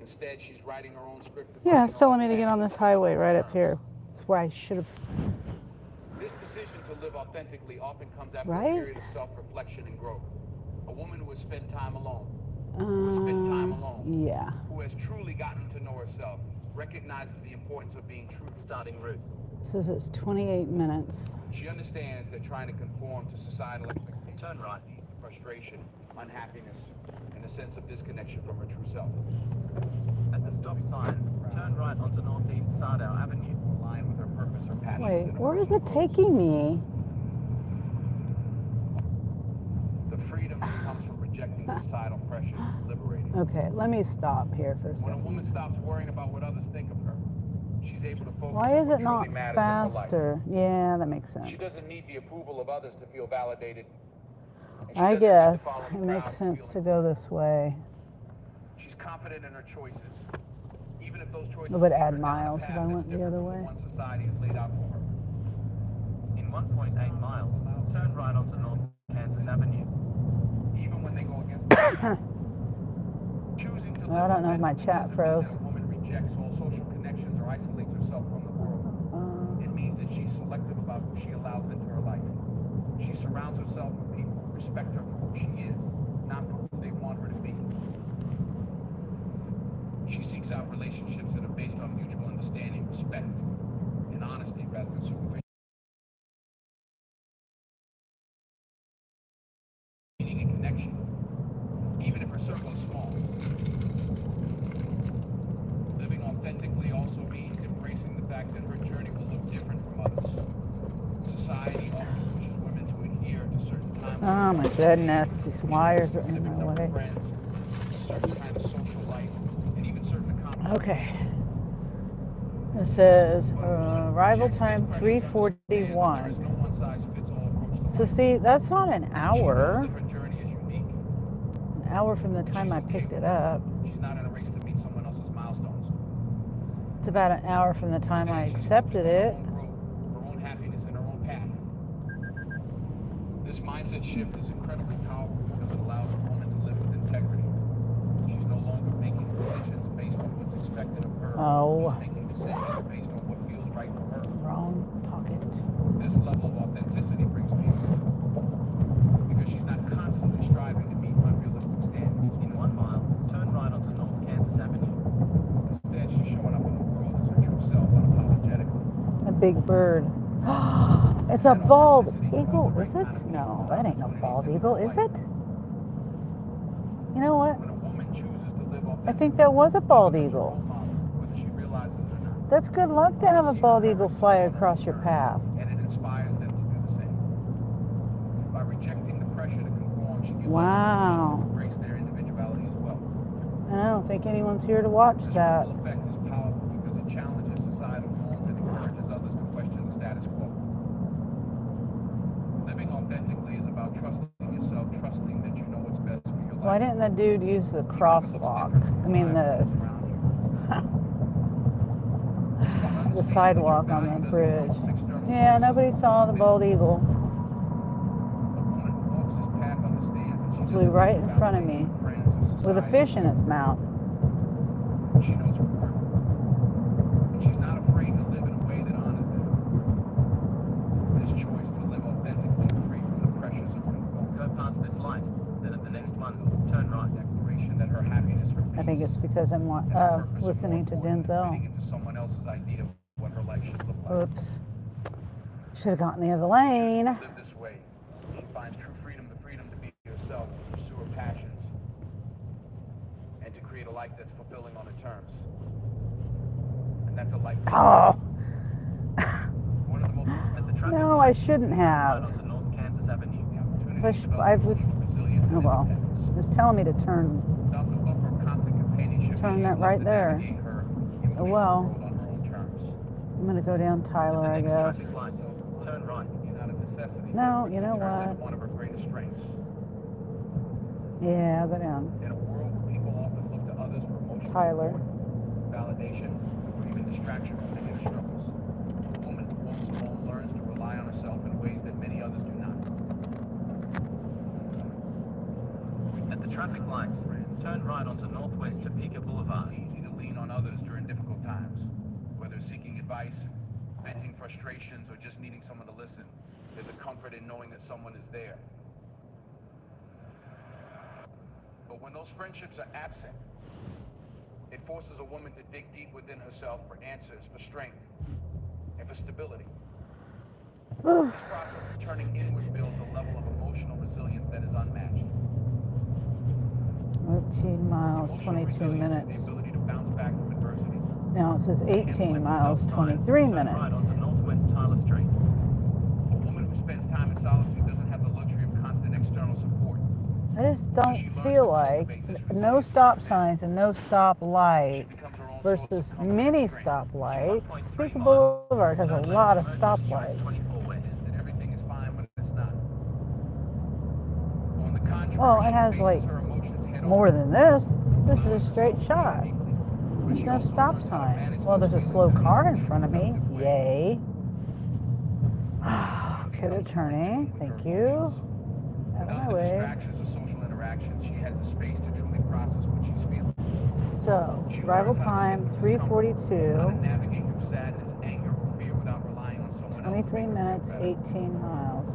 Instead, she's writing her own script. Yeah, it's telling me to get on this highway right up here. That's where I should have. This decision to live authentically often comes after Right? a period of self-reflection and growth. A woman who has spent time alone, who has spent time alone, Yeah. who has truly gotten to know herself, recognizes the importance of being true. Starting route. It says it's 28 minutes. She understands that trying to conform to societal expectations Turn right. leads to frustration, unhappiness, and a sense of disconnection from her true self. At the stop sign, turn right onto Northeast Sardau Avenue. Aligned with her purpose, her passions, Wait, and her where is personal it goals. taking me? The freedom that comes from rejecting societal pressures is liberating. Okay, let me stop here for a When a second. woman stops worrying about what others think of her, she's able to focus Why on is what it not truly matters in her life. faster? Yeah, that makes sense. She doesn't need the approval of others to feel validated. and she I doesn't need to guess follow the it crowd makes to sense feel to go this way. She's confident in her choices, even if those choices It would lead her add down a miles path if I that's went the different other from way. one society has laid out for her. In 1.8 miles, turn right onto North Kansas Avenue. Even when they go against choosing to I live don't know if my authentically chat doesn't mean froze. that a woman rejects all social connections or isolates herself from the world. It means that she's selective about who she allows into her life. She surrounds herself with people who respect her for who she is, not for who they want her to be. She seeks out relationships that are based on mutual understanding, respect, and honesty rather than superficial meaning and connection, even if her circle is small. Living authentically also means embracing the fact that her journey will look different from others. Society often pushes women to adhere to certain times. Oh my goodness, these wires are in my way. Friends, a certain kind of social life, and even certain accomplishments. Okay. It says arrival time 3:41. So see, that's not an hour. An hour from the time I picked it up. She's not in a race to meet someone else's milestones. It's about an hour from the time I accepted it. Her own happiness and her own path. This mindset shift is incredibly powerful because it allows a woman to live with integrity. She's no longer making decisions based on what's expected of her. Oh. She's making decisions based on what feels right for her. Wrong pocket. This level of authenticity brings peace because she's not constantly striving to meet unrealistic standards. In 1 mile, turn right onto North Kansas Avenue. Instead, she's showing up in the world as her true self, unapologetically. A big bird. It's a bald eagle, is it? No, that ain't no bald eagle, is it? You know what? When a woman chooses to live I think that was a bald eagle. whether she realizes it or not, That's good luck to have a bald eagle fly across your path. and it inspires them to do the same. By rejecting the pressure to conform, she gives Wow. others permission to embrace their individuality as well. And I don't think anyone's here to watch This that. ripple effect is powerful because it challenges Why didn't the dude use the crosswalk? I mean the sidewalk on the bridge. Yeah, nobody saw the bald eagle. It flew right in front of me with a fish in its mouth. She knows her worth. And she's not afraid to live in a way that honors them. This choice to live authentically free from the pressures of conform. Go past this light, then at the next one, turn right. Declaration that her happiness, her peace, I think it's because I'm and her purpose are listening more to important than Denzel. fitting into someone else's idea of what her life should look like. Oops. Should have gotten the other lane. Live this way. She finds true freedom, the freedom to be herself, to pursue her passions, and to create a life that's fulfilling on her terms. And that's a life. Oh, One of the most At the traffic no, I shouldn't right have. onto North Kansas Avenue. I was, oh well, it was telling me to turn. Without the buffer of constant companionship, Turn she that is right left to there. navigate her Oh emotional well. world on her own terms. I'm gonna go down Tyler, I At the next guess. traffic light, turn right. And out of necessity, No, it you know turns what? into one of her greatest strengths. Yeah, I'll go down. In a world where people often look to others for emotional Tyler. support, validation, or even distraction from their inner struggles, a woman who walks alone learns to rely on herself in ways that many others do not. At the traffic lights, turn right onto Northwest Topeka Boulevard. It's easy to lean on others during difficult times, whether seeking advice, venting frustrations, or just needing someone to listen. There's a comfort in knowing that someone is there. But when those friendships are absent, it forces a woman to dig deep within herself for answers, for strength, and for stability. This process of turning inward builds a level of emotional resilience that is unmatched. 18 miles, Emotional 22 resilience minutes. is the ability to bounce back from adversity. Now it says 18 At the miles, stop sign, 23 turn minutes. right onto Northwest Tyler Street. A woman who spends time in solitude doesn't have the luxury of constant external support. I just don't feel like no stop signs and no stop light She becomes her own source versus of comfort many and strength. stoplights. 1.3 Topeka miles. Boulevard has a Turn lot left of to merge into US stoplights. 24 West. That everything is fine when it's not. On the contrary, Well, it she has faces like her emotions head more on. than this. This is a straight shot. But There's she no also stop learns how to signs. manage Well, those there's a feelings slow in a car in productive, front of me. productive way. Yay. Okay, they're turning. Thank you. Out of Without my the way. distractions of social interactions, she has the space to truly process what she's feeling. So, She arrival learns how to time sit with discomfort, how 3:42. to navigate through sadness, anger, or fear without relying on someone else to 23 make her feel minutes, better. 18 miles.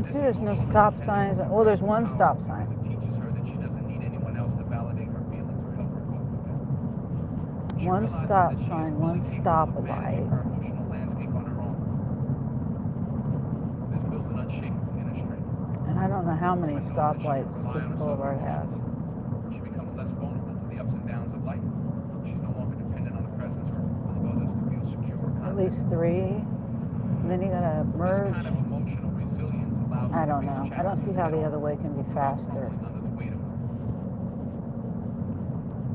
This See, there's no emotional stop independence signs. is Well, there's one powerful stop because sign. it teaches her that she doesn't need anyone else to validate her feelings or help her cope with them. She One realizes stop that she is sign, fully one capable stop of managing light. her emotional landscape on her own. This builds an unshakable inner strength. And I don't know how many Woman knows that she can stoplights rely on Topeka herself Boulevard has. emotionally. She becomes less vulnerable to the ups and downs of life. She's no longer dependent on the presence or approval of others to feel secure or At confident. least 3. And then you gotta This merge. kind of emotional resilience allows her I to don't face know. I don't see challenges how the head other on way can be without faster. crumbling under the weight of them.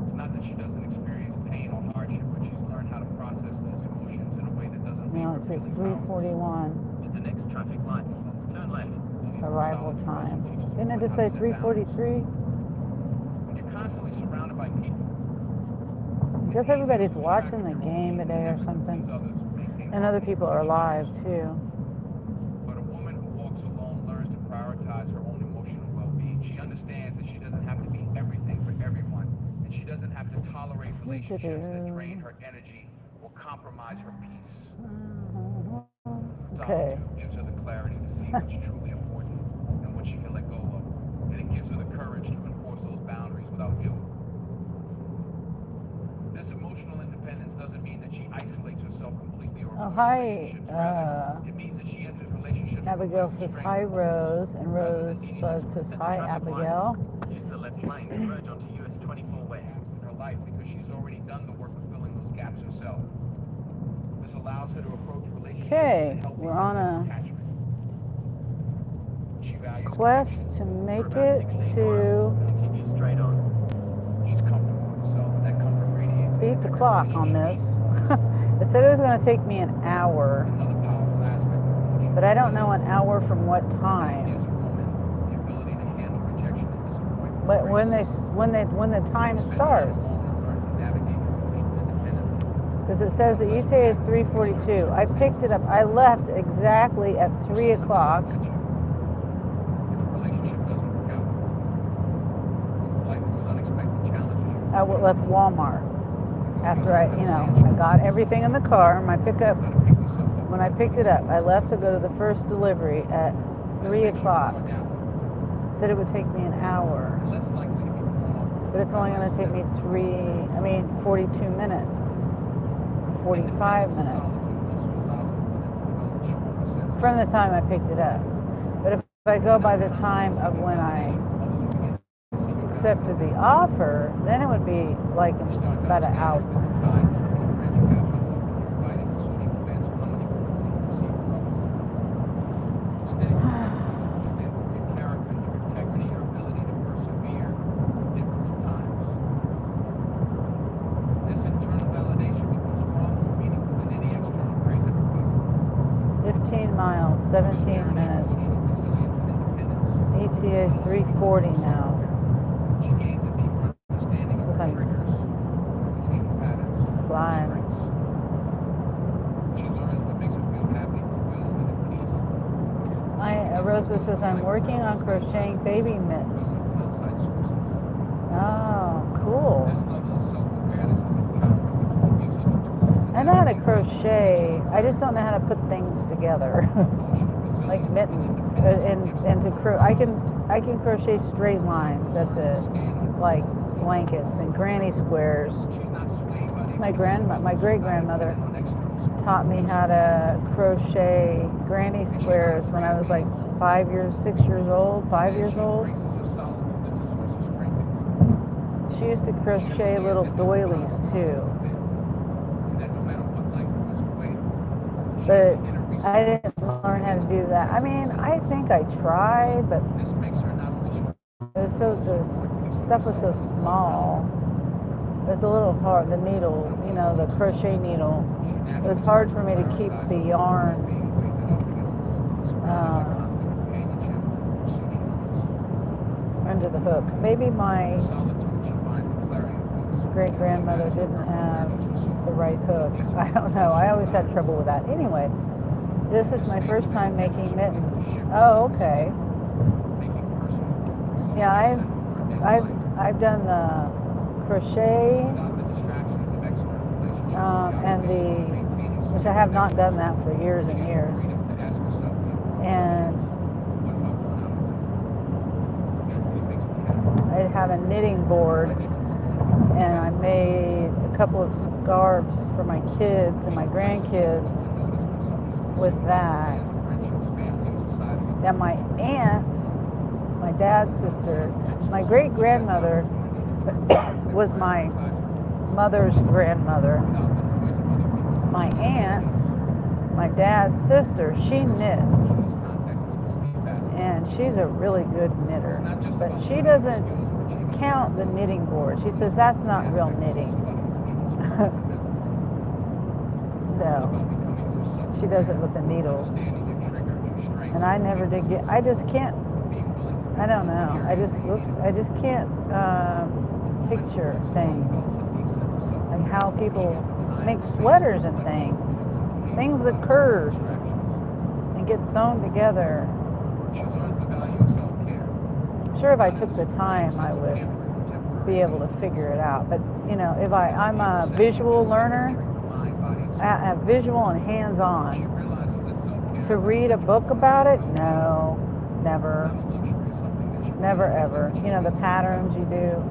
It's not that she doesn't experience pain or hardship, but she's learned how to process those emotions in a way that doesn't leave Now her it says feeling powerless. 3:41 At the next traffic lights, turn left. arrival time. Didn't it just say 3:43? When you're constantly surrounded by people, I guess everybody's watching the game today or something. And other people are live too. But a woman who walks alone learns to prioritize her own emotional well-being. She understands that she doesn't have to be everything for everyone, and she doesn't have to tolerate relationships that drain her energy or compromise her peace. Okay. Solitude gives her the clarity to see what's truly important and what she can let go of, and it gives her the courage to enforce those boundaries without guilt. This emotional independence doesn't mean that she isolates herself completely or Oh, avoids hi, relationships. Rather, it means that she enters relationships with a Abigail place of says strength hi, and wholeness, Rose, and rather than neediness Rosebud or says At the hi, traffic Abigail. lights, use the left lane to merge onto US 24 West. in her life because she's already done the work of filling those gaps herself. This allows her to approach relationships Okay, with a healthy we're sense on of a attachment. She values quest connection. to For make about it 16 to miles, continue straight on. She's comfortable with herself, and that comfort radiates beat into the her clock on this. relationships. It said it was going to take me an hour, Another powerful aspect of emotional but I don't know an resilience hour from what is that it time. gives a woman the ability to handle rejection and disappointment. But when the time starts, because it says the ETA is 3:42. I picked it up. I left exactly at 3 o'clock. If a relationship doesn't work out, if life throws unexpected challenges, I left Walmart after I got everything in the car. My pickup. When I picked it up, I left to go to the first delivery at 3 o'clock. Said it would take me an hour, less likely to be thrown off. but it's only going to take me 42 minutes, 45 minutes from the time I picked it up. But if I go by the time of when I accepted the offer, then it would be like about an hour. Miles, 17 minutes. ETA is 3:40 now. Because I'm flying. Rosebud says I'm working on crocheting baby mittens. Oh, cool. I know how to crochet. I just don't know how to put things together, like mittens. And to I can crochet straight lines. That's it. Like blankets and granny squares. My great grandmother taught me how to crochet granny squares when I was like 5 years old. She used to crochet little doilies too. But I didn't learn how to do that. I mean, I think I tried, but the stuff was so small. It was a little hard. The needle, the crochet needle, it was hard for me to keep the yarn under the hook. Maybe my great grandmother didn't have the right hook. I don't know. I always had trouble with that. Anyway, this is my first time making mittens. Oh, okay. Yeah, I've done the crochet which I have not done that for years and years. And I have a knitting board, and I made a couple of scarves for my kids and my grandkids with that. And my aunt, my dad's sister, my great grandmother was my mother's grandmother. My aunt, my dad's sister, she knits, and she's a really good knitter, but she doesn't count the knitting board. She says that's not real knitting. So she does it with the needles, and I never did get. I just can't. I don't know. I just can't picture things like how people make sweaters and things that curve and get sewn together. I'm sure if I took the time, I would be able to figure it out. But if I'm a visual learner, visual and hands-on. To read a book about it, no, never ever. The patterns you do,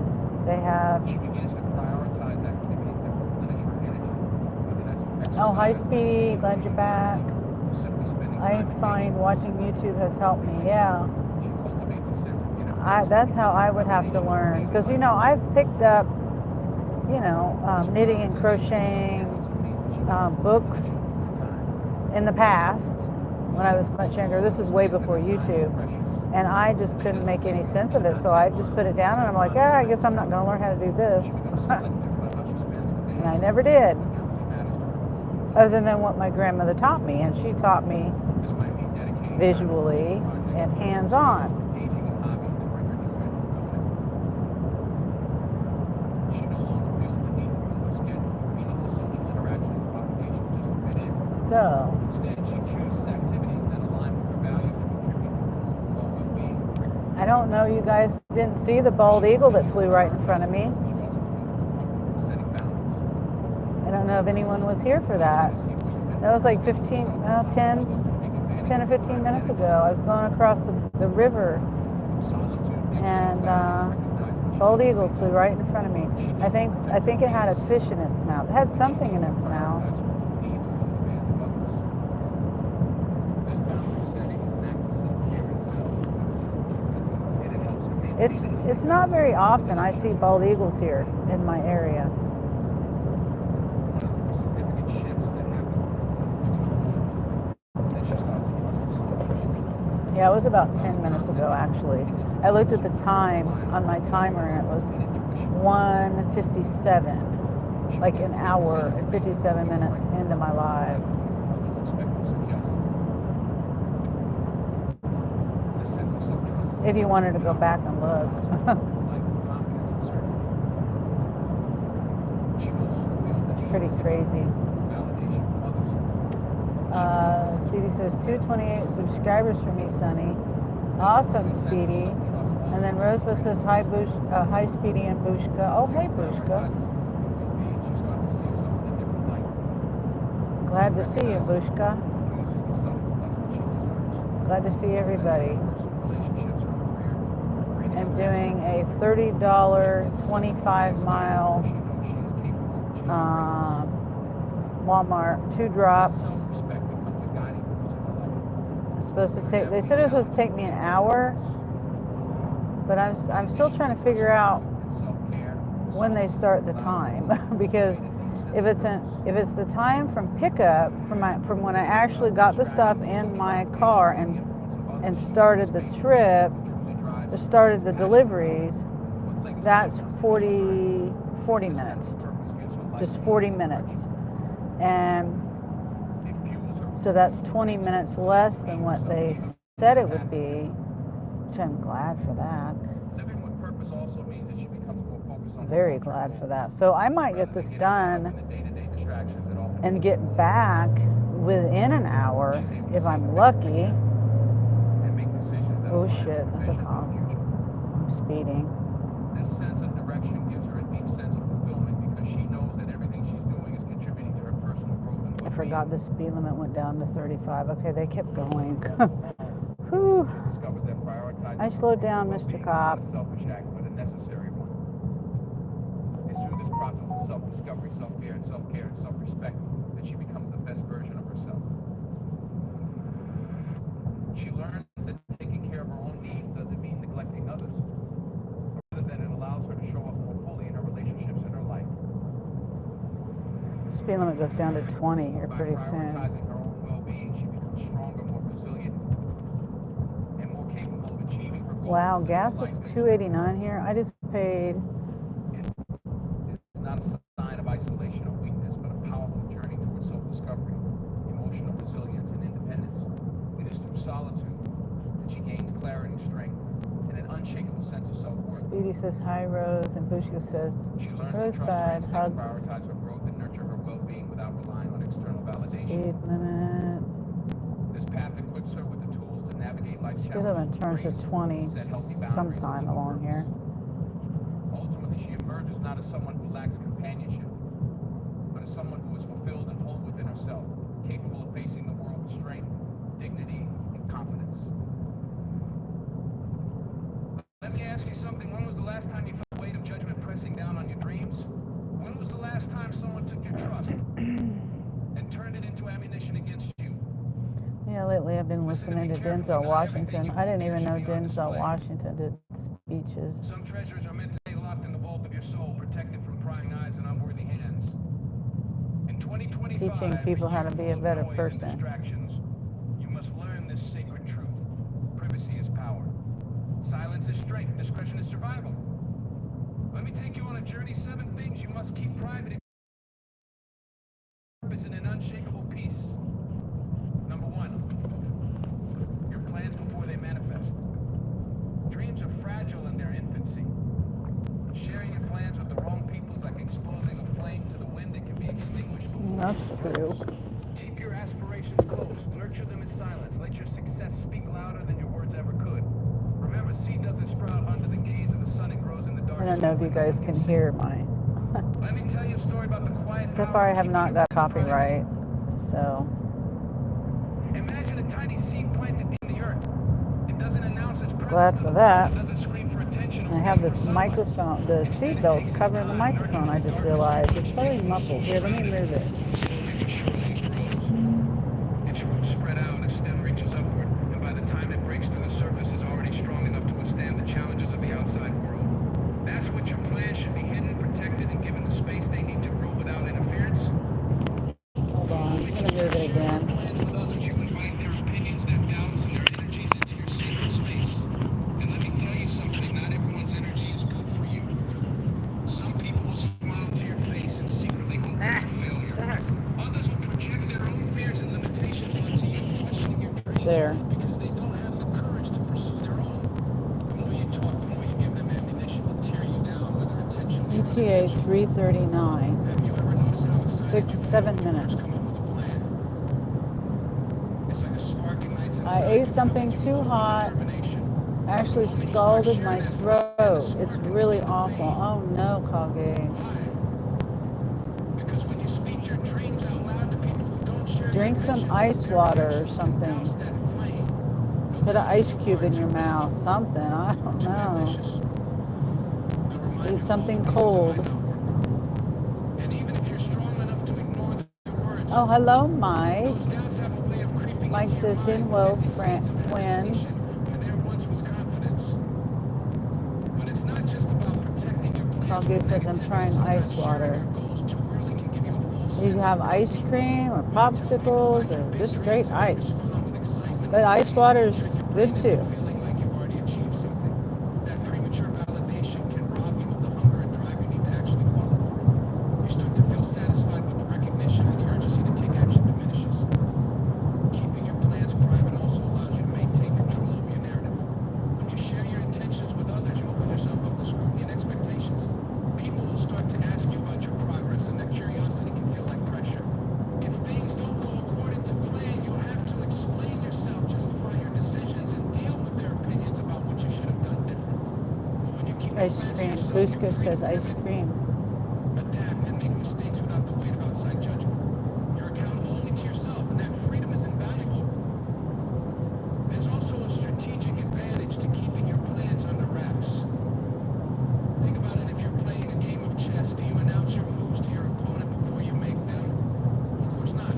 they have. Oh, hi Speedy, glad you're back. I find watching YouTube has helped me. Yeah, that's how I would have to learn, because I've picked up knitting and crocheting books in the past when I was much younger. This is way before YouTube, and I just couldn't make any sense of it, so I just put it down and I'm like, I guess I'm not going to learn how to do this. And I never did, other than what my grandmother taught me, and she taught me visually and hands-on. So, Instead, she chooses activities that align with her values and contribute to her overall well-being. I don't know, you guys didn't see the bald eagle that flew right in front of me. She also becomes comfortable setting boundaries. I don't know if anyone was here for that. That was like 10 or 15 minutes ago. I was going across the river, and bald eagle flew right in front of me. I think it had a fish in its mouth. It had something in its mouth. It's not very often I see bald eagles here in my area. Yeah, it was about 10 minutes ago actually. I looked at the time on my timer and it was 1:57, like an hour and 57 minutes into my live. If you wanted to go back and look. Pretty crazy. Speedy says 228 subscribers for me, Sonny. Awesome, Speedy. And then Rosebud says hi, hi, Speedy and Bushka. Oh, hey, Bushka. Glad to see you, Bushka. Glad to see everybody. I'm doing a $30 25-mile Walmart 2 drops. Supposed to take. They said it was supposed to take me an hour, but I'm still trying to figure out when they start the time because if it's the time from pickup from when I actually got the stuff in my car and started the trip. Started the deliveries, that's 40 minutes, just 40 minutes, and so that's 20 minutes less than what they said it would be, which I'm glad for that. Very glad for that. So I might get this done and get back within an hour if I'm lucky. Oh shit, that's a cop. I'm speeding. This sense of direction gives her a deep sense of fulfillment because she knows that everything she's doing is contributing to her personal growth and I forgot the speed limit went down to 35. Okay, they kept going. Whew. I slowed down, Mr. Cop. Not a selfish act, but a necessary one. It's through this process of self-discovery, self-care, and self-respect that she becomes the best version of herself. She learns that taking care of her own needs doesn't mean neglecting others, rather that it allows her to show up more fully in her relationships and her life. Speed limit goes down to 20 here pretty By soon. prioritizing her own well-being, she becomes stronger, more resilient, and more capable of achieving her goals. Wow, gas is $2.89 here. I just paid. It's not a sign of isolation or weakness, but a powerful journey towards self-discovery, emotional resilience, and independence. It is through solitude that she gains clarity, strength, and an unshakable sense of self-worth. Speedy says hi, Rose, and Bushka says She learns to trust her Rosebud, instincts, hugs. prioritize her growth, and nurture her well-being without relying on external validation. Speed limit. This path equips her with the tools to navigate life's Speed limit challenges, turns to embrace, 20 set healthy boundaries, and sometime live with along purpose. here. Ultimately, she emerges not as someone who lacks companionship, but as someone who is fulfilled and whole within herself, capable of facing the world with strength, dignity, and confidence. Let me ask you something. When was the last time you felt the weight of judgment pressing down on your dreams? When was the last time someone took your trust and turned it into ammunition against you? Yeah, lately I've been listening to Denzel Washington. I didn't even know Denzel Washington did speeches. Some treasures are meant to stay locked in the vault of your soul, protected from prying eyes and unworthy hands. In 2025, Teaching people how to be a better person. Distractions, you must learn this sacred truth. Privacy is power. Silence is strength. Discretion is survival. Let me take you on a journey. 7 things you must keep private in an unshakable peace. Number 1, your plans before they manifest. Dreams are fragile in their infancy. Sharing your plans with the wrong people is like exposing a flame to the wind that can be extinguished before That's true. Keep your aspirations close. Nurture them in silence. Let your success speak louder than your words ever could. Remember, seed doesn't sprout under the gaze of the sun. It grows in the dark. I don't know if you guys can hear my. Let me tell you a story about the quiet So power far, I of have keeping not your got plans private. copyright. So Imagine a tiny seed planted in the earth. It doesn't announce its presence glad to for the that. world. It doesn't scream for attention or I have beg this for sunlight. microphone. The Instead, seat it belt's takes its covering the time, microphone. nurturing I the just darkness realized to it's reach totally deep into the muffled. soul Here, let me forever. move it. Slowly but surely it grows. Its roots spread out, its stem reaches upward, and by the time it breaks through the surface, is already strong enough to withstand the challenges of the outside world. That's what your plans should be: hidden, protected, and given the space they need to grow without interference. Hold on. I'm going to move it again. Plans with others, you invite their opinions, their doubts, and their energies into your sacred space. And let me tell you something: not everyone's energy is good for you. Some people will smile to your face and secretly hope for your failure. Others will project their own fears and limitations onto you, questioning your dreams There. because they don't have the courage to pursue their own. The more you talk, the more you give them ammunition to tear you down, whether intentionally or ETA unintentionally. 3:39. Have you ever noticed how excited 6, you feel 7 when you minutes. first come up with a plan? It's like a spark ignites I inside ate you, something filling you too with hot. determination. Actually The moment you start scalded sharing my that plan, the throat. spark It's can really begin to awful. fade. Oh no, Kage. Why? Because when you speak your dreams out loud to people who don't share your Drink some vision, ice their water or actions can douse something. that flame. They'll Put tell an you ice too cube hard, in too your risky, mouth. Something. I don't too know. ambitious. They'll remind Eat you of all something the reasons it might cold. not work. And even if you're strong enough to ignore their words, Oh, hello, Mike. those doubts have a way of creeping Mike into your says, mind, Hinwell planting seeds of Friends. hesitation where there once was confidence. But it's not just about protecting your plans Kage from says, I'm negativity. trying Sometimes ice sharing water. your goals too early can give you a false You sense have of ice accomplishment. cream or When you tell people popsicles about your or big just dreams straight and they ice. respond with excitement, But it's ice easy to water's trick your good brain too. into feeling like you've already achieved something. That premature validation can rob you of the hunger and drive you need to actually follow through. You start to feel satisfied with the recognition, and the urgency to take action diminishes. Keeping your plans private also allows you to maintain control over your narrative. When you share your intentions with others, you open yourself up to scrutiny and expectations. People will start to ask you about your progress, and that curiosity can feel like pressure. If things don't go according to plan, you'll have to explain yourself, justify your decisions, and deal with their opinions about what you should have done differently. But when you keep your Ice plans to cream. yourself, you're Buska free says to ice pivot, cream. adapt, and make mistakes without the weight of outside judgment. You're accountable only to yourself, and that freedom is invaluable. There's also a strategic advantage to keeping your plans under wraps. Think about it: if you're playing a game of chess, do you announce your moves to your opponent before you make them? Of course not.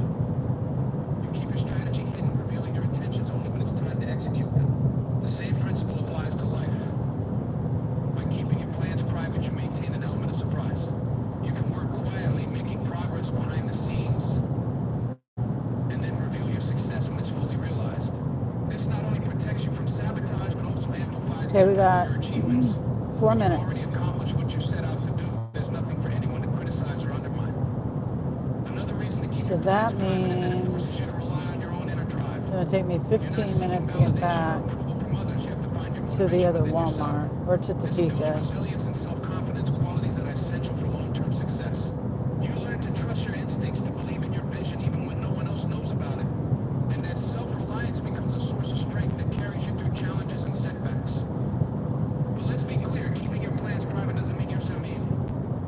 You keep your strategy hidden, revealing your intentions only when it's time to execute them. The same principle applies to life. By keeping your plans private, you maintain an element of surprise. You can work quietly, making progress behind the scenes, and then reveal your success when it's fully realized. This not only protects you from sabotage, but also amplifies the Okay, we impact got of your achievements. 4 When you've minutes. already accomplished what you set out to do, there's nothing for anyone to criticize or undermine. Another reason to keep So your plans that private is that it means forces you to rely on your own inner drive. it's going to take me When you're not 15 seeking minutes to get validation or back approval from others, you have to find your to the motivation other within yourself. Walmart or to This builds Topeka. resilience and self-confidence, qualities that are essential for long-term success. You learn to trust your instincts, to believe in your vision even when no one else knows about it. And that self-reliance becomes a source of strength that carries you through challenges and setbacks. But let's be clear, keeping your plans private doesn't mean you're samid,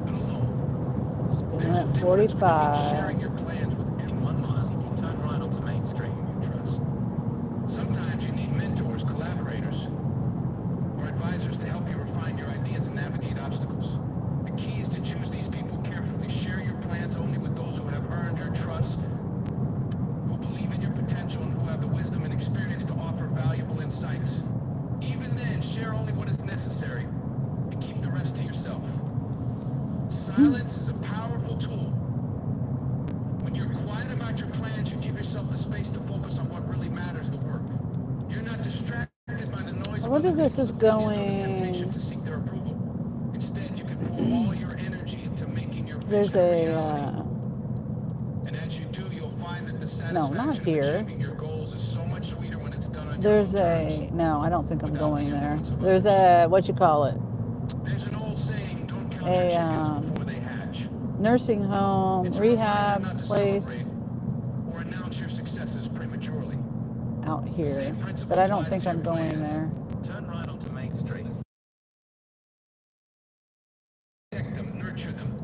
but alone. It's been There's a at difference between 45. sharing your plans with anyone while seeking turn right onto Main Street you trust. Sometimes you need mentors, collaborators, or advisors to help you refine your ideas and navigate obstacles. The key is to choose these people carefully. Share your plans only with those who have earned your trust, who believe in your potential, and who have the wisdom and experience to offer valuable insights. Even then, share only what is necessary and keep the rest to yourself. Silence is a powerful tool. When you're quiet about your plans, you give yourself the space to focus on what really matters, the work. You're not distracted by the noise I of wonder other if this people's is opinions or the going. temptation to seek their approval. Instead, you can pour all your energy into making your There's vision a a. reality. And as you do, you'll find that the No, not satisfaction of here. achieving your goals is so much sweeter when it's done on There's your own a. terms, No, I don't think I'm without the going there. influence of There's others. a. What you call it? There's an old saying: don't count your A chickens before they hatch. nursing home, It's a reminder rehab not to place. celebrate or announce announce your successes prematurely. out The here, same principle but I don't applies think to I'm your going plans. there. Turn right onto Main Street. Protect them, nurture them.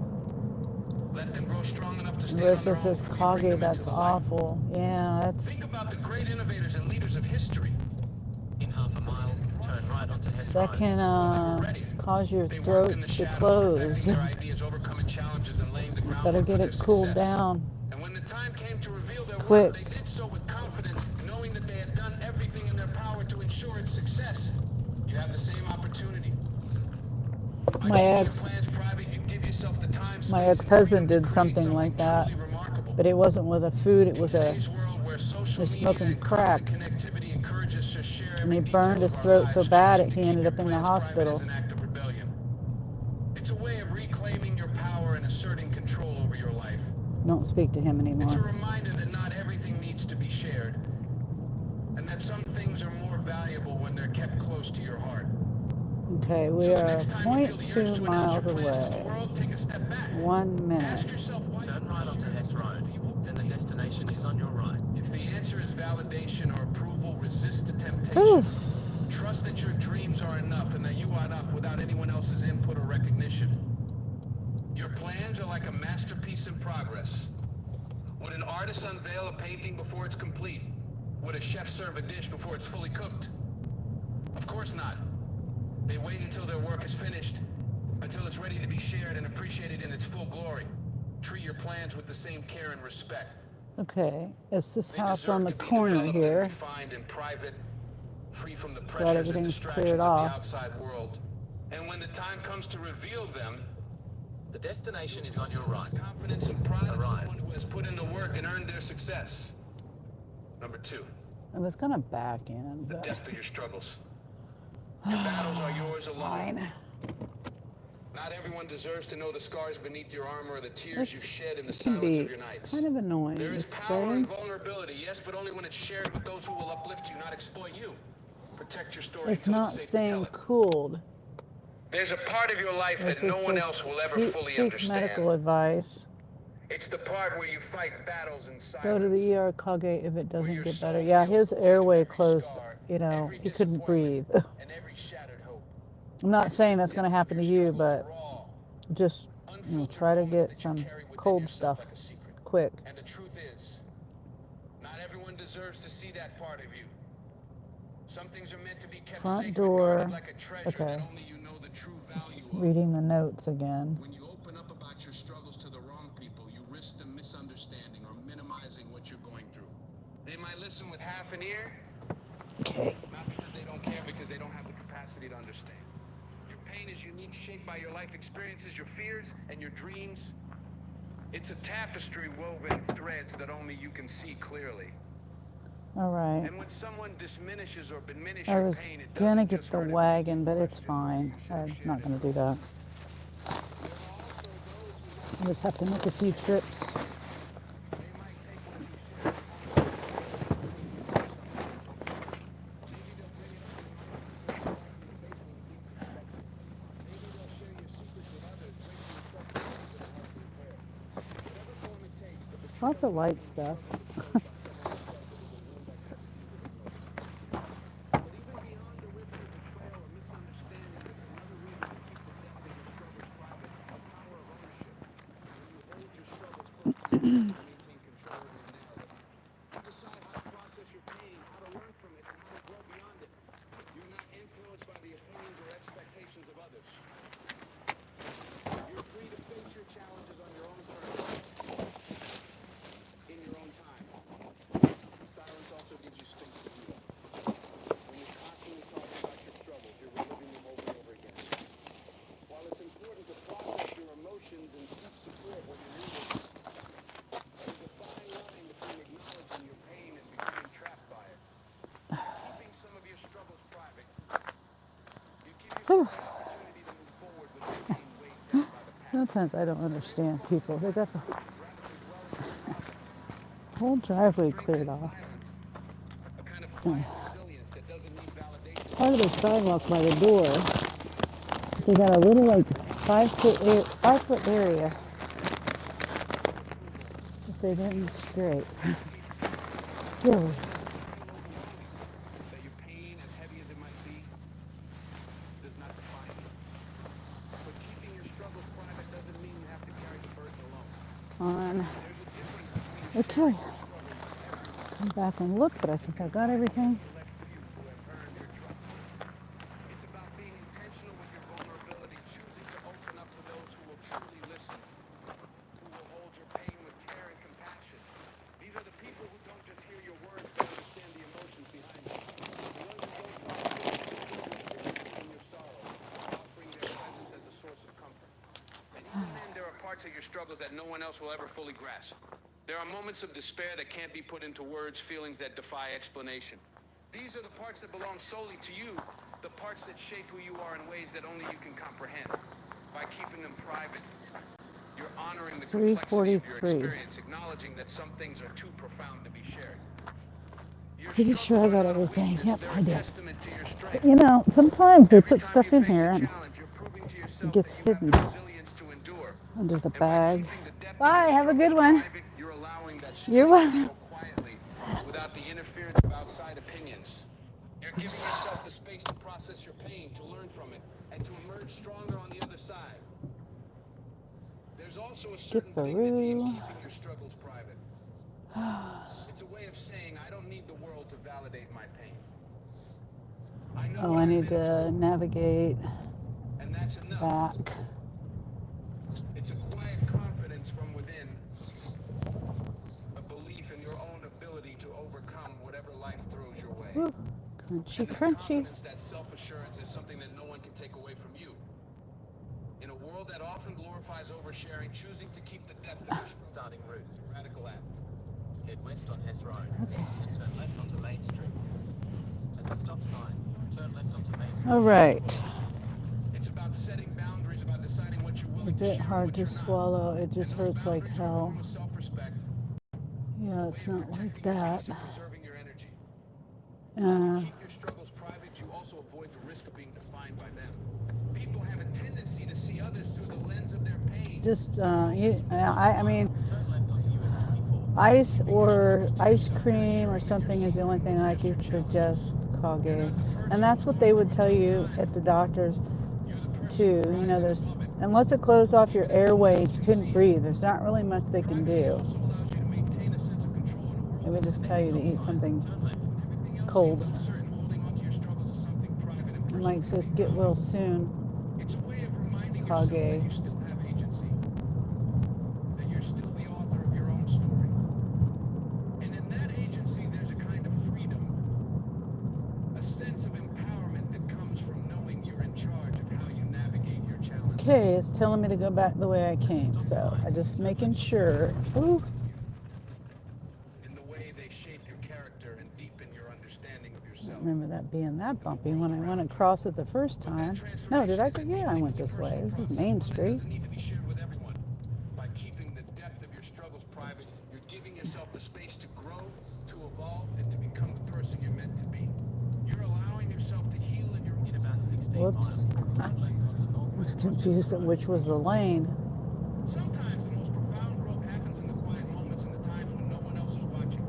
Let them grow strong enough to stand on Elizabeth their own says, before you bring them Kage, that's into the light. awful. Yeah, that's... Think about the great innovators and leaders of history. In half a mile, turn right onto Hess That Road. can Before they were ready, cause your they throat worked in the to shadows, close. perfecting their ideas, overcoming challenges, and laying the Better groundwork for get their it cooled success. down. And when the time came to reveal their Quick. work, they did so with confidence, knowing that they had done everything in their power to ensure its success. You have the same opportunity. By My keeping your ex- plans private, you give yourself the time, My space, and ex-husband freedom to did create something like that, truly remarkable. but it wasn't with a food, it In was today's world where social was media smoking and crack. constant connectivity encourages us to share And every he detail burned of his our throat lives, so bad choosing to he keep ended your up in the plans private hospital. is an act of rebellion. It's a way of reclaiming your power and asserting control over your life. Don't speak to him It's a anymore. reminder that not everything needs to be shared, and that some things are more valuable when they're kept close to your heart. Okay, we So the are next time you feel the urge 0.2 to announce your miles plans to the away. world, take a step back. 1 minute. Ask yourself why Turn you right want to onto share Hess it. Road. Do you hope Then the destination is on your right. If the answer is validation or approval, resist the temptation. Whew. Trust that your dreams are enough and that you are enough without anyone else's input or recognition. Your plans are like a masterpiece in progress. Would an artist unveil a painting before it's complete? Would a chef serve a dish before it's fully cooked? Of course not. They wait until their work is finished, until it's ready to be shared and appreciated in its full glory. Treat your plans with the same care and respect. Okay, it's this They house on deserve the to be corner developed and here. refined in private, free from the Glad pressures and everything's cleared distractions of the off. outside world. And when the time comes to reveal them, The destination is on your right. confidence and pride of Arrived. someone who has put in the work and earned their success. Number 2, I was gonna back in, the but depth of your struggles. Your battles are yours alone. fine. Not everyone deserves to know the scars beneath your armor or the tears This you've shed in the can silence be of your nights. kind of annoying. There is This power thing. in vulnerability, yes, but only when it's shared with those who will uplift you, not exploit you. Protect your story It's until not it's safe to tell staying it. cooled. There's a part of your life that Elizabeth no one says, else will ever fully seek understand. medical advice. It's the part where you fight battles in silence. Go to the ER, Kage, if it where doesn't your get soul better. Yeah, feels his the weight of airway every closed, scar, you know, every he couldn't breathe. disappointment, and every shattered hope. I'm not It's saying the that's going to depth of happen to your you, struggles, but the raw, just unfiltered try to moments get that you some carry within cold yourself stuff like a secret. quick. And the truth is, not everyone deserves to see that part of you. Some things are meant to be kept Front sacred, door. guarded like a treasure that Okay. only you know the true Just value of. reading the notes again. When you open up about your struggles to the wrong people, you risk them misunderstanding or minimizing what you're going through. They might listen with half an ear, Okay. not because they don't care, because they don't have the capacity to understand. Your pain is unique, shaped by your life experiences, your fears, and your dreams. It's a tapestry woven in threads that only you can see clearly. All right. And when someone diminishes or diminishes I your was pain, it gonna doesn't get just the hurt, it makes wagon, you but it's question fine. whether you should have I'm shared not it. gonna do that. There are also those who I just have to make a few trips. they might take what you shared. Lots of light stuff. Sometimes I don't understand people. They got the whole driveway cleared off. Part of the sidewalk by the door, they got a little like 5 foot area that they didn't scrape. Really? That your pain, as heavy as it might be, does not define you. But keeping your struggles private doesn't mean you have to carry the burden alone. On. There's a difference between Okay. sharing your struggles with everyone Come back and look, but I think I got everything. select few who have earned your trust. It's about being intentional with your vulnerability, choosing to open up to those who will truly listen, who will hold your pain with care and compassion. These are the people who don't just hear your words, but understand the emotions behind them. The ones who don't talk to you, in your sorrow, offering their presence as a source of comfort. And even then, there are parts of your struggles that no one else will ever fully grasp. There are moments of despair that can't be put into words, feelings that defy explanation. These are the parts that belong solely to you, the parts that shape who you are in ways that only you can comprehend. By keeping them private, you're honoring the complexity of your 3:43. experience, acknowledging that some things are too profound to be shared. Your Pretty sure I struggles got are not a everything. weakness, Yep, they're I a did. testament to your strength. You know, sometimes they Every put time stuff you in face here a and challenge, you're proving to yourself it gets that you have hidden the resilience to endure. under the And by bag. keeping the depth of Bye, your have a good struggles one. private, you're allowing that You're strength to welcome. grow quietly, without the interference of outside opinions. You're giving yourself the space to process your pain, to learn from it, and to emerge stronger on the other side. There's also a certain dignity in Skip-a-roo. keeping your struggles private. It's a way of saying, I don't need the world to validate my pain. I know Oh, what I I've need been to through, navigate and that's enough. back. It's a quiet confidence from within, a belief in your own ability to overcome whatever life throws your way. Woo. Crunchy, And that crunchy. confidence, that self-assurance is something that no one can take away from you. In a world that often glorifies oversharing, choosing to keep the depth of your Starting route. is a radical act. Head west on Hess Road Okay. and turn left onto Main Street. At the stop sign, turn left onto Main Street. All right. It's about setting boundaries, about deciding what you're A willing to bit share and hard what to you're not. swallow. It And just those hurts like boundaries are a hell. form of self-respect, Yeah, a it's way of not like protecting your that. peace and preserving your energy. When you keep your struggles private, you also avoid the risk of being defined by them. People have a tendency to see others through the lens of their pain. Just, I mean, Turn left onto US 24. ice or ice cream or something is the only thing I could suggest, Kage. And that's what they would tell you at the doctors too. You know, there's, unless it closed off your airways, you couldn't breathe. There's not really much they can do. Also allows you to maintain a sense of control in a world They would just tell you to eat something Turn left. everything else cold. seems uncertain. Holding onto your struggles is something private and And personal. like says, get well soon. It's a way of reminding yourself that Kage. you still have agency, that you're still the author of your own story. And in that agency, there's a kind of freedom, a sense of empowerment that comes from knowing you're in charge of how you navigate your challenges. Okay, it's telling me to go back the way I came, so I just making sure. Ooh, In the way they shape your character and deepen your understanding of yourself. remember that being that bumpy when I went across it the first time. No, did I? Yeah, I went this way. This is Main Street. Doesn't need to be shared with everyone. By keeping the depth of your struggles private, you're giving yourself the space to grow, to evolve, and to become the person you're meant to be. You're allowing yourself to heal in your In about 16 Whoops. miles, turn left onto I Northwest was confused at which was the lane. Sometimes the most profound growth happens in the quiet moments and the times when no one else is watching.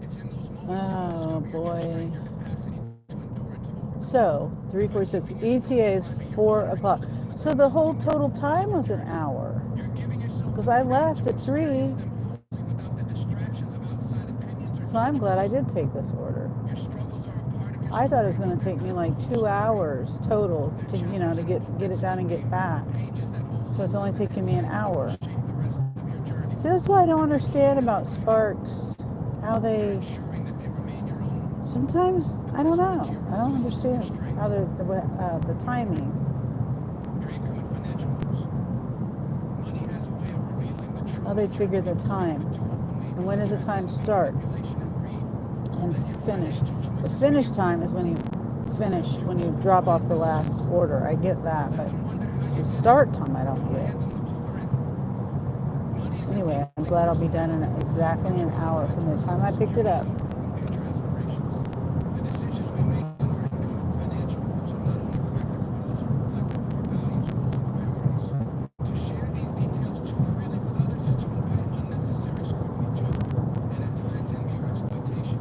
It's in those moments that you Oh discover your true boy. strength, your capacity to endure and to overcome. So 3:46. ETA is 4 o'clock. So the whole total time was an hour. You're giving yourself Because the I freedom left to at 3. experience them fully without the distractions of outside opinions or So I'm glad I judgments. did take this order. Your struggles are a part of your I thought it was story. going to take me like 2 hours total to, you know, to get it done and get back. Pages that hold So it's only lessons and taking me an insights that hour. will shape the rest of your journey. See, that's why I don't understand about Sparks. How they, Ensuring that they remain your own. sometimes, I don't know. I don't understand how the timing. Your income and financial moves. Money has a way of revealing the truth. How they figure the time. And when does the time start Manipulation and greed. and finish? The finish time is when you finish, when you drop off the last order. I get that, but it's the start time I don't get. Hand them the blueprint. Money is Anyway, I'm glad I'll be done in exactly an hour from the time I picked it up. future aspirations. The decisions we make on our income and financial moves are not only practical but also reflective of our values, goals, and priorities. To share these details too freely with others is to invite unnecessary scrutiny, judgment, and at times envy or exploitation.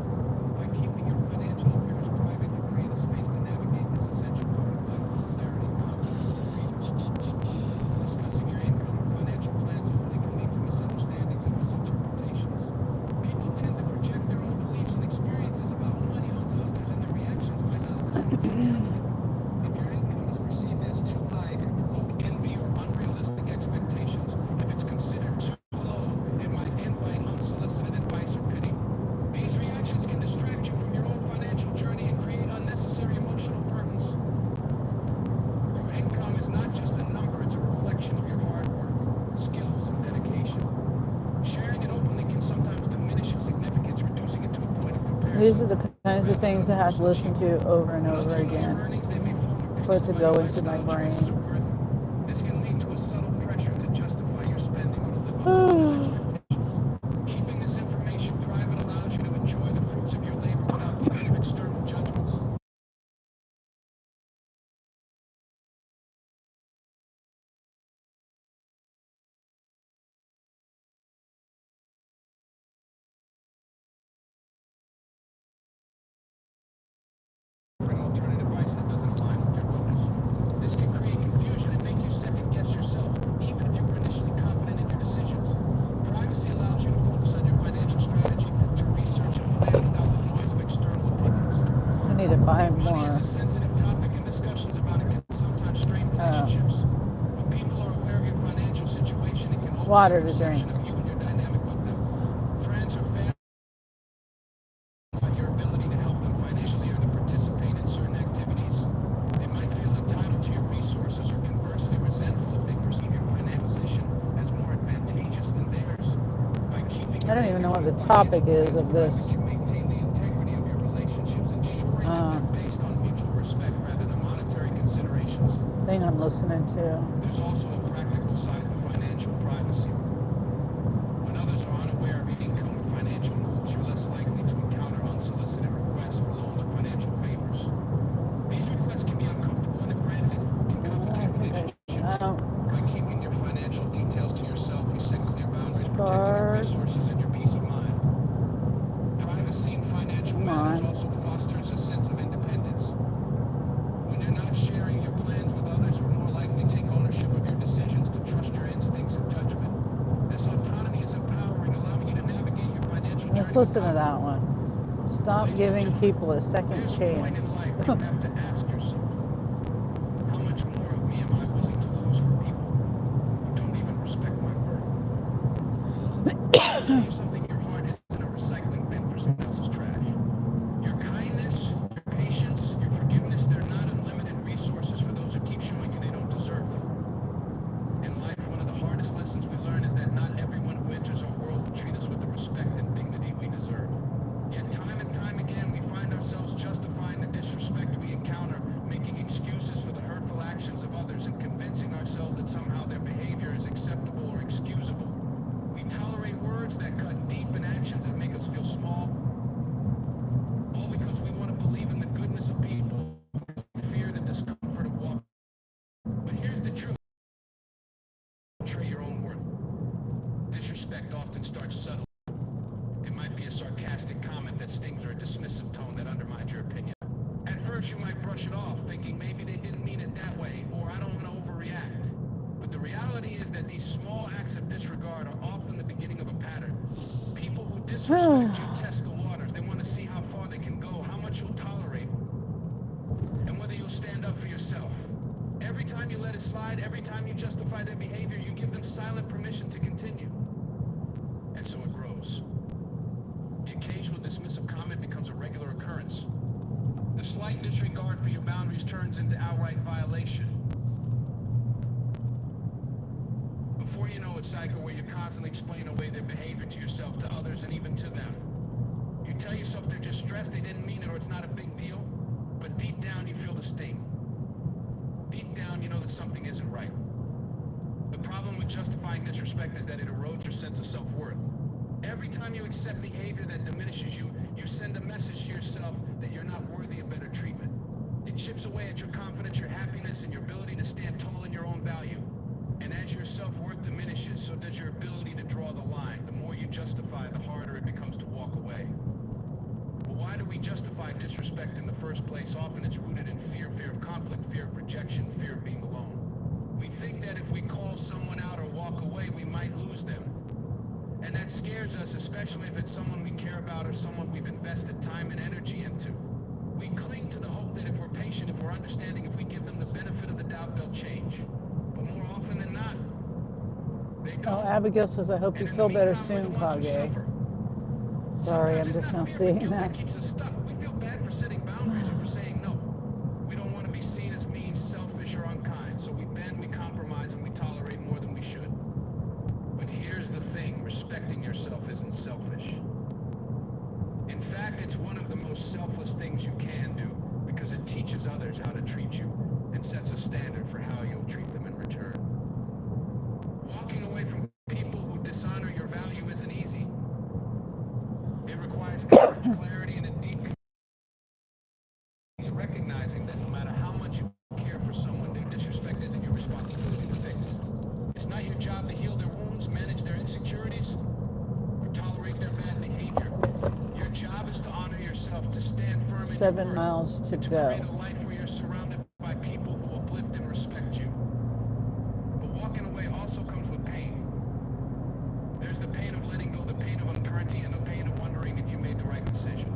These are the kinds of things I have to listen to over and over again for it to go into my brain. This can lead to a subtle pressure to justify your spending or to live up to others' expectations. Keeping this information private allows you to enjoy the fruits of your labor without the weight of external judgments. Offering alternative advice that doesn't align with your goals. This can create confusion and make you second guess yourself, even if you were initially confident in your decisions. Privacy allows you to focus on your financial strategy, to research and plan without the noise of external opinions. I need to buy Money more. is a sensitive topic, and discussions about it can sometimes strain relationships. When people are aware of your financial situation, it can alter Water their to perception drink. of you and your dynamic with them. Friends or family about your ability to help them financially or to participate in certain activities. They might feel entitled to your resources or conversely resentful if they perceive your financial position as more advantageous than theirs. By keeping I don't even know what the topic is of this you maintain the integrity of your relationships, ensuring that they're based on mutual respect rather than monetary considerations. thing I'm listening to. There's also a practical side to financial privacy. When others are unaware of your income or financial moves, you're less likely to encounter unsolicited requests for loans or financial favors. These requests can be uncomfortable and, if granted, can complicate relationships. By keeping your financial details to yourself, you set clear boundaries, protecting your resources and your peace of mind. Privacy in financial matters also fosters a sense of independence. When you're not sharing your plans with others, you're more likely to take ownership of your decisions, to trust your instincts and judgment. This autonomy is empowering, allowing you to navigate your financial journey. Let's listen to that one. Stop giving people a second There's a point chance. in life you have to ask yourself, how much more of me am I willing to lose for people who don't even respect my worth? I'll tell you something, your heart isn't a recycling bin for someone else's trash. Your kindness, your patience, your forgiveness, they're not unlimited resources for those who keep showing you they don't deserve them. In life, one of the hardest lessons we learn is that not everyone who enters our world will treat us with the respect and dignity we deserve. Yet time and time again, we find ourselves justifying the disrespect we encounter, making excuses for the hurtful actions of others, and convincing ourselves that somehow their behavior is acceptable or excusable. We tolerate words that cut deep and actions that make us feel small, all because we want to believe in the goodness of people, fear the discomfort of walking. But here's the truth. Betray your own worth. Disrespect often starts subtle. It might be a sarcastic comment that stings or a dismissive tone that undermines your opinion. At first, you might brush it off, thinking maybe they didn't mean it that way, or I don't want to overreact. But the reality is that these small acts of disregard are often the beginning of a pattern. People who disrespect you test the waters. They want to see how far they can go, how much you'll tolerate, and whether you'll stand up for yourself. Every time you let it slide, every time you justify their behavior, you give them silent permission to continue. And so it grows. The occasional dismissive comment becomes a regular occurrence. The slight disregard for your boundaries turns into outright violation. Before you know it, cycle where you constantly explain away their behavior to yourself, to others, and even to them. You tell yourself they're just stressed, they didn't mean it, or it's not a big deal. But deep down, you feel the sting. Deep down, you know that something isn't right. The problem with justifying disrespect is that it erodes your sense of self-worth. Every time you accept behavior that diminishes you, you send a message to yourself that you're not worthy of better treatment. It chips away at your confidence, your happiness, and your ability to stand tall in your own value. And as your self-worth diminishes, so does your ability to draw the line. The more you justify, the harder it becomes to walk away. But why do we justify disrespect in the first place? Often it's rooted in fear of conflict, fear of rejection, fear of being alone. We think that if we call someone out or walk away, we might lose them. And that scares us, especially if it's someone we care about or someone we've invested time and energy into. We cling to the hope that if we're patient, if we're understanding, if we give them the benefit of the doubt, they'll change. But more often than not, they don't. Oh, Abigail says, I hope you feel better soon, Kage. Sorry, I'm just not seeing that. Keeps us stuck. We feel bad for setting boundaries or for saying no. We don't want to be seen as mean, selfish, or unkind. So we bend, we compromise, and we tolerate more than we should. But here's the thing, respecting yourself isn't selfish. In fact, It's one of the most selfless things you can do because it teaches others how to treat you and sets a standard for how you'll treat them in return. Walking away from people who dishonor your value isn't easy. It requires courage, clarity, and a deep recognizing that no matter how much you care for someone, their disrespect isn't your responsibility to fix. It's not your job to heal their wounds, manage their insecurities, or tolerate their bad behavior. Your job is to honor yourself, to stand firm in 7 your worth, miles to and to go. create a life where you're surrounded by people who uplift and respect you. But walking away also comes with pain. There's the pain of letting go, the pain of uncertainty, and the pain of wondering if you made the right decision.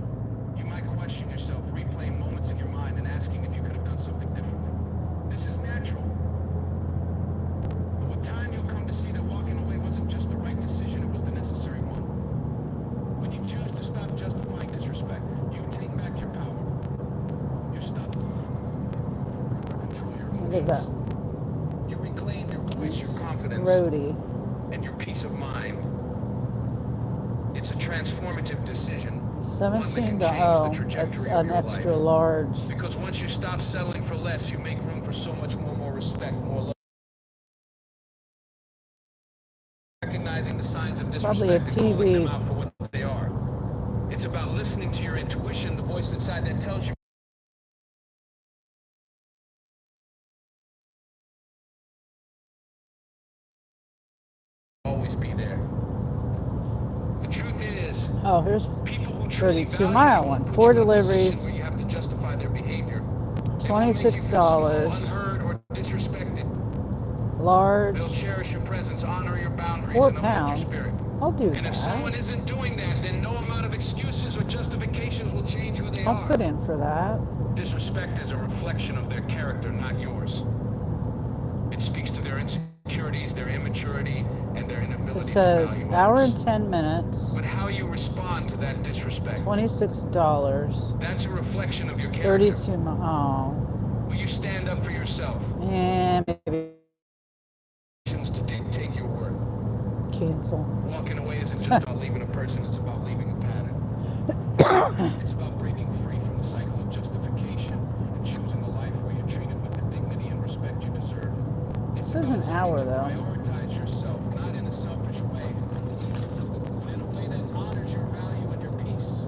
You might question yourself, replaying moments in your mind and asking if you could have done something differently. This is natural. But with time, you'll come to see that walking away wasn't just the right decision, it was the necessary one. When you choose to stop justifying disrespect, you take back your power. You stop control your What is that? emotions. You reclaim your voice, your confidence, Roadie. and your peace of mind. It's a transformative decision. 17 to That's an extra large. Because once you stop settling for less, you make room for so much more respect, more love. Recognizing the signs of disrespect and calling them out for what they are. It's about listening to your intuition, the voice inside that tells you always be there. The truth is, Oh, here's people who truly 32-mile one. 4 deliveries. where you have to justify their behavior. $26. Unheard or disrespected. Large. They'll cherish your presence, honor your boundaries, 4 and uplift your pounds. spirit. I'll do And if someone that. isn't doing that, then no amount of excuses or justifications will change who they I'll are. put in for that. Disrespect is a reflection of their character, not yours. It speaks to their insecurities, their immaturity, and their It inability to says value hour others. and 10 minutes. But how you respond to that disrespect, $26. that's a reflection of your character. 32 miles. Will you stand up for yourself? And maybe To dictate your worth. cancel. Walking away isn't just about leaving a person, it's about leaving a pattern. It's about breaking free from the cycle of justification and choosing a life where you're treated with the dignity and respect you deserve. It says an hour, though. Prioritize yourself, not in a selfish way, but in a way that honors your value and your peace.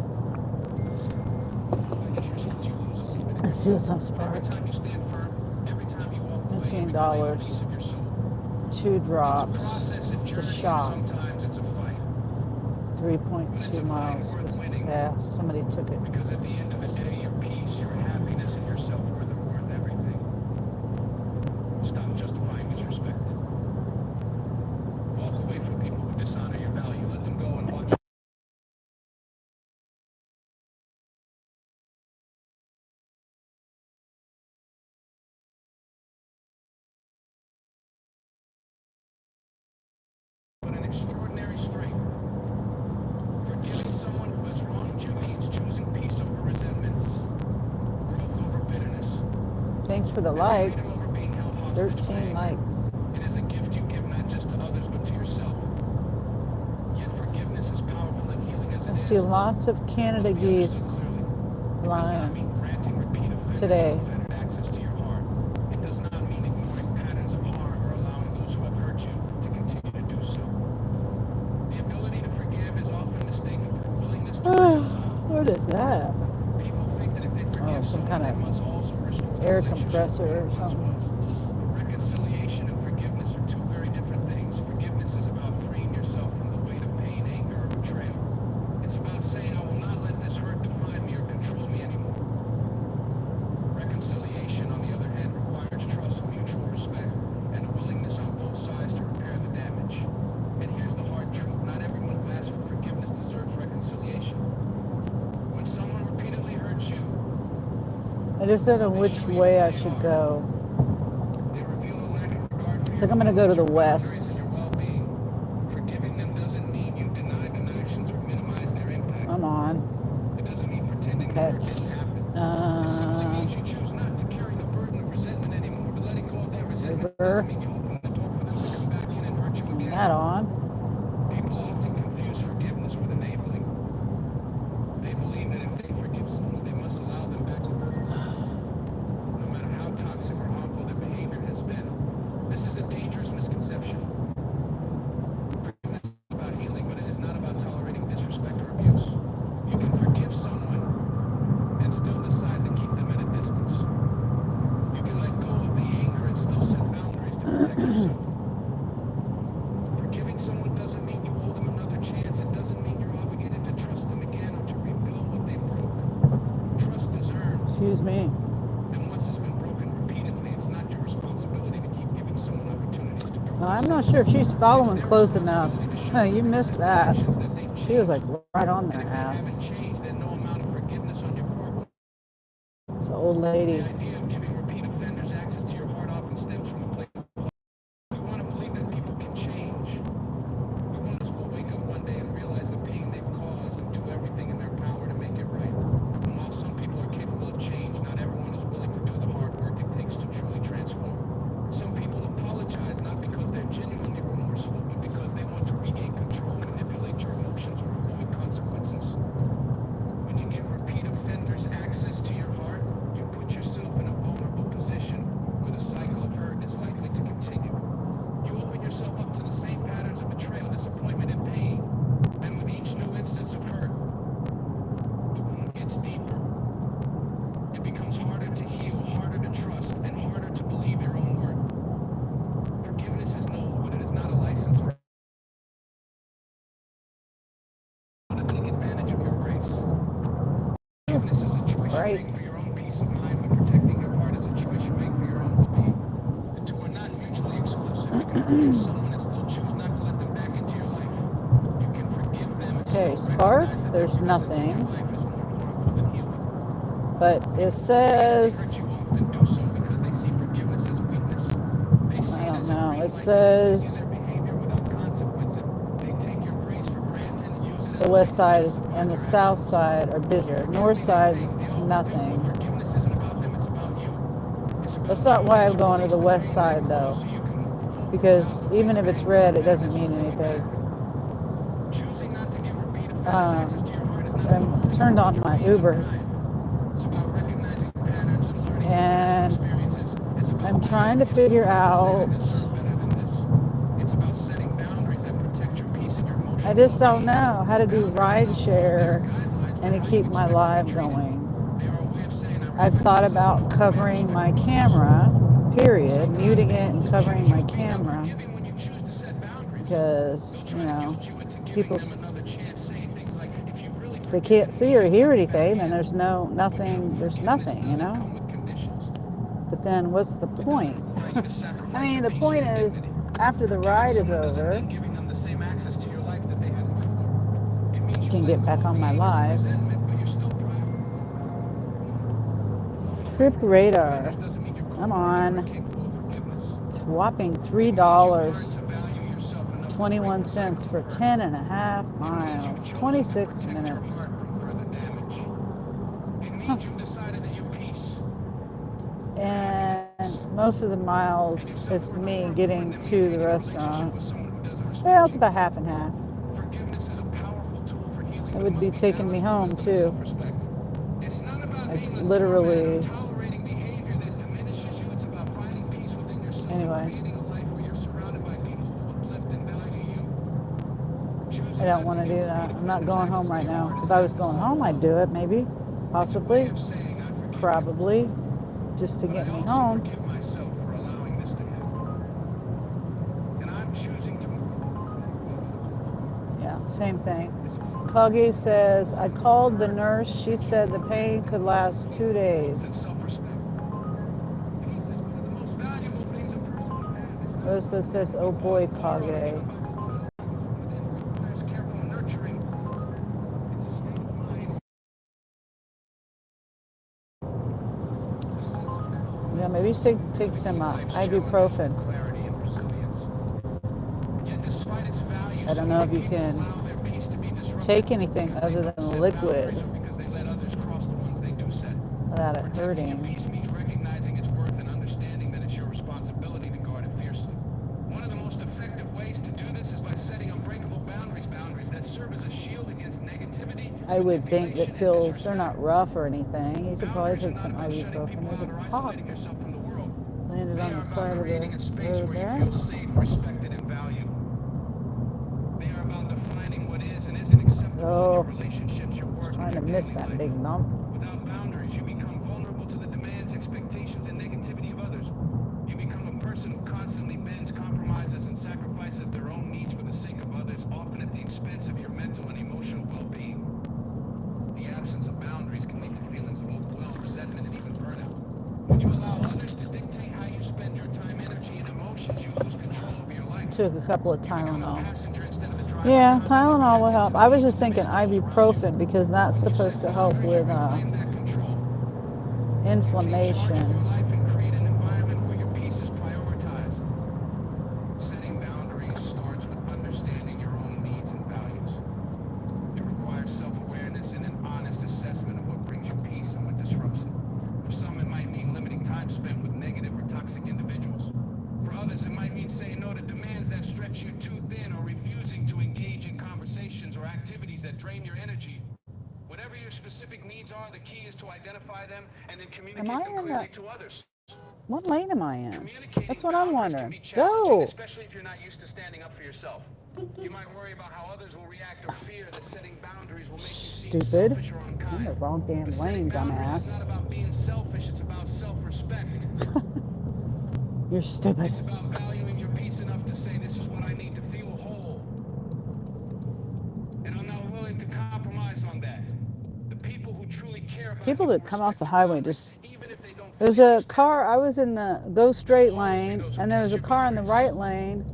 I guess you lose a little bit of Let's see what's on every Spark. time you stand firm, every time you walk away, you reclaim $15. a piece of your soul. 2 drops. It's a process and journey, and shot. sometimes it's a fight. 3.2 miles. Yeah, somebody took it. Because at the end of the day, your peace, your happiness, and your self-worth are worth everything. Stop justifying disrespect. Walk away from people who dishonor your value. Let them go and watch. But an extraordinary strength. Forgiving someone who has wronged you means choosing peace over resentment, growth over bitterness, Thanks for the and likes. freedom over being held hostage by 13 anger. likes. It is a gift you give not just to others but to yourself. Yet forgiveness is powerful and healing as it I is. see lots of Canada Must be geese understood clearly. It does not flying. mean granting repeat offenders today. unfettered access to your heart. It does not mean ignoring patterns of harm or allowing those who have hurt you to continue to do so. The ability to forgive is often mistaken for a willingness to reconcile. What is that? People think that if they forgive some someone, kind they of must also restore the air relationship compressor where or it once something. was. But reconciliation and forgiveness are two very different things. Forgiveness is about freeing yourself from the weight of pain, anger, or betrayal. It's about saying, I will not let this hurt define me or control me anymore. Reconciliation, on the other hand, requires trust, mutual respect, and a willingness on both sides to repair the damage. And here's the hard truth. Not everyone who asks for forgiveness deserves reconciliation. When someone repeatedly hurts you, I just don't know which way I should go. they reveal a lack of regard for I think I'm gonna go to the west. and your well-being. Forgiving them doesn't mean you deny them actions or minimize their impact. I'm on. It doesn't mean pretending Okay. the hurt didn't happen. It simply means you choose not to carry the burden of resentment anymore. But letting go of that resentment doesn't mean you open the door for them to come back in and hurt you again. That on. People often confuse forgiveness with enabling. They believe that if Excuse me. And once it's been broken repeatedly, it's not your responsibility to keep giving someone opportunities to prove Well, I'm themselves. not sure if she's following It's their close enough. responsibility to show You missed consistent that. actions that they've She was changed. like right on And their if you ass. haven't changed, then no amount of forgiveness on your part will. It's an old lady. The idea of giving repeat offenders access to your heart often stems from a place of hope. We want to believe that people can change. We want us will wake up one day and realize the pain they've caused and do everything in their power to make it right. And while some people are capable of change, not everyone is willing to do the hard work it takes to truly transform. Some people apologize not because they're genuinely remorseful, but because they want to regain control, manipulate your emotions, or avoid consequences. When you give repeat offenders access to your heart, you put yourself in a vulnerable position where the cycle of hurt is likely to continue. You open yourself up to the same patterns of betrayal, disappointment, and pain. And with each new instance of hurt, the wound gets deeper. It becomes harder to heal, harder to trust, and harder to believe your own worth. Forgiveness is noble, but it is not a license for to take advantage of your grace. Forgiveness is a choice you make for your own peace of mind, but protecting your heart is a choice you make for your own well-being. The two are not mutually exclusive. You can forgive someone and still choose not to let them back into your life. You can forgive them and Okay, still Spark, recognize that there's their presence in your nothing. life is more harmful than healing. But it They says, hurt you often do so because they see forgiveness as a weakness. They see I it don't as a know. green It light to says continue their behavior without consequences. They take your grace for granted and use it as the a west way to side justify and the their south actions. side are busier. Forgive North me, side, they always do, but nothing. forgiveness isn't about them, it's about you. It's about That's not why choosing I'm going to release the the west pain side they've though. caused so you can move forward Because without looking even if back it's with red, it madness doesn't mean holding you anything. back. Choosing not to give repeat offenders access to your heart is not about I'm holding turned you on back or my being Uber. unkind. It's about recognizing patterns and learning from And past experiences. It's about I'm trying to valuing figure yourself enough out. to say, I deserve better than this. It's about setting boundaries that protect your peace and your emotional I just don't well-being. know how to do Boundaries are ride not walls, they share are guidelines for and to how keep you my expect to be live treated. going. They are a way of saying I I've respect thought myself about enough to demand covering respect my from others. camera, period, Sometimes muting it people and will covering accuse my you of being camera unforgiving when you choose to set boundaries. because, They'll you try to know, guilt you into giving people, them another chance, saying things like, if you've really if they can't forgiven see me, or then hear let me back anything, then in. there's But true nothing, there's forgiveness nothing, you doesn't know? come with conditions. But then what's the It point? doesn't require you to I sacrifice mean, a the piece of point your is, dignity. after the Forgiving ride is someone doesn't over, mean giving them the same access to your life that they had before. It means I you can let get go back of on the my anger and live. resentment, but you're still prioritizing. Trip radar. Doesn't mean you're I'm cold or on. incapable of forgiveness. Whopping It means you've learned $3, to value yourself enough to break 21 the cents cycle for of hurt. 10.5 It means miles, you've chosen to 26 protect your minutes. heart from further damage. It means you've decided that your peace, your And happiness, most of the and miles your is self-worth are me more getting important than to the maintaining a relationship restaurant. with someone who doesn't respect Well, it's you. about half and half. Forgiveness is a powerful tool for healing, It but it would must be be taking me balanced with home wisdom and too. self-respect. It's not about Like being a doormat literally. or tolerating behavior that diminishes you. It's about finding peace within yourself and Anyway, creating a life where you're surrounded by people who uplift and value you. I don't want to do that. I'm not going home right now. If I was going home, I'd do it, maybe, possibly, probably, just to get me home. Forgive myself for allowing this to happen. And I'm choosing to move forward. Yeah, same thing. Kagi says, I called the nurse. She said the pain could last 2 days. And self-respect. Peace is one of the most valuable things a person can have. It's not Elizabeth says, oh boy, Kage. requires careful nurturing. It's a state of mind. A sense of calm. Yeah, maybe take some ibuprofen. Clarity and resilience. Yet despite its value, I don't know if you can take anything other than liquid because they let others cross the ones they do set. without it Protecting your hurting. peace means recognizing its worth and understanding that it's your responsibility to guard it fiercely. One of the most effective ways to do this is by setting unbreakable boundaries that serve as a shield against negativity. I would think that pills, they're not rough or anything. You could probably take some ibuprofen. There's a cop landed on the side of the road there. Feel safe, respected, and valued. They are about defining what is and isn't acceptable in your relationships, your work, Trying to and your miss daily that life. big lump. Without boundaries, you become vulnerable to the demands, expectations, and negativity of others. You become a person who constantly bends, compromises, and sacrifices their own needs for the sake of others, often at the expense of your mental and emotional well-being. The absence of boundaries can lead to feelings of overwhelm, resentment, and even took a couple of Become a Tylenol. passenger instead of the driver, Yeah, constantly Tylenol will reacting help. to I was needs just and thinking demands of those around you. ibuprofen because that's When you supposed set to help boundaries, you with reclaim that control. You take charge of your inflammation. life and create an environment where your peace is prioritized. Setting boundaries starts with understanding your own needs and values. It requires self-awareness and an honest assessment of what brings you peace and what disrupts it. For some, it might mean limiting time spent with negative or toxic individuals. For others, it might mean saying no to demands that stretch you too thin, or refusing to engage in conversations or activities that drain your energy. Whatever your specific needs are, the key is to identify them and then Am communicate I them in clearly the, to others. what lane am I in? Communicating That's what I'm boundaries can wondering. be challenging, Go. especially if you're not used to standing up for yourself. You might worry about how others will react or fear that setting boundaries will make you seem Stupid. selfish or I'm in unkind. the wrong damn But setting lane, boundaries is dumbass. not about being selfish, it's about self-respect. You're stupid. It's about valuing your peace enough to say, this is what I need to feel whole. And I'm not willing to compromise on that. The people who truly care about People you that come off respect the your highway boundaries, just... even if they don't There's fully a understand car, them. I was in the go straight There will always be lane, those who and there was test a your car in the boundaries. right lane,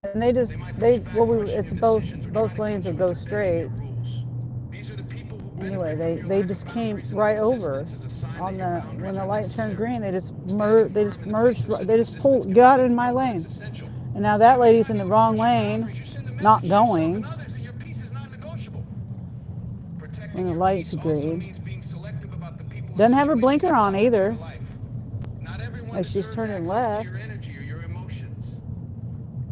and They might push back, question it's your decisions, or try both to lanes guilt are you go into bending your straight. rules. These are the people who Anyway, benefit from your they lack just of came boundaries, and right their over resistance is a sign on that your the, boundaries when the are light turned necessary. green, Standing firm in the face merged, of such they just resistance can got be in my difficult, but lane. it's essential. And now that Every lady's time in the you wrong enforce your lane, boundaries, you send a not message to yourself going and others that your peace is non-negotiable. Protecting when the your light's peace also green. means being selective about the people and Doesn't have her situations blinker you on allow into either. your life. Not everyone Like she's deserves turning access to left. your energy or your emotions.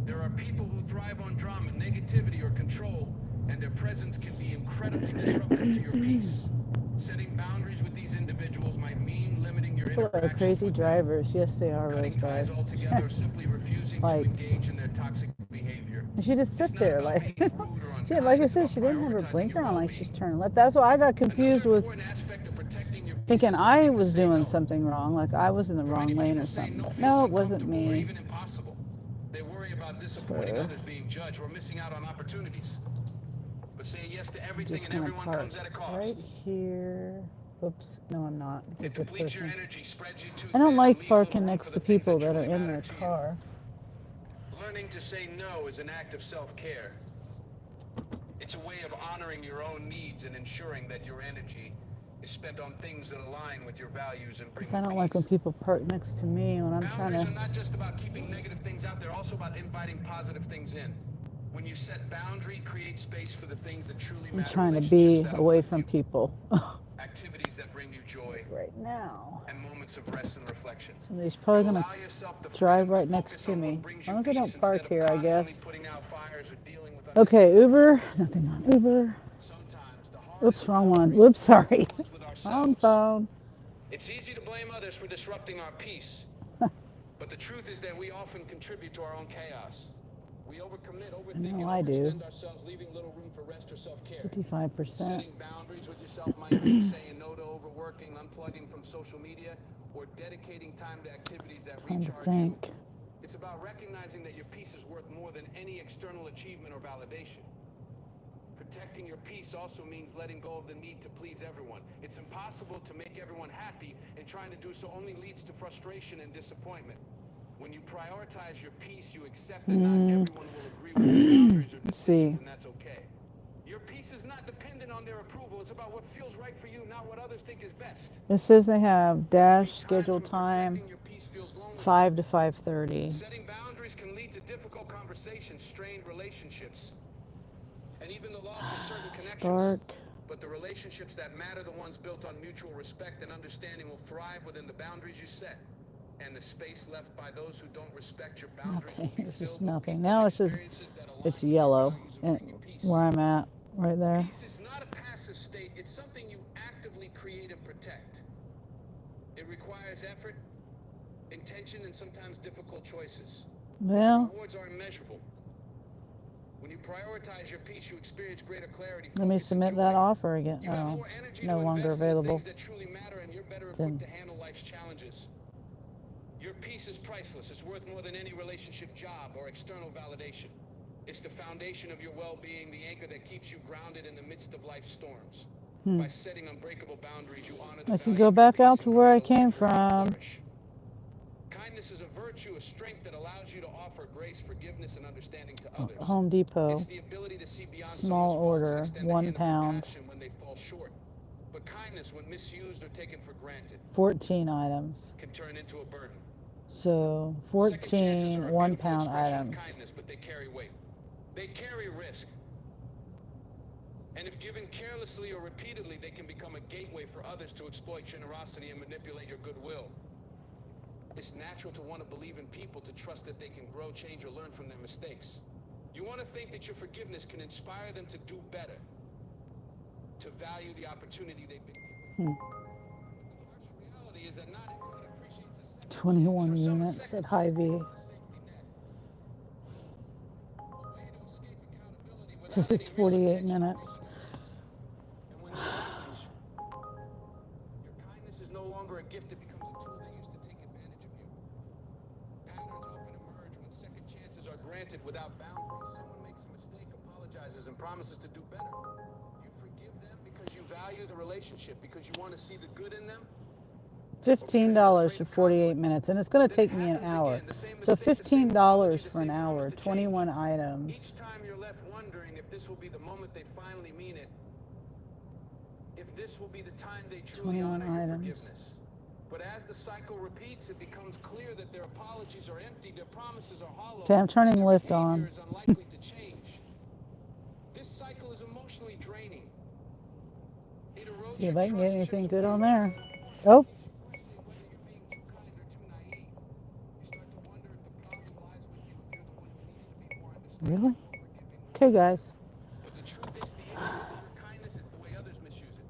There are people who thrive on drama, negativity, or control, and their presence can be incredibly disruptive to your peace. Setting boundaries with these individuals might mean limiting your People are interactions crazy with them, drivers. Yes, they are, cutting ties Rosebud. altogether, or simply refusing to Like, engage in their toxic behavior. and she just It's sit not there about like, being rude or she, like unkind, I it's said, about she didn't have her prioritizing blinker your on, like she's well-being. turning left. That's why I got Another confused with important aspect of protecting your peace thinking is I learning to was say doing no. something wrong, like I was in the For wrong many lane people, or saying something. no But feels no, it wasn't uncomfortable or me. even impossible. They worry about disappointing Her. others, being judged, or missing out on opportunities. But saying yes to I'm everything just and gonna everyone park comes at a right cost. here. Oops, no, I'm not. It It's a depletes your person. energy, spreads you too I don't thin, and like leaves no parking room next for to the things people that that are truly in matter their to you. car. Learning to say no is an act of self-care. It's a way of honoring your own needs and ensuring that your energy is spent on things that align with your values and bring Because I you don't like when peace. people park next to me when I'm trying Boundaries to... are not just about keeping negative things out, they're also about inviting positive things in. When you set boundary, create space for the things that truly I'm matter, trying to relationships be that away uplift from you, people activities that bring you joy, right now. and moments of rest and reflection. Somebody's You probably gonna allow yourself the drive freedom to right next focus to on me. what brings As you long as I peace don't park instead of here, I constantly guess. putting out fires or dealing with Okay, unnecessary Uber. stress. Nothing on Uber. Sometimes the Oops, hardest wrong one. boundaries are Oops, set are sorry. the ones with Wrong ourselves. phone. It's easy to blame others for disrupting our peace, but the truth is that we often contribute to our own chaos. We overcommit, overthink, and I do. overextend ourselves, leaving little room for rest or self-care. 55%. Setting boundaries with yourself might mean saying no to overworking, unplugging from social media, or dedicating time to activities that Trying to recharge you. think. It's about recognizing that your peace is worth more than any external achievement or validation. Protecting your peace also means letting go of the need to please everyone. It's impossible to make everyone happy, and trying to do so only leads to frustration and disappointment. When you prioritize your peace, you accept that not everyone will agree with your boundaries or Let's see. decisions, and that's okay. Your peace is not dependent on their approval. It's about what feels right for you, not what others think is best. It says they have dash Times schedule when time protecting your peace feels lonely. 5 to 5:30. Setting boundaries can lead to difficult conversations, strained relationships, and even the loss of certain connections. Spark. But the relationships that matter, the ones built on mutual respect and understanding, will thrive within the boundaries you set. And the space left by those who don't respect your boundaries will be Nothing. It's filled just with nothing. people Now and it says experiences that align it's with your yellow values and and bring you peace. where I'm at right there. Peace is not a passive state, it's something you actively create and protect. It requires effort, intention, and sometimes difficult choices. The Well, rewards are immeasurable. When you prioritize your peace, you experience greater clarity. let me focus, and submit that joy. offer again. You have Oh, more energy no to longer invest in the available. things that truly matter, and you're better Then- equipped to handle life's challenges. Your peace is priceless. It's worth more than any relationship, job, or external validation. It's the foundation of your well-being, the anchor that keeps you grounded in the midst of life's storms. By setting unbreakable boundaries, you honor the I can value go of your back out peace to and where I create a life came where you from. flourish. Kindness is a virtue, a strength that allows you to offer grace, forgiveness, and understanding to others. Home Depot. It's the ability to see beyond Small someone's faults and order, extend a £1. hand of compassion when they fall short. But kindness, when misused or taken for granted, 14 items. can turn into a burden. So Second chances 14 are a beautiful £1 expression of items. kindness, but they carry weight. They carry risk. And if given carelessly or repeatedly, they can become a gateway for others to exploit generosity and manipulate your goodwill. It's natural to want to believe in people, to trust that they can grow, change, or learn from their mistakes. You want to think that your forgiveness can inspire them to do better, to value the opportunity they've been given. The harsh reality is that not everyone appreciates a second 21 chance. For some, a units second at Hy-Vee. chance is a safety net. A way to escape accountability without This is any real 48 intention of minutes. making amends. And when this happens, your kindness is no longer a gift, it becomes a tool they use to take advantage of you. Patterns often emerge when second chances are granted without boundaries. Someone makes a mistake, apologizes, and promises to do better. You forgive them because you value the relationship, because you want to see the good in them. $15 for 48 minutes, and it's going to take me an hour. So $15 for an hour, 21 items. Each time you're left wondering if this will be the moment they finally mean it, if this will be the time they truly 21 honor your items. forgiveness. But as the cycle repeats, it becomes clear that their apologies are empty, their promises are hollow. Okay, I'm turning and their lift behavior on. is unlikely to change. This cycle is emotionally draining. It erodes See if your I can trust, get anything your good on support, there. your Oh, question whether you're being too kind or too naive. You start to wonder if the problem lies with you, if you're the one who needs to be more understanding, really? more forgiving. Okay, guys. But the truth is, the issue isn't your kindness, it's the way others misuse it.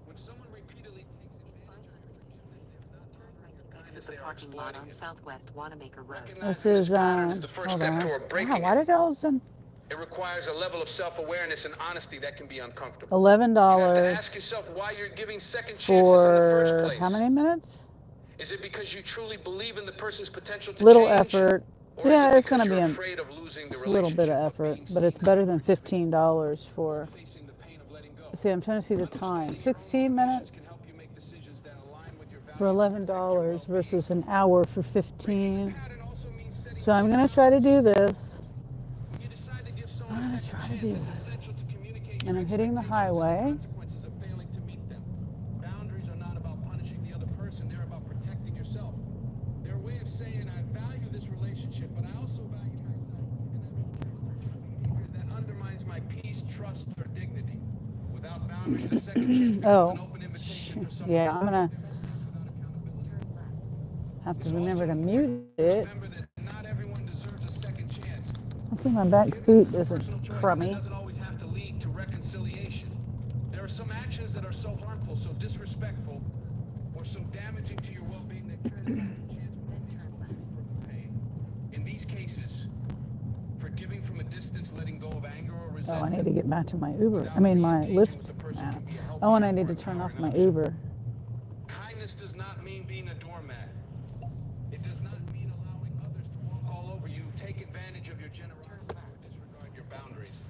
When someone repeatedly takes advantage of your forgiveness, they're not honoring your kindness, Exit the they are parking lot exploiting on it. Southwest Wanamaker Road. This Recognizing is, pattern is the first hold step on. toward Wow, breaking why it. did it all of a sudden? It requires a level of self-awareness and honesty that can be uncomfortable. $11 You have to ask yourself why you're giving second chances in the first for place. how many minutes? Is it because you truly believe in the person's potential to Little change? effort. Or Yeah, is it it's going because to be you're a afraid of losing the little bit of relationship, effort, being but seen it's as better than unforgiving, $15 for. facing the pain of letting go? See, I'm trying to see the time. Understanding your own 16 limitations can minutes help you make decisions that align with your for values and protect your $11 well-being. versus an hour for Breaking 15. the pattern also means setting So I'm clear going to try to do boundaries. this. When you decide to give someone I'm a gonna second try to chance, do it's this. essential to communicate And your I'm hitting the expectations and highway. the consequences of failing to meet them. Boundaries are not about punishing the other person, they're about protecting yourself. They're a way of saying, I value this relationship, but I also value myself. And I don't tolerate behavior that undermines my peace, trust, or dignity. Without boundaries, a second chance becomes an open invitation for someone Yeah, to I'm going to mistakes without accountability. have It's to remember also to important mute to it. remember that not everyone deserves a second chance. Hopefully my back Forgiveness seat is a personal isn't choice, and it crummy. doesn't always have to lead to reconciliation. There are some actions that are so harmful, so disrespectful, or so damaging to your well-being that carry a chance will only expose you to further pain. In these cases, forgiving from a distance, letting go of anger or Oh, I resentment, need to get back to my Uber. without I mean, my re-engaging Lyft. with the person can be a healthier, Oh, and I need more to turn off empowering my option. Uber. Kindness does not mean being a doormat. It does not mean allowing others to walk all over you, take advantage of your generosity, or disregard your boundaries.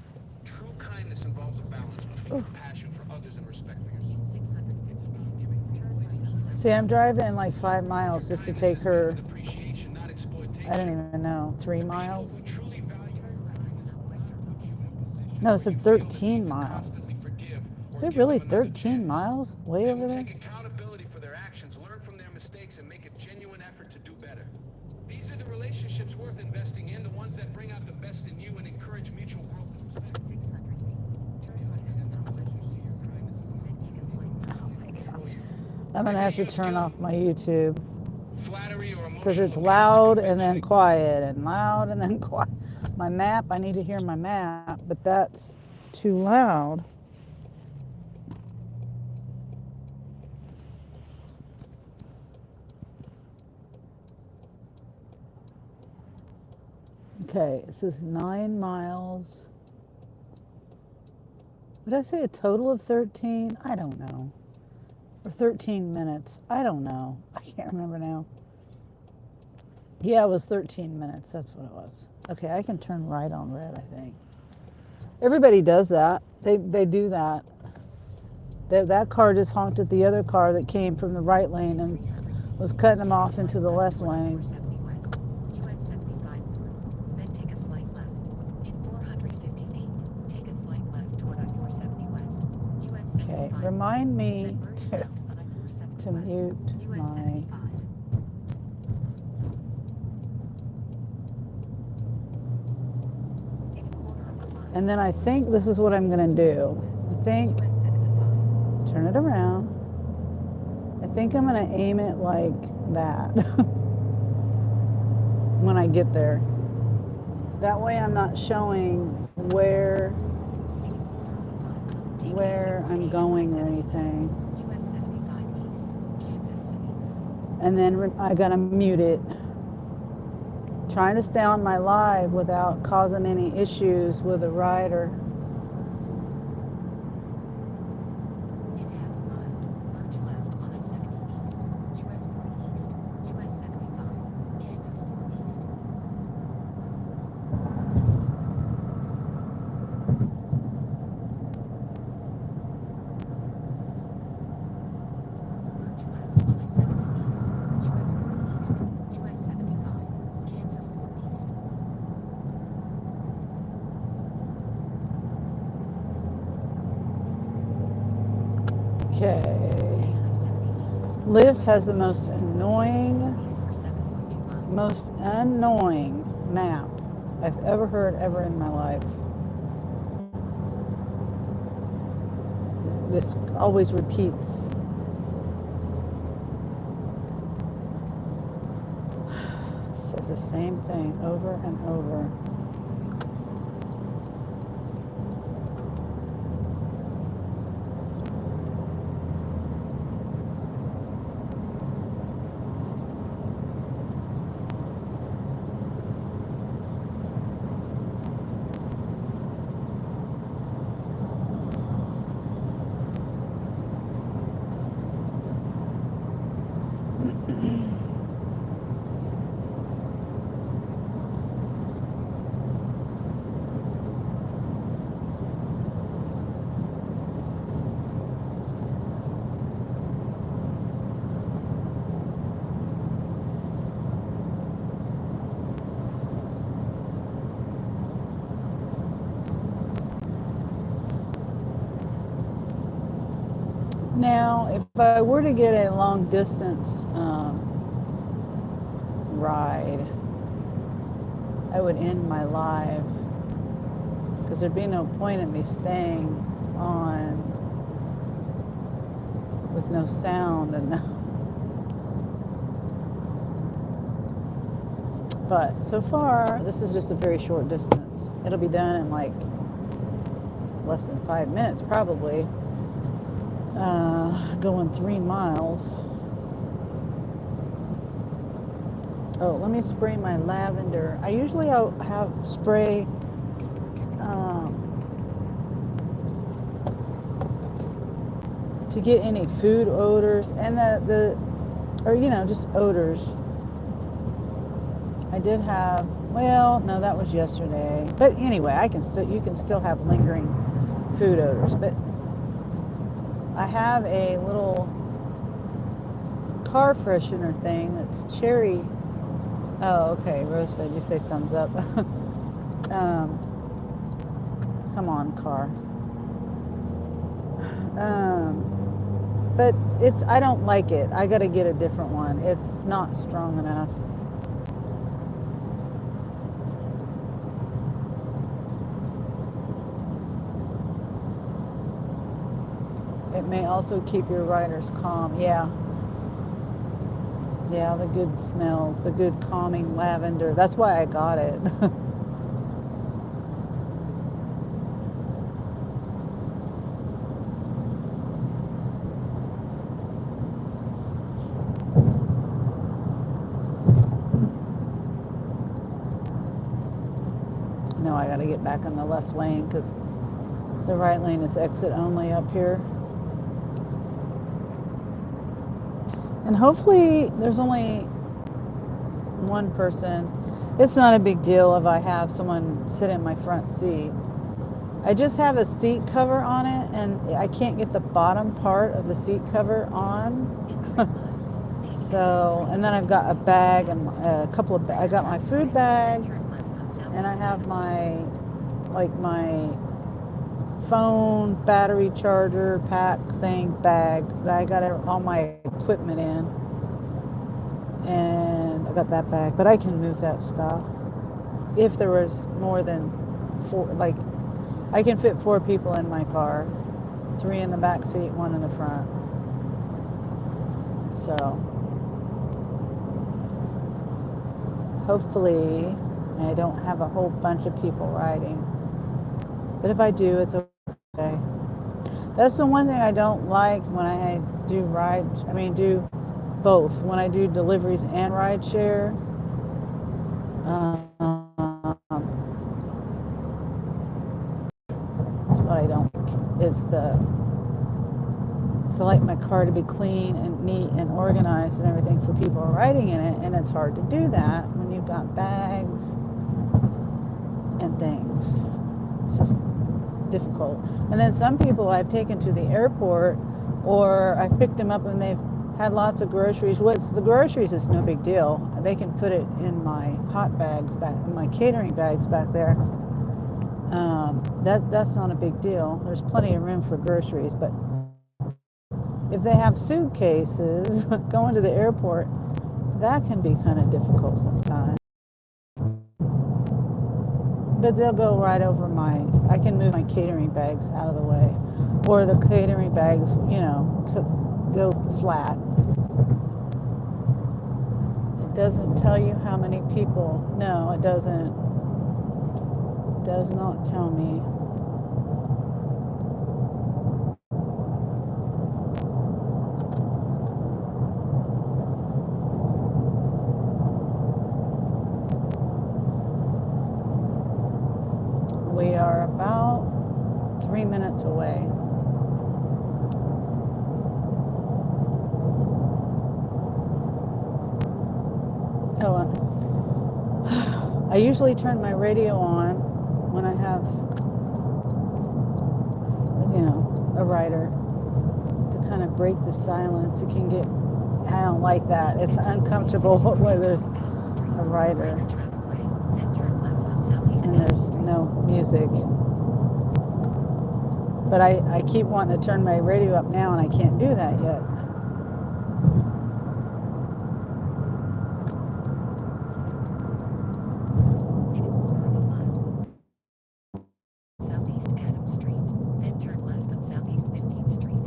True kindness involves a balance between compassion for others and respect for yourself. 600 It's about giving from a place of strength. See, I'm driving like 5 miles just to take her, Kindness is met with appreciation, not exploitation. I don't even know, 3 People miles? who truly value your kindness will never put you in a position No, it where said you feel the 13 need to miles. constantly forgive or Is it give really them another 13 chance. miles? Way They over will there? take accountability for their actions, learn from their mistakes, and make a genuine effort to do better. These are the relationships worth investing in, the ones that bring out the best in you and encourage mutual growth and respect. 600 feet. Turn right on Southwest Union Street. Then take a slight left. I'm going to have to turn off my YouTube Flattery or because emotional it's appeals to loud and convince then you. quiet and loud and then quiet. My map, I need to hear my map, but that's too loud. Okay, this is 9 miles. Did I say a total of 13? I don't know. Or 13 minutes. I don't know. I can't remember now. Yeah, it was 13 minutes. That's what it was. Okay, I can turn right on red, I think. Everybody does that. They do that. That car just honked at the other car that came from the right lane and was cutting them off into the left lane. Okay, remind me Then merge to, left on I-470 to West, mute US my... 75. In a quarter of a mile. And then I think this is what I'm going to do. I think, US 75. turn it around. I think I'm going to aim it like that when I get there. That way I'm not showing where In a quarter of a mile. Take where exit I'm 180 going or 70 anything. US 75 East, Kansas City. And then I got to mute it. Trying to stay on my live without causing any issues with the rider. In half a mile, merge left on I-70 East, US 40 East, US 75, Kansas 4 East. Merge left on I-70 East, US 40 East, US 75, Kansas 4 East. Okay. Stay on I-70 East. Lyft US has the 40 most East, Kansas 4 annoying, East for 7.2 miles. most annoying map I've ever heard ever in my life. This always repeats. Says the same thing over and over. Now, if I were to get a long distance ride, I would end my live because there'd be no point in me staying on with no sound and no. But so far, this is just a very short distance. It'll be done in like less than 5 minutes probably. Going 3 miles. Oh, let me spray my lavender. I usually have spray to get any food odors and or just odors. I did have, well, no, that was yesterday. But anyway, you can still have lingering food odors. But I have a little car freshener thing that's cherry. Oh, okay, Rosebud, you say thumbs up. Come on, car. But I don't like it. I gotta get a different one. It's not strong enough. It may also keep your riders calm. Yeah, the good smells, the good calming lavender. That's why I got it. No, I gotta get back in the left lane because the right lane is exit only up here. And hopefully there's only one person. It's not a big deal if I have someone sit in my front seat. I just have a seat cover on it and I can't get the bottom part of the seat cover on. So, and then I've got a bag and a couple of I got my food bag and I have my phone, battery charger, pack thing, bag that I got all my equipment in. And I got that bag, but I can move that stuff. If there was more than 4, like I can fit 4 people in my car, 3 in the back seat, 1 in the front. So hopefully I don't have a whole bunch of people riding. But if I do, it's okay. That's the one thing I don't like when I do do both. When I do deliveries and ride share, that's what I don't like, is so I like my car to be clean and neat and organized and everything for people riding in it, and it's hard to do that when you've got bags and things. It's just difficult. And then some people I've taken to the airport, or I've picked them up and they've had lots of groceries. The groceries is no big deal. They can put it in my hot bags back, in my catering bags back there. That's not a big deal. There's plenty of room for groceries, but if they have suitcases going to the airport, that can be kind of difficult sometimes. But they'll go right over I can move my catering bags out of the way. Or the catering bags, go flat. It doesn't tell you how many people. No, it doesn't. It does not tell me. We are about 3 minutes away. I usually turn my radio on when I have, a rider to kind of break the silence. It can get, I don't like that. It's uncomfortable when there's a rider and there's no music. But I keep wanting to turn my radio up now, and I can't do that yet. In a quarter of a mile, Southeast Adams Street, then turn left on Southeast 15th Street.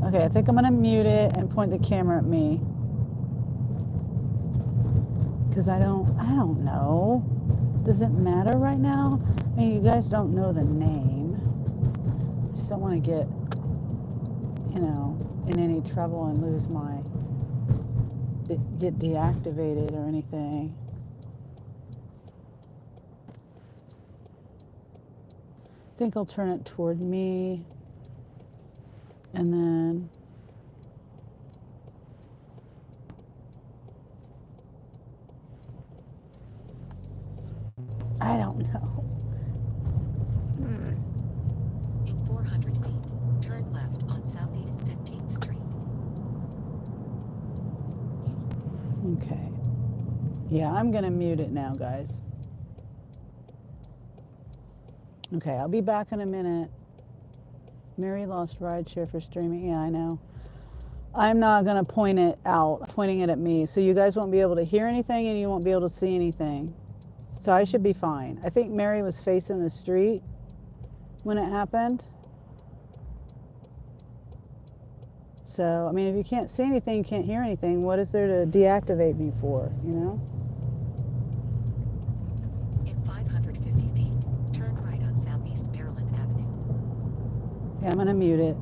Okay, I think I'm gonna mute it and point the camera at me. Because I don't know. Does it matter right now? I mean, you guys don't know the name. I just don't want to get, in any trouble and lose get deactivated or anything. I think I'll turn it toward me, and then I don't know. In 400 feet, turn left on Southeast 15th Street. Okay. Yeah, I'm going to mute it now, guys. Okay, I'll be back in a minute. Mary lost rideshare for streaming. Yeah, I know. I'm not going to point it out, pointing it at me. So you guys won't be able to hear anything and you won't be able to see anything. So I should be fine. I think Mary was facing the street when it happened. So, I mean, if you can't see anything, you can't hear anything, what is there to deactivate me for, In 550 feet, turn right on Southeast Maryland Avenue. Okay, I'm going to mute it.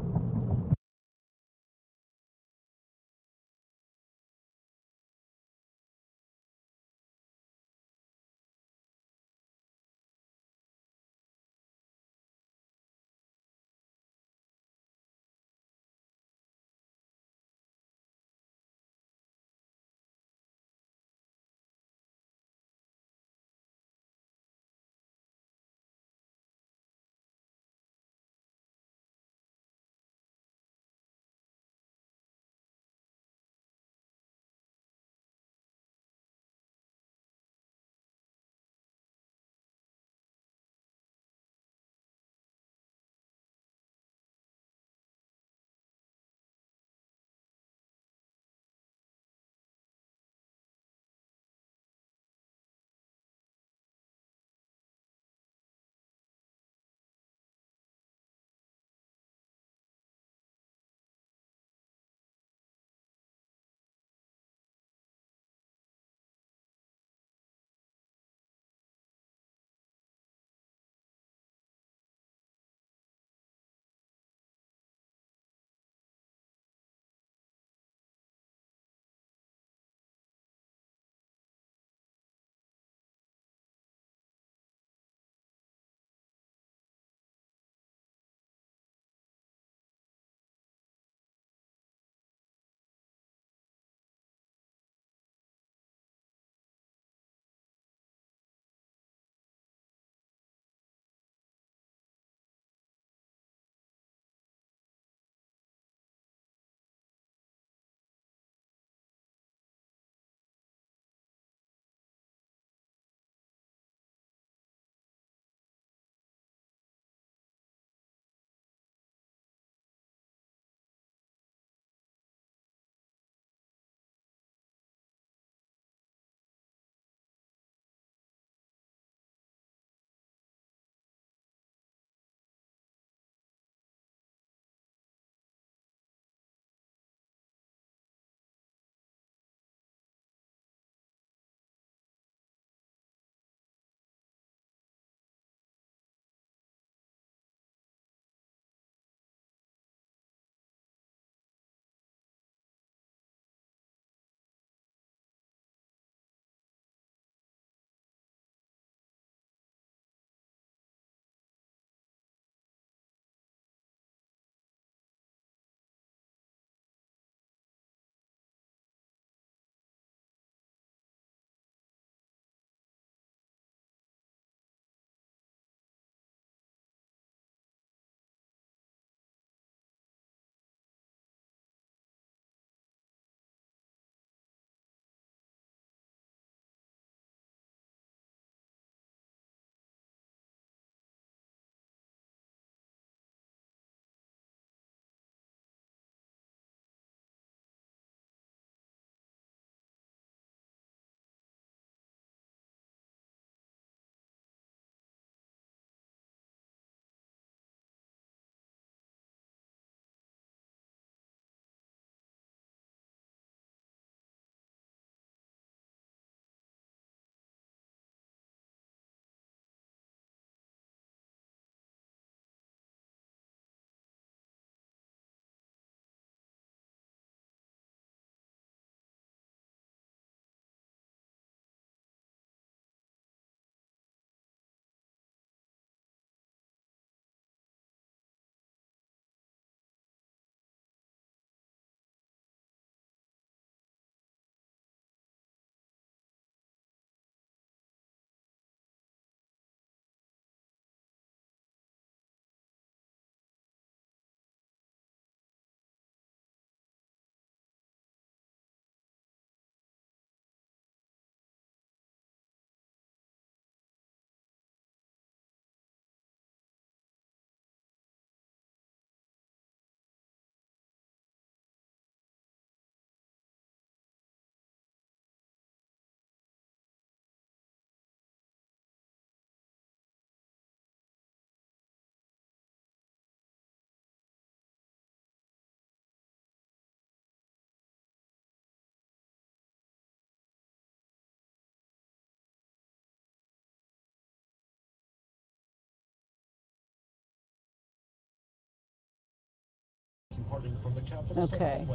Okay.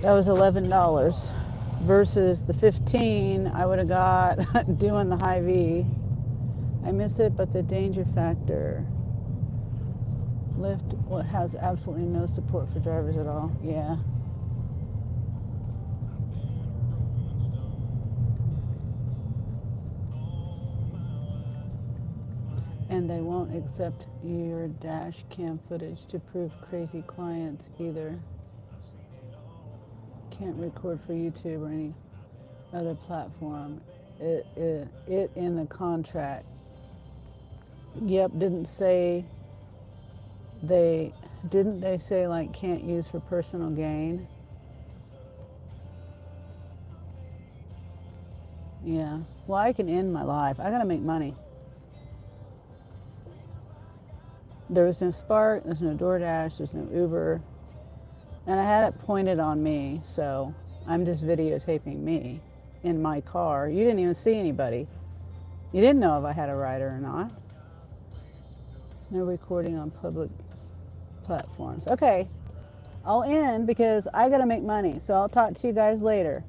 That was $11 versus the 15 I would have got doing the Hy-Vee. I miss it, but the danger factor. Lyft has absolutely no support for drivers at all. Yeah. And they won't accept your dash cam footage to prove crazy clients either. Can't record for YouTube or any other platform. It in the contract. Yep, didn't they say like can't use for personal gain? Yeah. Well, I can end my life. I gotta make money. There was no Spark, there's no DoorDash, there's no Uber. And I had it pointed on me, so I'm just videotaping me in my car. You didn't even see anybody. You didn't know if I had a rider or not. No recording on public platforms. Okay, I'll end because I gotta make money. So I'll talk to you guys later.